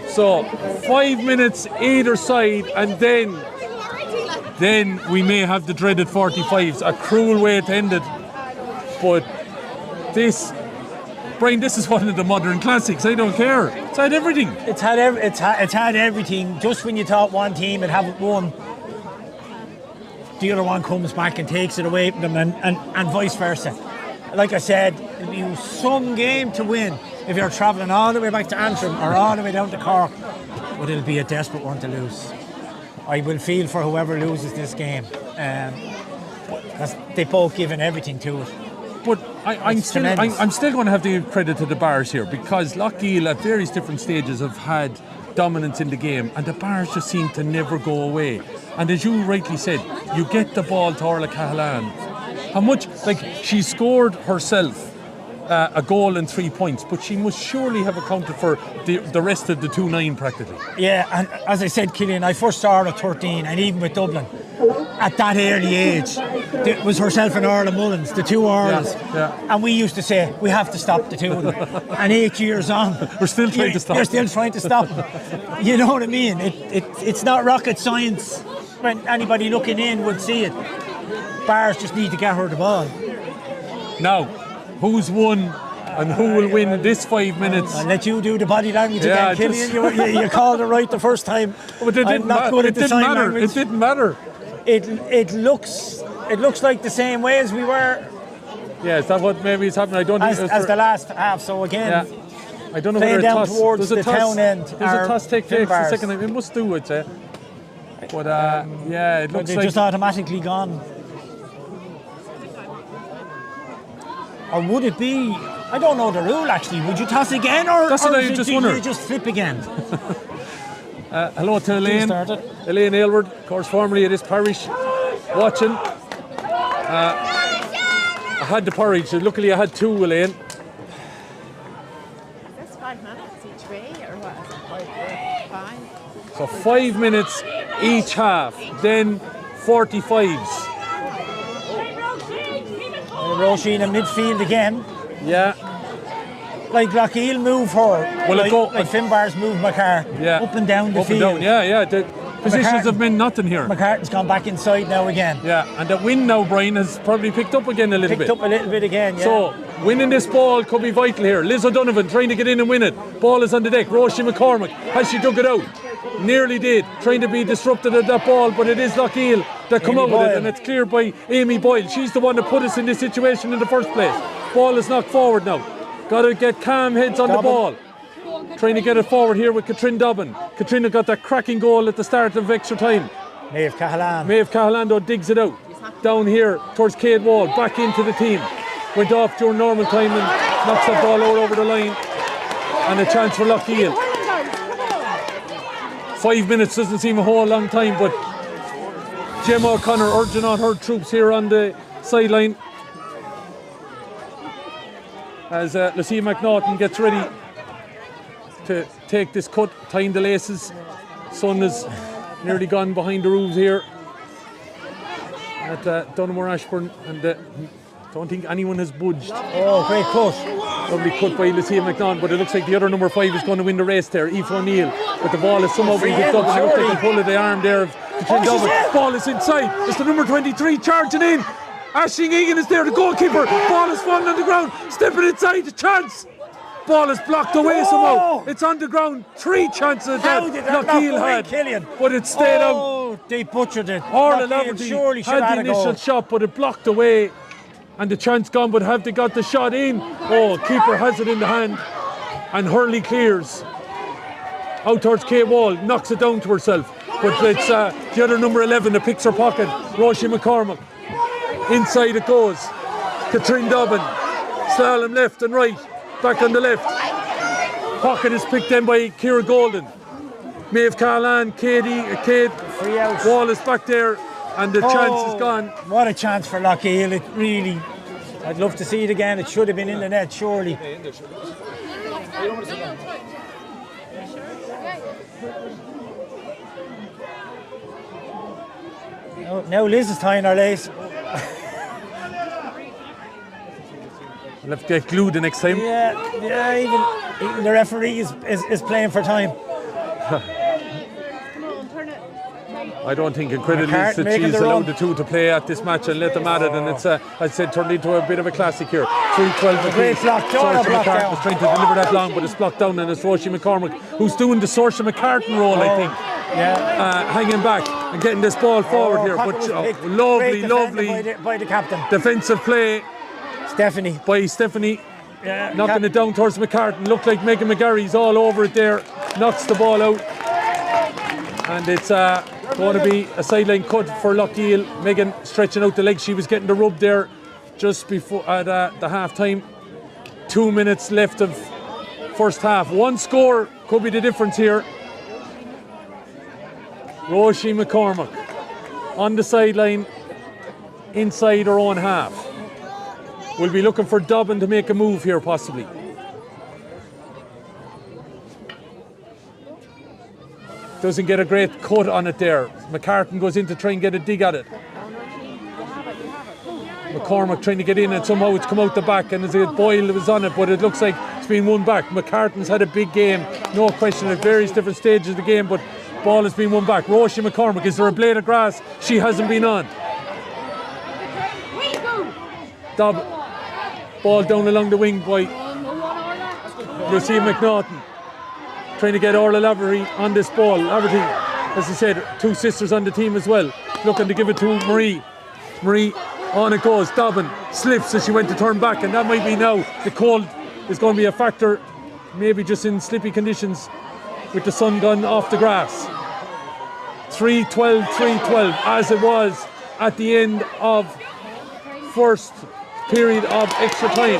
So 5 minutes either side, and then we may have the dreaded 45s. A cruel way to end it, but this. Brian, this is one of the modern classics. I don't care. It's had everything. It's had everything. Just when you thought one team had haven't won, the other one comes back and takes it away from them, and vice versa. Like I said, it'll be some game to win if you're travelling all the way back to Antrim or all the way down to Cork, but it'll be a desperate one to lose. I will feel for whoever loses this game. They've both given everything to it. But I'm still going to have to give credit to the Bars here, because Loughgiel at various different stages have had dominance in the game, and the Bars just seem to never go away. And as you rightly said, you get the ball to Orla Cahalan. How much, like, she scored herself a goal and 3 points, but she must surely have accounted for the rest of the 2-9 practically. Yeah, and as I said, Killian, I first started at 13, and even with Dublin, at that early age, it was herself and Orla Mullins, the two Orlas. Yeah. And we used to say, we have to stop the two of them. And 8 years on, We're still trying to stop. You're still trying to stop them. You know what I mean? It's not rocket science when anybody looking in would see it. Bars just need to get her the ball. Now, who's won and who will win this 5 minutes? I'll let you do the body language again, Killian. You called it right the first time. But it didn't matter. It didn't matter. It looks like the same way as we were. Yeah, is that what maybe is happening? I don't think as the last half. So again, I don't know playing whether down toss, towards the town end. Does a toss take place the second time? It must do it, But it looks they're like just automatically gone. Or would it be? I don't know the rule actually. Would you toss again, or do you just flip again? hello to Elaine. Elaine Aylward, of course, formerly of this parish, watching. I had the porridge. Luckily, I had 2, Elaine. That's 5 minutes each way, or what? 5. So 5 minutes each half, then 45s. Roisin in midfield again. Yeah. Like Loughgiel move her. Like Finbarr's move McCarr. Yeah. Up and down the field. Up and down, yeah. The positions have meant nothing here. McCart's gone back inside now again. Yeah, and the wind now, Brian, has probably picked up again a little bit. Picked up a little bit again, yeah. So, winning this ball could be vital here. Liz O'Donovan trying to get in and win it. Ball is on the deck. Roisin McCormick, has she dug it out? Nearly did. Trying to be disrupted at that ball, but it is Loughgiel that come out with it, and it's cleared by Amy Boyle. She's the one that put us in this situation in the first place. Ball is knocked forward now. Got to get calm heads on the ball. Trying to get it forward here with Katrin Dobbin. Katrina got that cracking goal at the start of extra time. Maeve Cahallan though digs it out. Down here towards Cade Wall. Back into the team. Went off during normal time and knocks that ball out over the line. And a chance for Loughgiel. 5 minutes doesn't seem a whole long time, but Gemma O'Connor urging on her troops here on the sideline as Lucia McNaughton gets ready to take this cut, tying the laces. Sun is nearly gone behind the roofs here at Dunamore Ashburn, and don't think anyone has budged. Oh, great cut. Lovely cut by Lucia McNaughton, but it looks like the other number 5 is going to win the race there, Aoife O'Neill. But the ball is somehow being picked up, and it looks like a pull of the arm there of Katrin Dobbin. Ball is inside. It's the number 23 charging in. Aisling Egan is there, the goalkeeper. Ball is falling on the ground. Stepping inside, a chance. Ball is blocked away somehow. It's on the ground. 3 chances that Loughgiel had, Killian? but it stayed out. Oh, they butchered it. Orla Laverty had the initial shot, but it blocked away. And the chance gone, but have they got the shot in? Oh, keeper has it in the hand. And Hurley clears. Out towards Kay Wall, knocks it down to herself. But it's the other number 11 that picks her pocket, Roisin McCormick. Inside it goes. Katrin Dobbin. Slalom left and right. Back on the left. Pocket is picked in by Ciara Golden. Maeve Cahallan, Cade Wall is back there. And the chance is gone. What a chance for Loughgiel. It really, I'd love to see it again. It should have been in the net, surely. Now Liz is tying her lace. We'll have to get glued the next time. Yeah, even the referee is playing for time. I don't think incredibly is that she's allowed the two to play at this match and let them at it, and it's I'd say turned into a bit of a classic here. 3-12 great block. Saoirse McCartan was trying to deliver that long, but it's blocked down, and it's Roisin McCormick who's doing the Saoirse McCartan role, I think. Hanging back and getting this ball forward here. But lovely by the captain. Defensive play. Stephanie. Knocking it down towards McCartan. Looked like Megan McGarry's all over it there. Knocks the ball out. And it's going to be a sideline cut for Loughgiel. Megan stretching out the legs. She was getting the rub there just before at the half time. 2 minutes left of first half. One score could be the difference here. Roisin McCormick on the sideline inside her own half. We'll be looking for Dobbin to make a move here, possibly. Doesn't get a great cut on it there. McCartan goes in to try and get a dig at it. McCormack trying to get in, and somehow it's come out the back, and there's a Boyle that was on it, but it looks like it's been won back. McCartan's had a big game, no question, at various different stages of the game, but ball has been won back. Roisin McCormack, is there a blade of grass she hasn't been on? Ball down along the wing by Lucia McNaughton. Trying to get Orla Laverty on this ball. Laverty, as I said, two sisters on the team as well. Looking to give it to Marie. Marie, on it goes. Dobbin slips as she went to turn back, and that might be now. The cold is going to be a factor, maybe just in slippy conditions with the sun gone off the grass. 3-12, 3-12, as it was at the end of first period of extra time.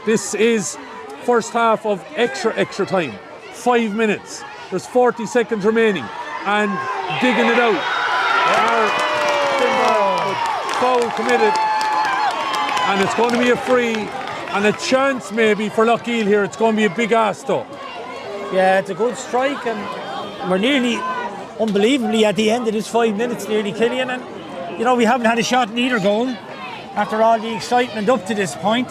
This is first half of extra time. 5 minutes. There's 40 seconds remaining, and digging it out. Foul committed, and it's going to be a free and a chance maybe for Loughgiel here. It's going to be a big ask though. Yeah, it's a good strike, and we're nearly, unbelievably, at the end of this 5 minutes, nearly, Killian, and you know, we haven't had a shot in either goal after all the excitement up to this point.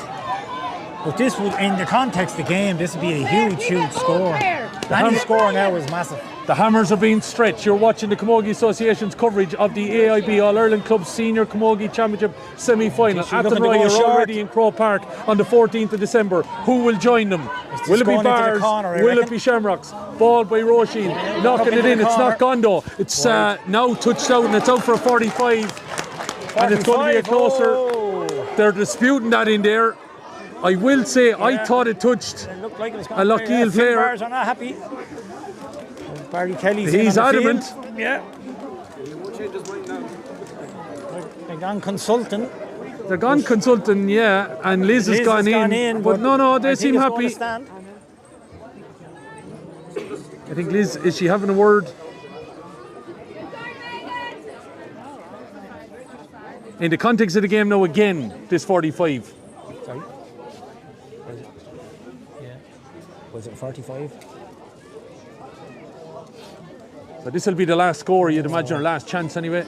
But this would, in the context of the game, this would be a huge score. Any score now is massive. The hammers are being stretched. You're watching the Camogie Association's coverage of the AIB All-Ireland Club Senior Camogie Championship semi-final. Athenry are already in Crow Park on the 14th of December. Who will join them? Will it be Bars? Will it be Shamrocks? Ball by Roisin, knocking it in. It's not gone though. It's now touched out, and it's out for a 45. And it's going to be a closer. They're disputing that in there. I will say, I thought it touched a Loughgiel player. Finbarrs are not happy. Barry Kelly's He's adamant. Field. Yeah. They're gone consulting. They're gone consulting, yeah, and Liz has gone in. But no, they seem happy. I think Liz, is she having a word? In the context of the game now again, this 45. Sorry? Was it 45? But this will be the last score, you'd imagine, or last chance anyway.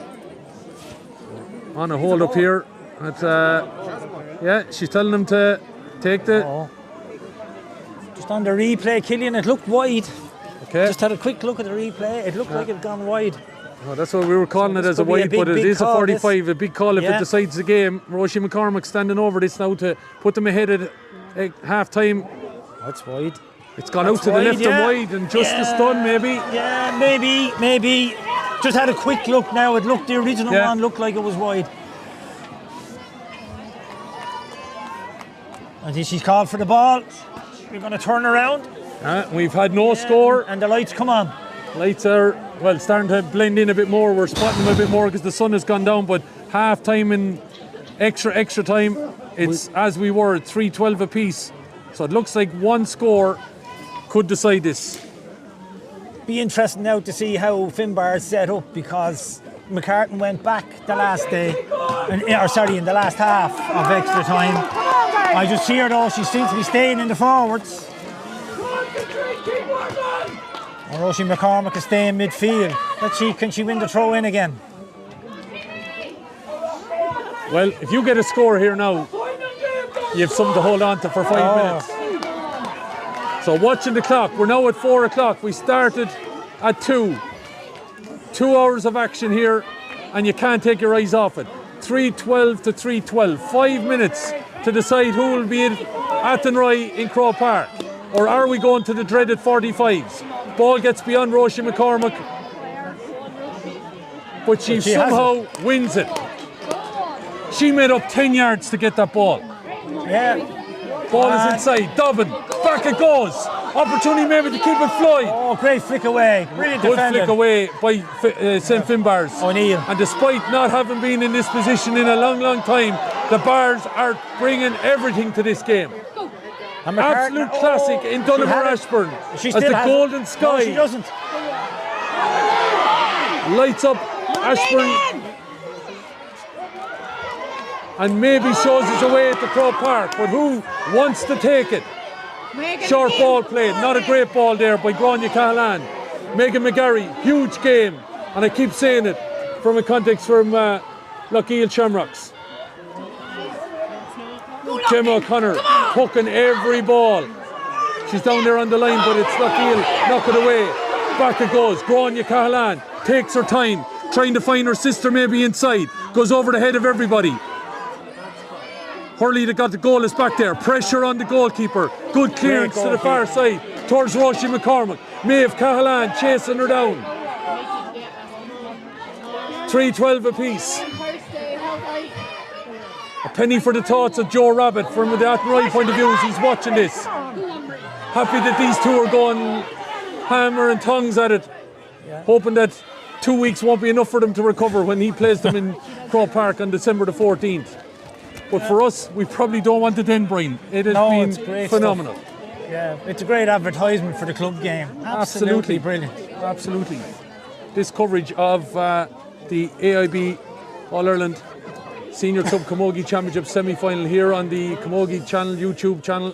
On a hold up here. Yeah, she's telling them to take the... Just on the replay, Killian, it looked wide. Okay. Just had a quick look at the replay. It looked like it had gone wide. Oh, that's what we were calling it, as a wide, but it is a 45, a big call if it decides the game. Roisin McCormack standing over this now to put them ahead at half time. That's wide. It's gone out to the left and wide, and justice done maybe. Yeah, maybe. Just had a quick look now. It looked, the original one looked like it was wide. I think she's called for the ball. We're going to turn around. We've had no score. And the lights come on. Lights are, well, starting to blend in a bit more. We're spotting them a bit more because the sun has gone down, but half time and extra time, it's as we were, 3-12 apiece. So it looks like one score could decide this. Be interesting now to see how Finbarr is set up, because McCartan went back the last day, in the last half of extra time. I just hear though she seems to be staying in the forwards. And Roisin McCormack is staying midfield. Let's see, can she win the throw in again? Well, if you get a score here now, you have something to hold on to for 5 minutes. So watching the clock, we're now at 4 o'clock. We started at 2. 2 hours of action here, and you can't take your eyes off it. 3:12 to 3:12. 5 minutes to decide who will be at Athenry in Crow Park. Or are we going to the dreaded 45s? Ball gets beyond Roisin McCormack, but she somehow wins it. She made up 10 yards to get that ball. Yeah. Ball is inside. Dobbin. Back it goes. Opportunity maybe to keep it flying. Oh, great flick away. Brilliant Good defending. flick away by St Finbarr's. O'Neill. And despite not having been in this position in a long time, the Bars are bringing everything to this game. Absolute classic in Donegal Ashburn. She as the golden sky. No, she doesn't. Lights up Ashburn. and maybe shows us a way to Croke Park, but who wants to take it? Short ball played, not a great ball there by Grania Cahalan. Megan McGarry, huge game, and I keep saying it from a context from Loughgiel Shamrocks. Gemma O'Connor hooking every ball. She's down there on the line, but it's Loughgiel, knock it away. Back it goes, Grania Cahalan takes her time, trying to find her sister maybe inside, goes over the head of everybody. Hurley that got the goal is back there, pressure on the goalkeeper, good clearance to the far side, towards Roisin McCormack. Maeve Cahalan chasing her down. 3-12 apiece. A penny for the thoughts of Joe Rabbit from the Athenry point of view as he's watching this. Happy that these two are going hammer and tongs at it, hoping that 2 weeks won't be enough for them to recover when he plays them in Croke Park on December the 14th. But for us, we probably don't want it then, Brian. It has been phenomenal. Stuff. Yeah, it's a great advertisement for the club game. Absolutely brilliant. Absolutely. This coverage of the AIB All-Ireland Senior Club Camogie Championship semi-final here on the Camogie channel, YouTube channel.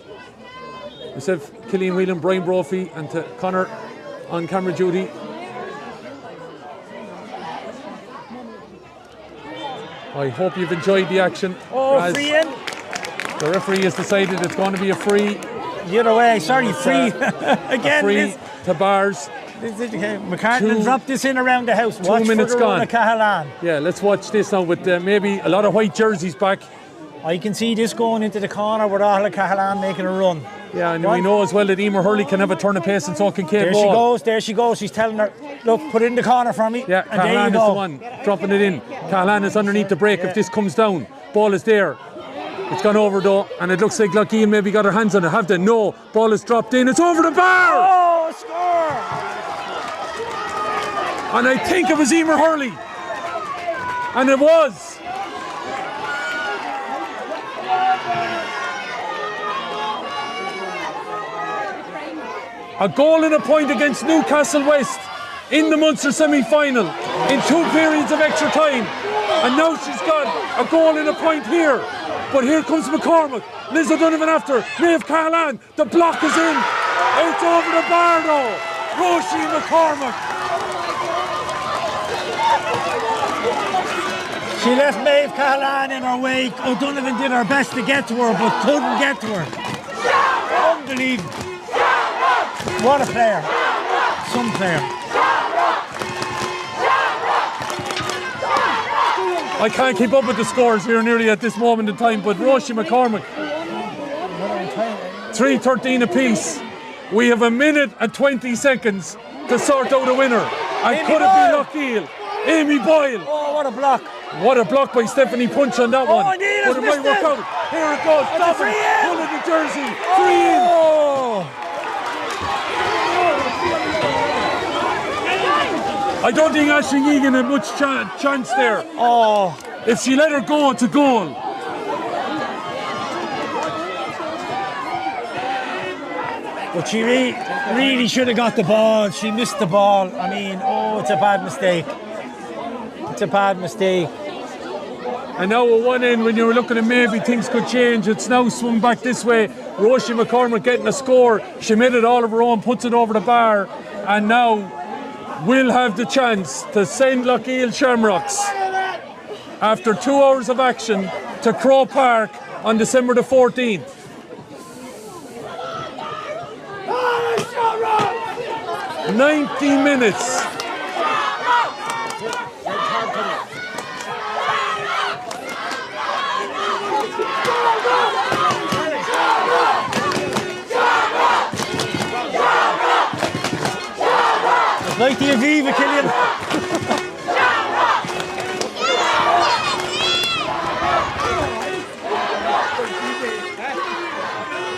Myself, Killian Whelan, Brian Brophy, and to Connor on camera duty. I hope you've enjoyed the action. Oh, free in. The referee has decided it's going to be a free. The other way, sorry, free. Again, free to Bars. McCartney dropped this in around the house. 2 minutes gone. Cahalan. Yeah, let's watch this now with maybe a lot of white jerseys back. I can see this going into the corner with Orla Cahalan making a run. Yeah, and we know as well that Emer Hurley can have a turn of pace and so can Kate Wall. There she goes. She's telling her, look, put it in the corner for me. Yeah, and there Cahalan you go. is the one dropping it in. Cahalan is underneath the break if this comes down. Ball is there. It's gone over though, and it looks like Loughgiel maybe got her hands on it. Have they? No. Ball is dropped in. It's over the bar! Oh, score! And I think it was Emer Hurley. And it was. A goal and a point against Newcastle West in the Munster semi-final in 2 periods of extra time. And now she's got a goal and a point here. But here comes McCormack. Liz O'Donovan after. Maeve Cahalan. The block is in. It's over the bar though. Roisin McCormack. She left Maeve Cahalan in her wake. O'Donovan did her best to get to her, but couldn't get to her. Unbelievable. What a player. Some player. I can't keep up with the scores here nearly at this moment in time, but Roisin McCormack. 3:13 apiece. We have 1 minute and 20 seconds to sort out a winner. And Amy could it be Loughgiel? Amy Boyle. Oh, what a block. What a block by Stephanie Punch on that one. Neil But it might work out. Here it goes. That's a free in. Pull of the jersey. Free in. Oh. I don't think Aisling Egan had much chance there. Oh. If she let her go, it's a goal. But she really should have got the ball. She missed the ball. I mean, it's a bad mistake. It's a bad mistake. And now at one end, when you were looking at maybe things could change, it's now swung back this way. Roisin McCormack getting a score. She made it all of her own, puts it over the bar, and now will have the chance to send Loughgiel Shamrocks after 2 hours of action to Croke Park on December the 14th. 90 minutes. Like the Aviva, Killian.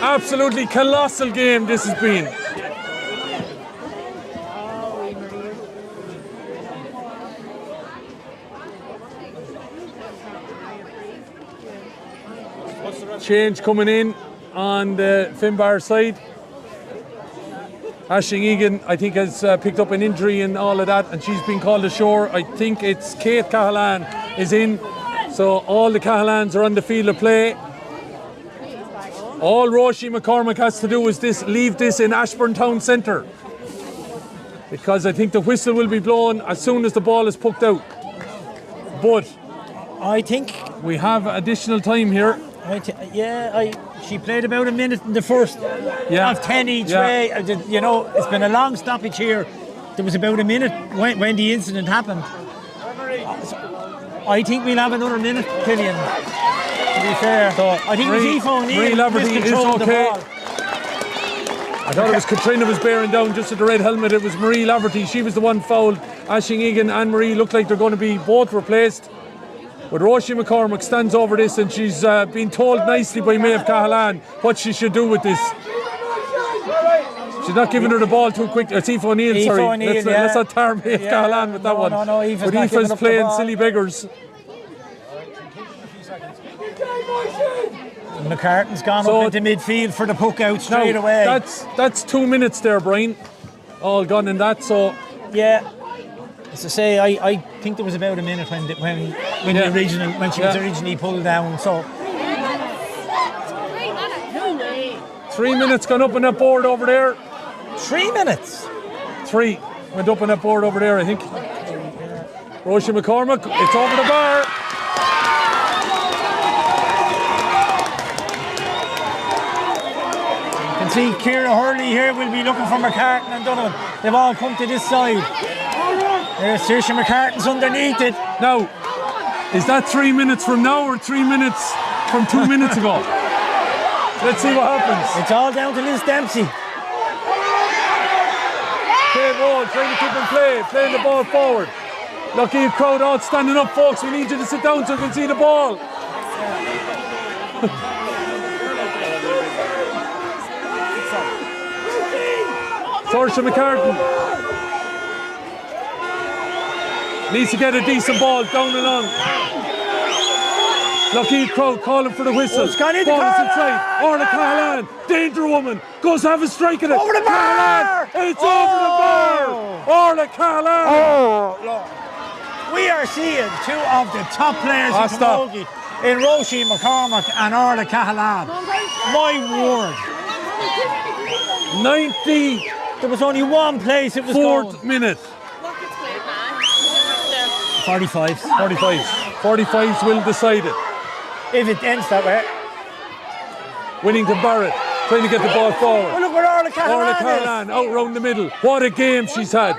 Absolutely colossal game this has been. Change coming in on the Finbarr side. Aisling Egan, I think, has picked up an injury and all of that, and she's been called ashore. I think it's Kate Cahalan is in. So all the Cahalans are on the field of play. All Roisin McCormack has to do is leave this in Ashburn Town Centre, because I think the whistle will be blown as soon as the ball is poked out. But I think we have additional time here. She played about a minute in the first of 10 each way. You know, it's been a long stoppage here. There was about a minute when the incident happened. I think we'll have another minute, Killian. To be fair, so I think it was Aoife O'Neill miscontrolled the ball. I thought it was Katrina was bearing down just at the red helmet. It was Marie Laverty. She was the one fouled. Aisling Egan and Marie look like they're going to be both replaced. But Roisin McCormack stands over this, and she's been told nicely by Maeve Cahalan what she should do with this. She's not giving her the ball too quick. It's Aoife O'Neill, sorry. Let's not tar Maeve Cahalan with that one. No, but Aoife's playing silly beggars. McCartan's gone up into midfield for the puck out straight away. That's 2 minutes there, Brian. All gone in that, so... Yeah. As I say, I think there was about a minute when she was originally pulled down, so... 3 minutes gone up on that board over there. 3 minutes? 3 went up on that board over there, I think. Roisin McCormack, it's over the bar. See, Ciara Hurley here will be looking for McCartan and Donovan. They've all come to this side. There's Saoirse McCartan's underneath it. Now, is that 3 minutes from now or 3 minutes from 2 minutes ago? Let's see what happens. It's all down to Liz Dempsey. Kate Wall trying to keep in play, playing the ball forward. Lucky crowd all standing up, folks. We need you to sit down so you can see the ball. Saoirse McCartan needs to get a decent ball down and on. Lucky crowd calling for the whistle. Ball is inside. Orla Cahalan, danger woman, goes to have a strike at it. Over the bar! It's over the bar! Orla Cahalan! Oh, Lord. We are seeing two of the top players in Camogie in Roisin McCormack and Orla Cahalan. My word. 90. There was only one place it was going. 4th minute. 45s. 45s will decide it. If it ends that way. Whittington Barrett trying to get the ball forward. Oh, look where Orla Cahalan out round the middle. What a game she's had.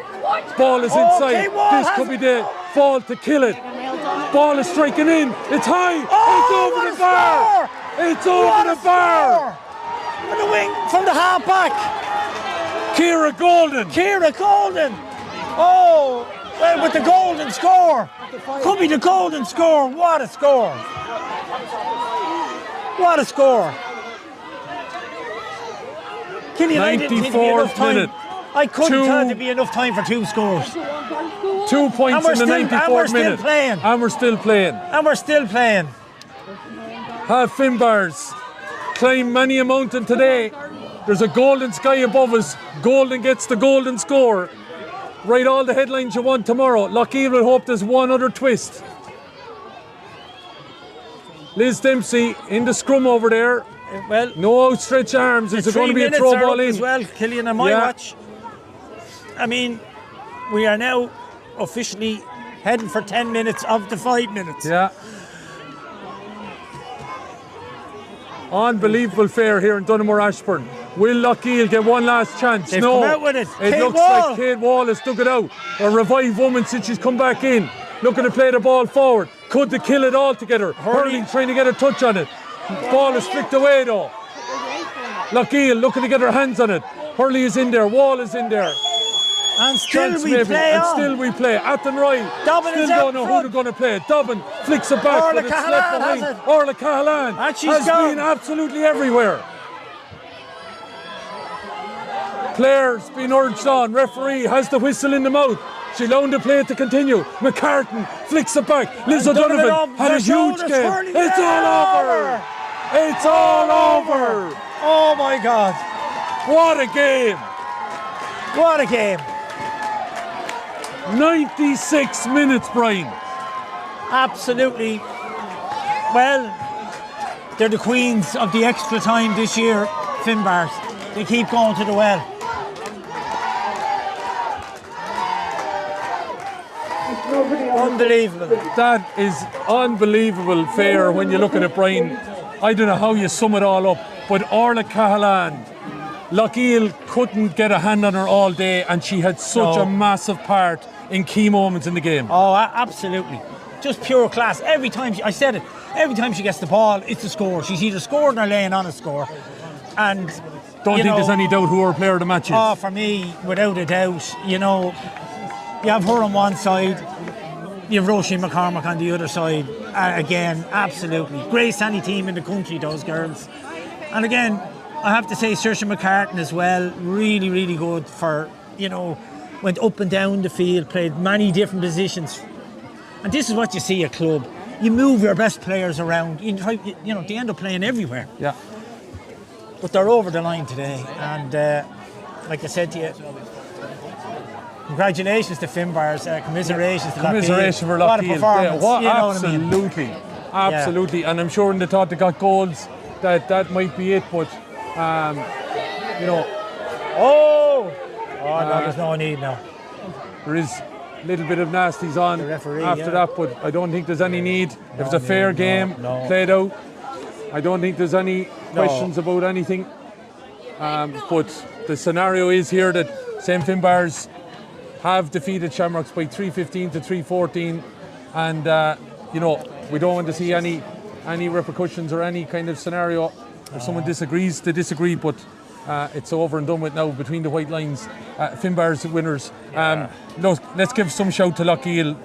Ball is inside. This could be the ball to kill it. Ball is striking in. It's high. It's over the bar. It's over the bar. On the wing from the half back. Ciara Golden. Oh, well, with the golden score. Could be the golden score. What a score. What a score. Killian, I didn't think there'd be enough time. I couldn't tell there'd be enough time for 2 scores. 2 points in the 94th minute. And we're still playing. Have Finbarrs climb many a mountain today. There's a golden sky above us. Golden gets the golden score. Write all the headlines you want tomorrow. Loughgiel will hope there's one other twist. Liz Dempsey in the scrum over there. Well, no outstretched arms. Is it going to be a throw ball in? As well, Killian, on my watch. I mean, we are now officially heading for 10 minutes of the 5 minutes. Yeah. Unbelievable fare here in Donaghmore Ashburn. Will Loughgiel get one last chance? They've no. come out with it. It looks like Kate Wall has stuck it out. A revived woman since she's come back in. Looking to play the ball forward. Could they kill it all together? Hurley trying to get a touch on it. Ball is flicked away though. Loughgiel looking to get her hands on it. Hurley is in there. Wall is in there. And still we play on. Still we play. Athenry still don't know who they're going to play. Dobbin flicks it back, but it's left behind. Orla Cahalan has been absolutely everywhere. Players being urged on. Referee has the whistle in the mouth. She loaned the play to continue. McCartan flicks it back. Liz O'Donovan had a huge game. It's all over. It's all over. Oh my God. What a game. What a game. 96 minutes, Brian. Absolutely Well, they're the queens of the extra time this year, Finbarr. They keep going to the well. Unbelievable. That is unbelievable fair when you look at it, Brian. I don't know how you sum it all up, but Orla Cahalan, Loughgiel couldn't get a hand on her all day, and she had such a massive part in key moments in the game. Oh, absolutely. Just pure class. Every time, I said it, every time she gets the ball, it's a score. She's either scoring or laying on a score. And don't think there's any doubt who her player of the match is. Oh, for me, without a doubt, you have her on one side, you have Roisin McCormack on the other side. Again, absolutely. Greatest any team in the country, those girls. And again, I have to say Saoirse McCartan as well, really, really good for, went up and down the field, played many different positions. And this is what you see at club. You move your best players around. They end up playing everywhere. Yeah. But they're over the line today. And like I said to you, congratulations to Finbarr. Commiserations to Loughgiel. Commiseration for Loughgiel. What a performance. Absolutely. Absolutely. Yeah. And I'm sure when they thought they got goals, that might be it. But, no, there's no need now. There is a little bit of nasties on after that, but I don't think there's any need. It was a fair game, played out. I don't think there's any questions about anything. But the scenario is here that St Finbarrs have defeated Shamrocks by 3-15 to 3-14, and we don't want to see any repercussions or any kind of scenario. If someone disagrees, they disagree, but it's over and done with now between the white lines. Finbarr's winners. Let's give some shout to Loughgiel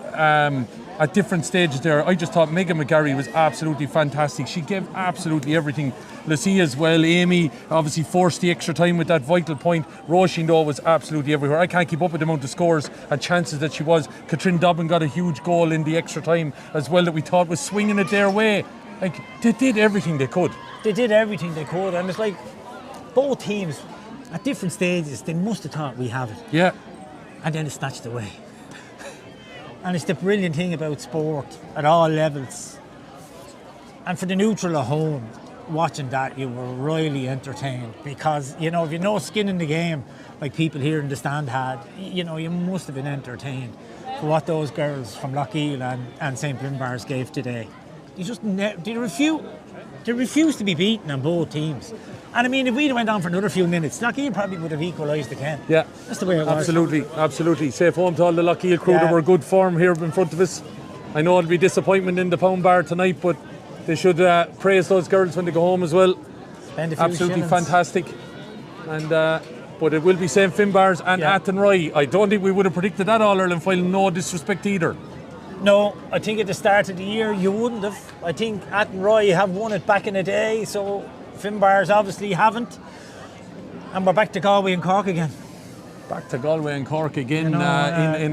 at different stages there. I just thought Megan McGarry was absolutely fantastic. She gave absolutely everything. Lucia as well. Amy obviously forced the extra time with that vital point. Roisin though was absolutely everywhere. I can't keep up with the amount of scores and chances that she was. Katrin Dobbin got a huge goal in the extra time as well that we thought was swinging it their way. Like, they did everything they could. They did everything they could, and it's like both teams at different stages, they must have thought we have it. Yeah. And then it's snatched away. And it's the brilliant thing about sport at all levels. And for the neutral at home, watching that, you were really entertained because, if you know skin in the game, like people here in the stand had, you must have been entertained for what those girls from Loughgiel and St Finbarr gave today. They refuse to be beaten on both teams. And I mean, if we'd went on for another few minutes, Loughgiel probably would have equalised again. Yeah. That's the way it was. Absolutely. Safe home to all the Loughgiel crew that were good form here in front of us. I know it'll be disappointment in the pound bar tonight, but they should praise those girls when they go home as well. Absolutely fantastic. And but it will be St Finbarr's and Athenry. I don't think we would have predicted that All-Ireland final, no disrespect either. No, I think at the start of the year you wouldn't have. I think Athenry have won it back in the day, so Finbarrs obviously haven't. And we're back to Galway and Cork again. Back to Galway and Cork again in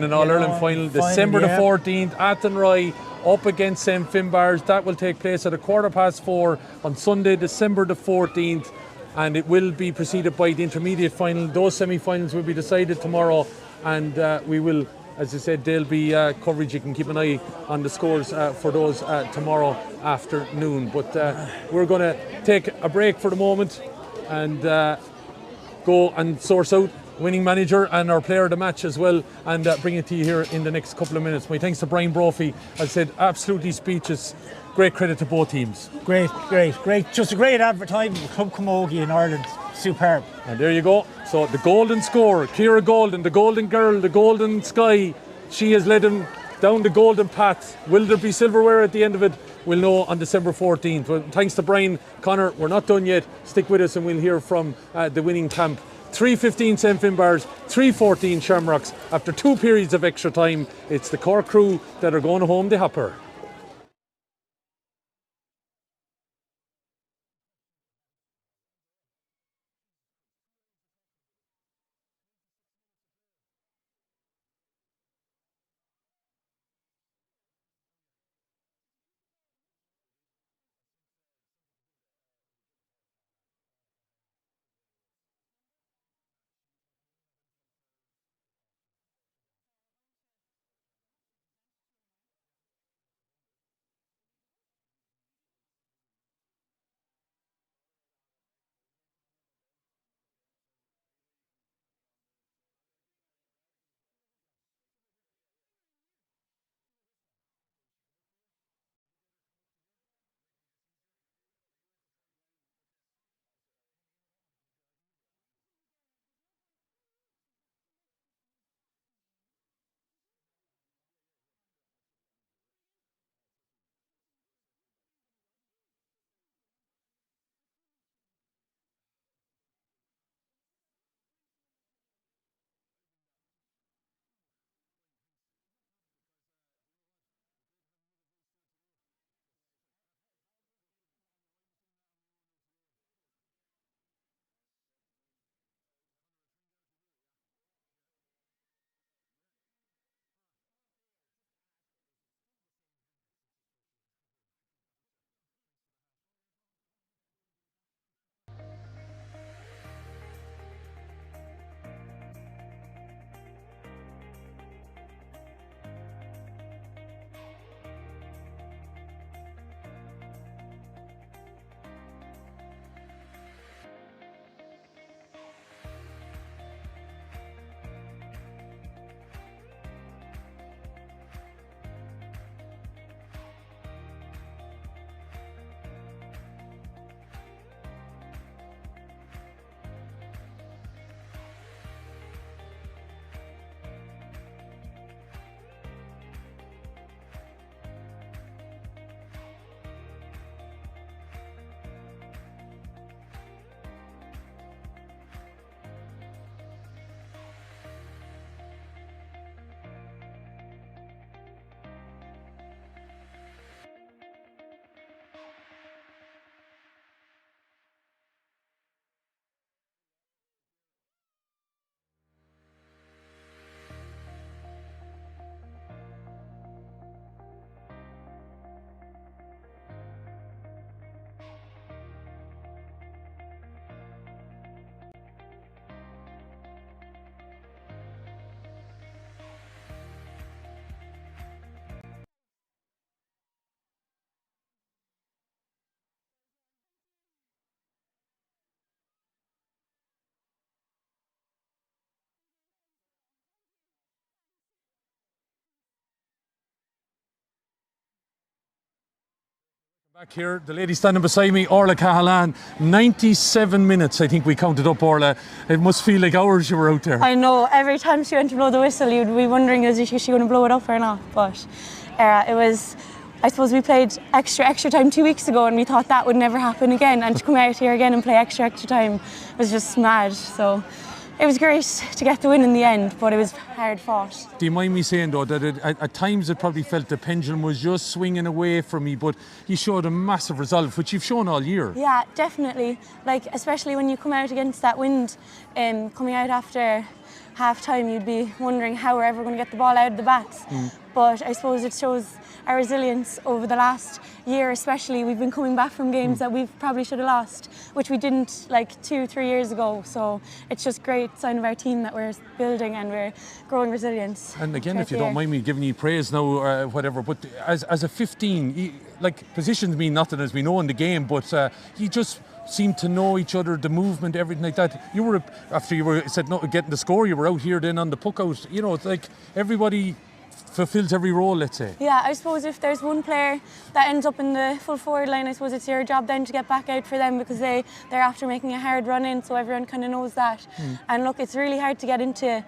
an All-Ireland final. December the 14th, Athenry up against St Finbarrs. That will take place at 4:15 on Sunday, December the 14th. And it will be preceded by the intermediate final. Those semi-finals will be decided tomorrow. And we will, as I said, there'll be coverage. You can keep an eye on the scores for those tomorrow afternoon. But we're going to take a break for the moment and go and source out winning manager and our player of the match as well, and bring it to you here in the next couple of minutes. My thanks to Brian Brophy. As I said, absolutely speechless. Great credit to both teams. Great. Just a great advertisement for Club Camogie in Ireland. Superb. And there you go. So the golden scorer, Ciara Golden, the golden girl, the golden sky, she has led them down the golden path. Will there be silverware at the end of it? We'll know on December 14th. Well, thanks to Brian. Connor, we're not done yet. Stick with us and we'll hear from the winning camp. 3:15 St Finbarrs, 3:14 Shamrocks. After 2 periods of extra time, it's the Cork crew that are going home the hopper. Back here, the lady standing beside me, Orla Cahalan. 97 minutes, I think we counted up, Orla. It must feel like hours you were out there. I know, every time she went to blow the whistle, you'd be wondering, is she going to blow it up or not? But it was, I suppose we played extra time 2 weeks ago and we thought that would never happen again. And to come out here again and play extra time was just mad. So it was great to get the win in the end, but it was hard fought. Do you mind me saying though that at times it probably felt the pendulum was just swinging away from me, but you showed a massive resolve, which you've shown all year. Yeah, definitely. Like, especially when you come out against that wind, coming out after half time, you'd be wondering how we're ever going to get the ball out of the bats. But I suppose it shows our resilience over the last year, especially. We've been coming back from games that we probably should have lost, which we didn't like 2-3 years ago. So it's just great sign of our team that we're building and we're growing resilience. And again, if you don't mind me giving you praise now or whatever, but as a 15, positions mean nothing as we know in the game, but you just seem to know each other, the movement, everything like that. You were, after you were said no getting the score, you were out here then on the puck out. You know, it's like everybody fulfills every role, let's say. Yeah, I suppose if there's one player that ends up in the full forward line, I suppose it's your job then to get back out for them, because they're after making a hard run in, so everyone kind of knows that. And look, it's really hard to get into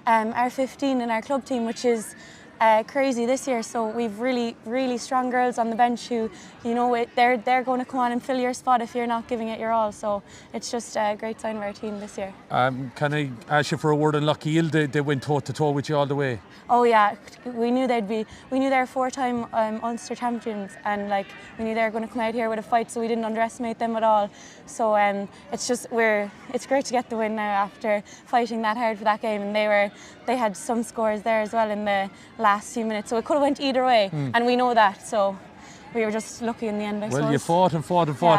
our 15 in our club team, which is crazy this year. So we've really strong girls on the bench who, you know, they're going to come on and fill your spot if you're not giving it your all. So it's just a great sign of our team this year. Can I ask you for a word on Loughgiel? They went toe to toe with you all the way. Oh yeah, we knew they're 4-time Ulster champions, and like we knew they were going to come out here with a fight, so we didn't underestimate them at all. So it's great to get the win now after fighting that hard for that game, and they had some scores there as well in the last few minutes, so it could have went either way, and we know that. So we were just lucky in the end, I suppose. Well, you fought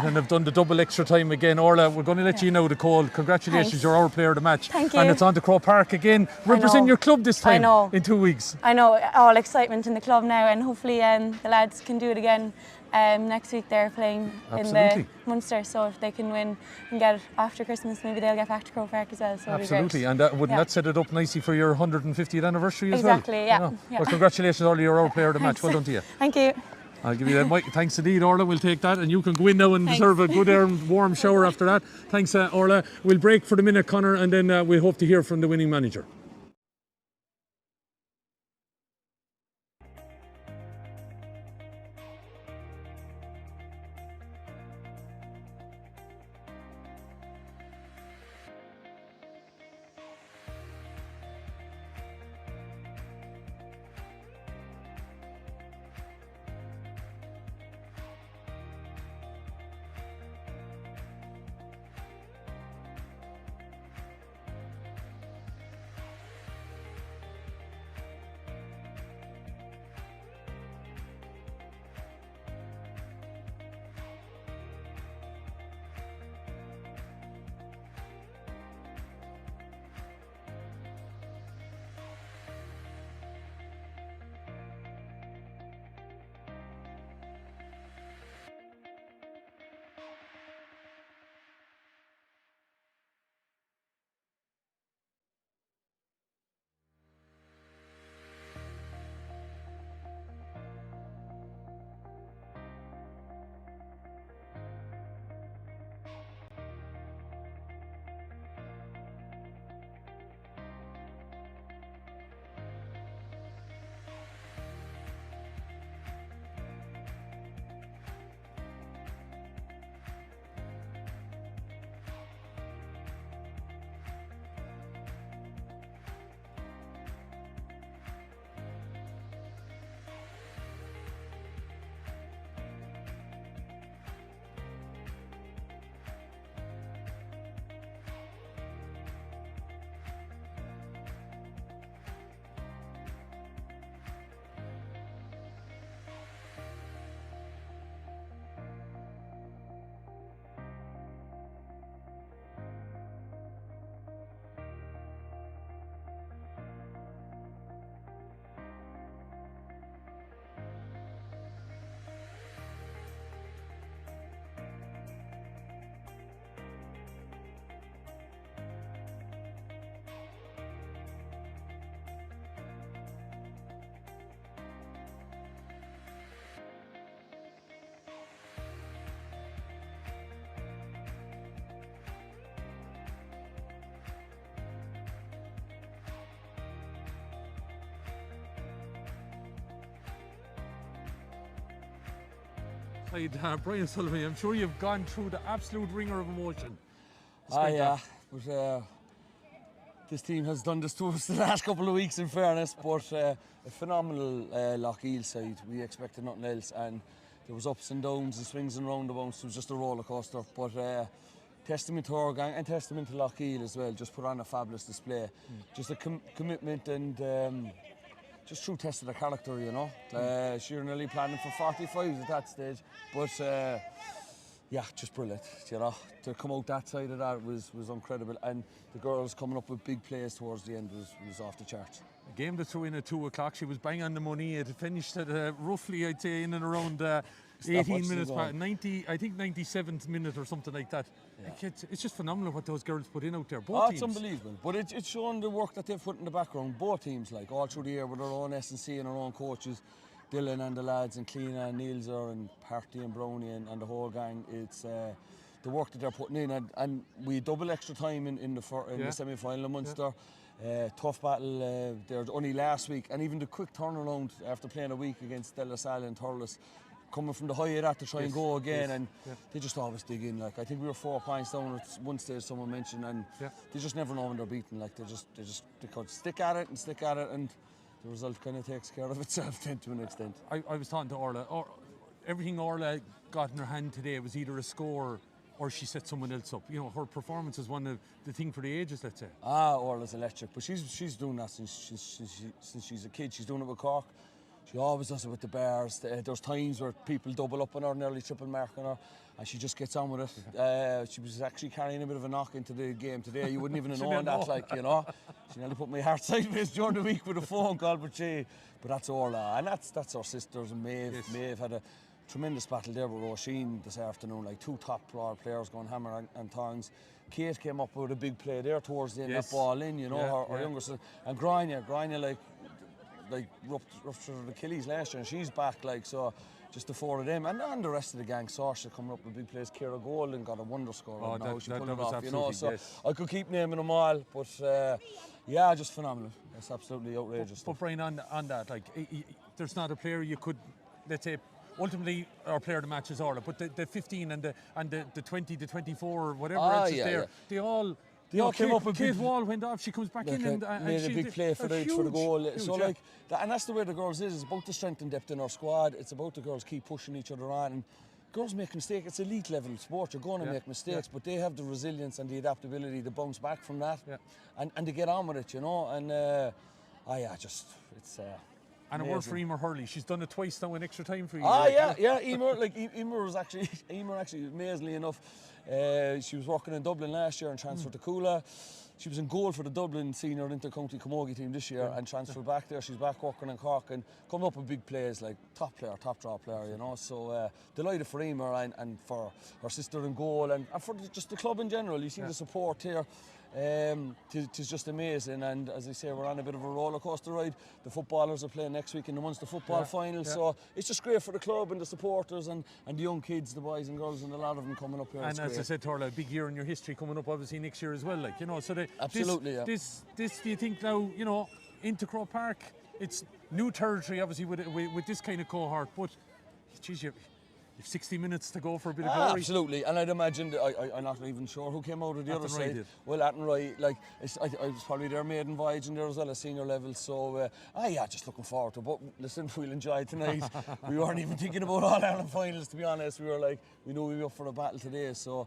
and have done the double extra time again. Orla, we're going to let you know the call. Congratulations, Thanks. You're our player of the match. Thank you. And it's on to Crow Park again. Represent your club this time in 2 weeks. I know, all excitement in the club now, and hopefully the lads can do it again. Next week they're playing in the Munster, so if they can win and get it after Christmas, maybe they'll get back to Crow Park as well. So absolutely, and wouldn't that set it up nicely for your 150th anniversary as exactly, well? Yeah. You know? Well, congratulations, Orla, you're our player of the match. Well done to you. Thank you. I'll give you that mic. Thanks indeed, Orla. We'll take that, and you can go in now and deserve a good warm shower after that. Thanks, Orla. We'll break for the minute, Conor, and then we hope to hear from the winning manager. Brian Sullivan, I'm sure you've gone through the absolute ringer of emotion. Yeah, but this team has done this to us the last couple of weeks, in fairness, but a phenomenal Loughgiel side. We expected nothing else, and there was ups and downs and swings and roundabouts. It was just a roller coaster, but testament to our gang and testament to Loughgiel as well. Just put on a fabulous display. Just a commitment and just true test of the character, you know. She was nearly planning for 45 at that stage, but yeah, just brilliant, you know. To come out that side of that was incredible, and the girls coming up with big plays towards the end was off the charts. A game that threw in at 2 o'clock, she was bang on the money. It finished at roughly, I'd say, in and around 18 minutes, 90, I think 97th minute or something like that. Yeah. Like it's just phenomenal what those girls put in out there, both teams. It's unbelievable, but it's showing the work that they've put in the background, both teams, like all through the year with their own S&C and their own coaches, Dylan and the lads and Kleena and Nielser and Party and Brownie and the whole gang. It's the work that they're putting in, and we double extra time in the semi-final in Munster. Tough battle there only last week, and even the quick turnaround after playing a week against De La Salle and Thurles, coming from the high of that to try and go again, and they just always dig in. Like, I think we were 4 points down at one stage, someone mentioned, and they just never know when they're beaten. Like, they could stick at it, and the result kind of takes care of itself then to an extent. I was talking to Orla. Everything Orla got in her hand today was either a score or she set someone else up. You know, her performance is one of the thing for the ages, let's say. Orla's electric, but she's doing that since she's a kid. She's doing it with Cork. She always does it with the Bears. There's times where people double up on her, nearly triple mark on her, and she just gets on with it. She was actually carrying a bit of a knock into the game today. You wouldn't even have known that, like, you know. She nearly put my heart sideways during the week with a phone call, but that's Orla, and that's our sisters. And Maeve. Yes. Maeve had a tremendous battle there with Roisin this afternoon, like 2 top players going hammer and tongs. Kate came up with a big play there towards the end, that ball in, you know, her younger sister. And Grania like ruptured Achilles last year, and she's back, like, so just the 4 of them, and the rest of the gang. Saoirse coming up with big plays. Kira Golden got a wonder score now. She pulled it off, you know, so I could keep naming them all, but yeah, just phenomenal. It's absolutely outrageous. But Brian, on that, like, there's not a player you could, let's say, ultimately our player of the match is Orla, but the 15 and the 20 to 24 or whatever else is there, they all came up. Kate Wall went off. She comes back in and made a big play for the goal. Huge, so like that, and that's the way the girls is. It's about the strength and depth in our squad. It's about the girls keep pushing each other on. And girls make mistakes. It's elite level sport. You're going to make mistakes, but they have the resilience and the adaptability to bounce back from that, and to get on with it, you know. And it's. And a word for Emer Hurley. She's done it twice now in extra time for you. Emer actually, amazingly enough, she was working in Dublin last year and transferred to Coola. She was in goal for the Dublin senior inter-county camogie team this year and transferred back there. She's back working in Cork and coming up with big plays, like top draw player, you know. So delighted for Emer and for her sister in goal and for just the club in general. You see the support here. It's just amazing, and as I say, we're on a bit of a roller coaster ride. The footballers are playing next week in the Munster football final, so it's just great for the club and the supporters and the young kids, the boys and girls, and a lot of them coming up here. And as I said, Torla, a big year in your history coming up, obviously next year as well, like, you know. So absolutely, this do you think now, you know, into Croke Park, it's new territory obviously with this kind of cohort, but geez, you've 60 minutes to go for a bit of glory. Absolutely, and I'd imagine I'm not even sure who came out of the other side. Did. Well, Attenroy, like I was probably their maiden voyage in there as well, at senior level. So just looking forward to it. But listen, we'll enjoy it tonight. We weren't even thinking about All Ireland finals, to be honest. We were like, we knew we were up for a battle today, so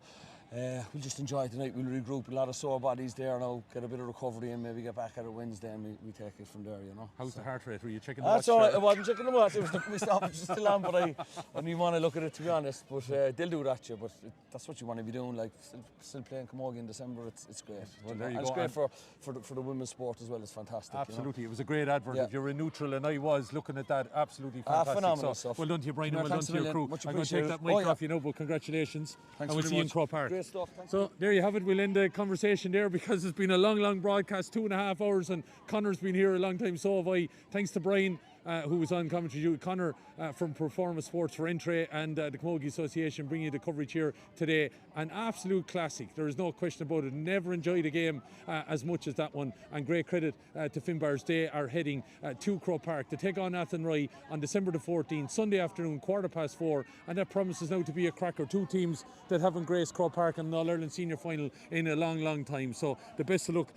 we'll just enjoy it tonight. We'll regroup, a lot of sore bodies there now, get a bit of recovery and maybe get back at it Wednesday, and we take it from there, you know. How's the heart rate? Were you checking the watch? That's all right, I wasn't checking the watch. It was my stopwatch was still on, but I didn't even want to look at it, to be honest. But they'll do that to you, but that's what you want to be doing, like still playing camogie in December. It's great. Well, there you and go. It's great for the women's sport as well. It's fantastic. Absolutely, you know? It was a great advert. If you're a neutral, and I was looking at that, absolutely fantastic. Phenomenal stuff. Well done to you, Brian, and well done to your crew. Much I'm going to take that mic off, you know, but congratulations. Thanks, and we'll see you in Croke Park. Great stuff. Thanks. So there you have it. We'll end the conversation there because it's been a long broadcast, 2.5 hours, and Connor's been here a long time, so have I. Thanks to Brian. who was on commentary, Connor from Performance Sports for Entry and the Camogie Association bringing you the coverage here today. An absolute classic, there is no question about it. Never enjoyed a game as much as that one, and great credit to Finbarrs. They are heading to Croke Park to take on Athenry on December the 14th, Sunday afternoon, 4:15, and that promises now to be a cracker. Two teams that haven't graced Croke Park in an All-Ireland senior final in a long time, so the best of luck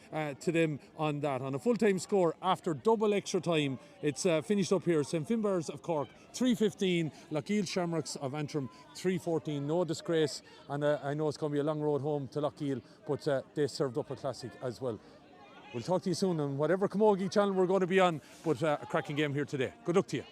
to them on that. On a full-time score after double extra time, it's finished up here. St Finbarrs of Cork 3:15, Loughgiel Shamrocks of Antrim 3:14. No disgrace, and I know it's going to be a long road home to Loughgiel, but they served up a classic as well. We'll talk to you soon on whatever Camogie channel we're going to be on, but a cracking game here today. Good luck to you.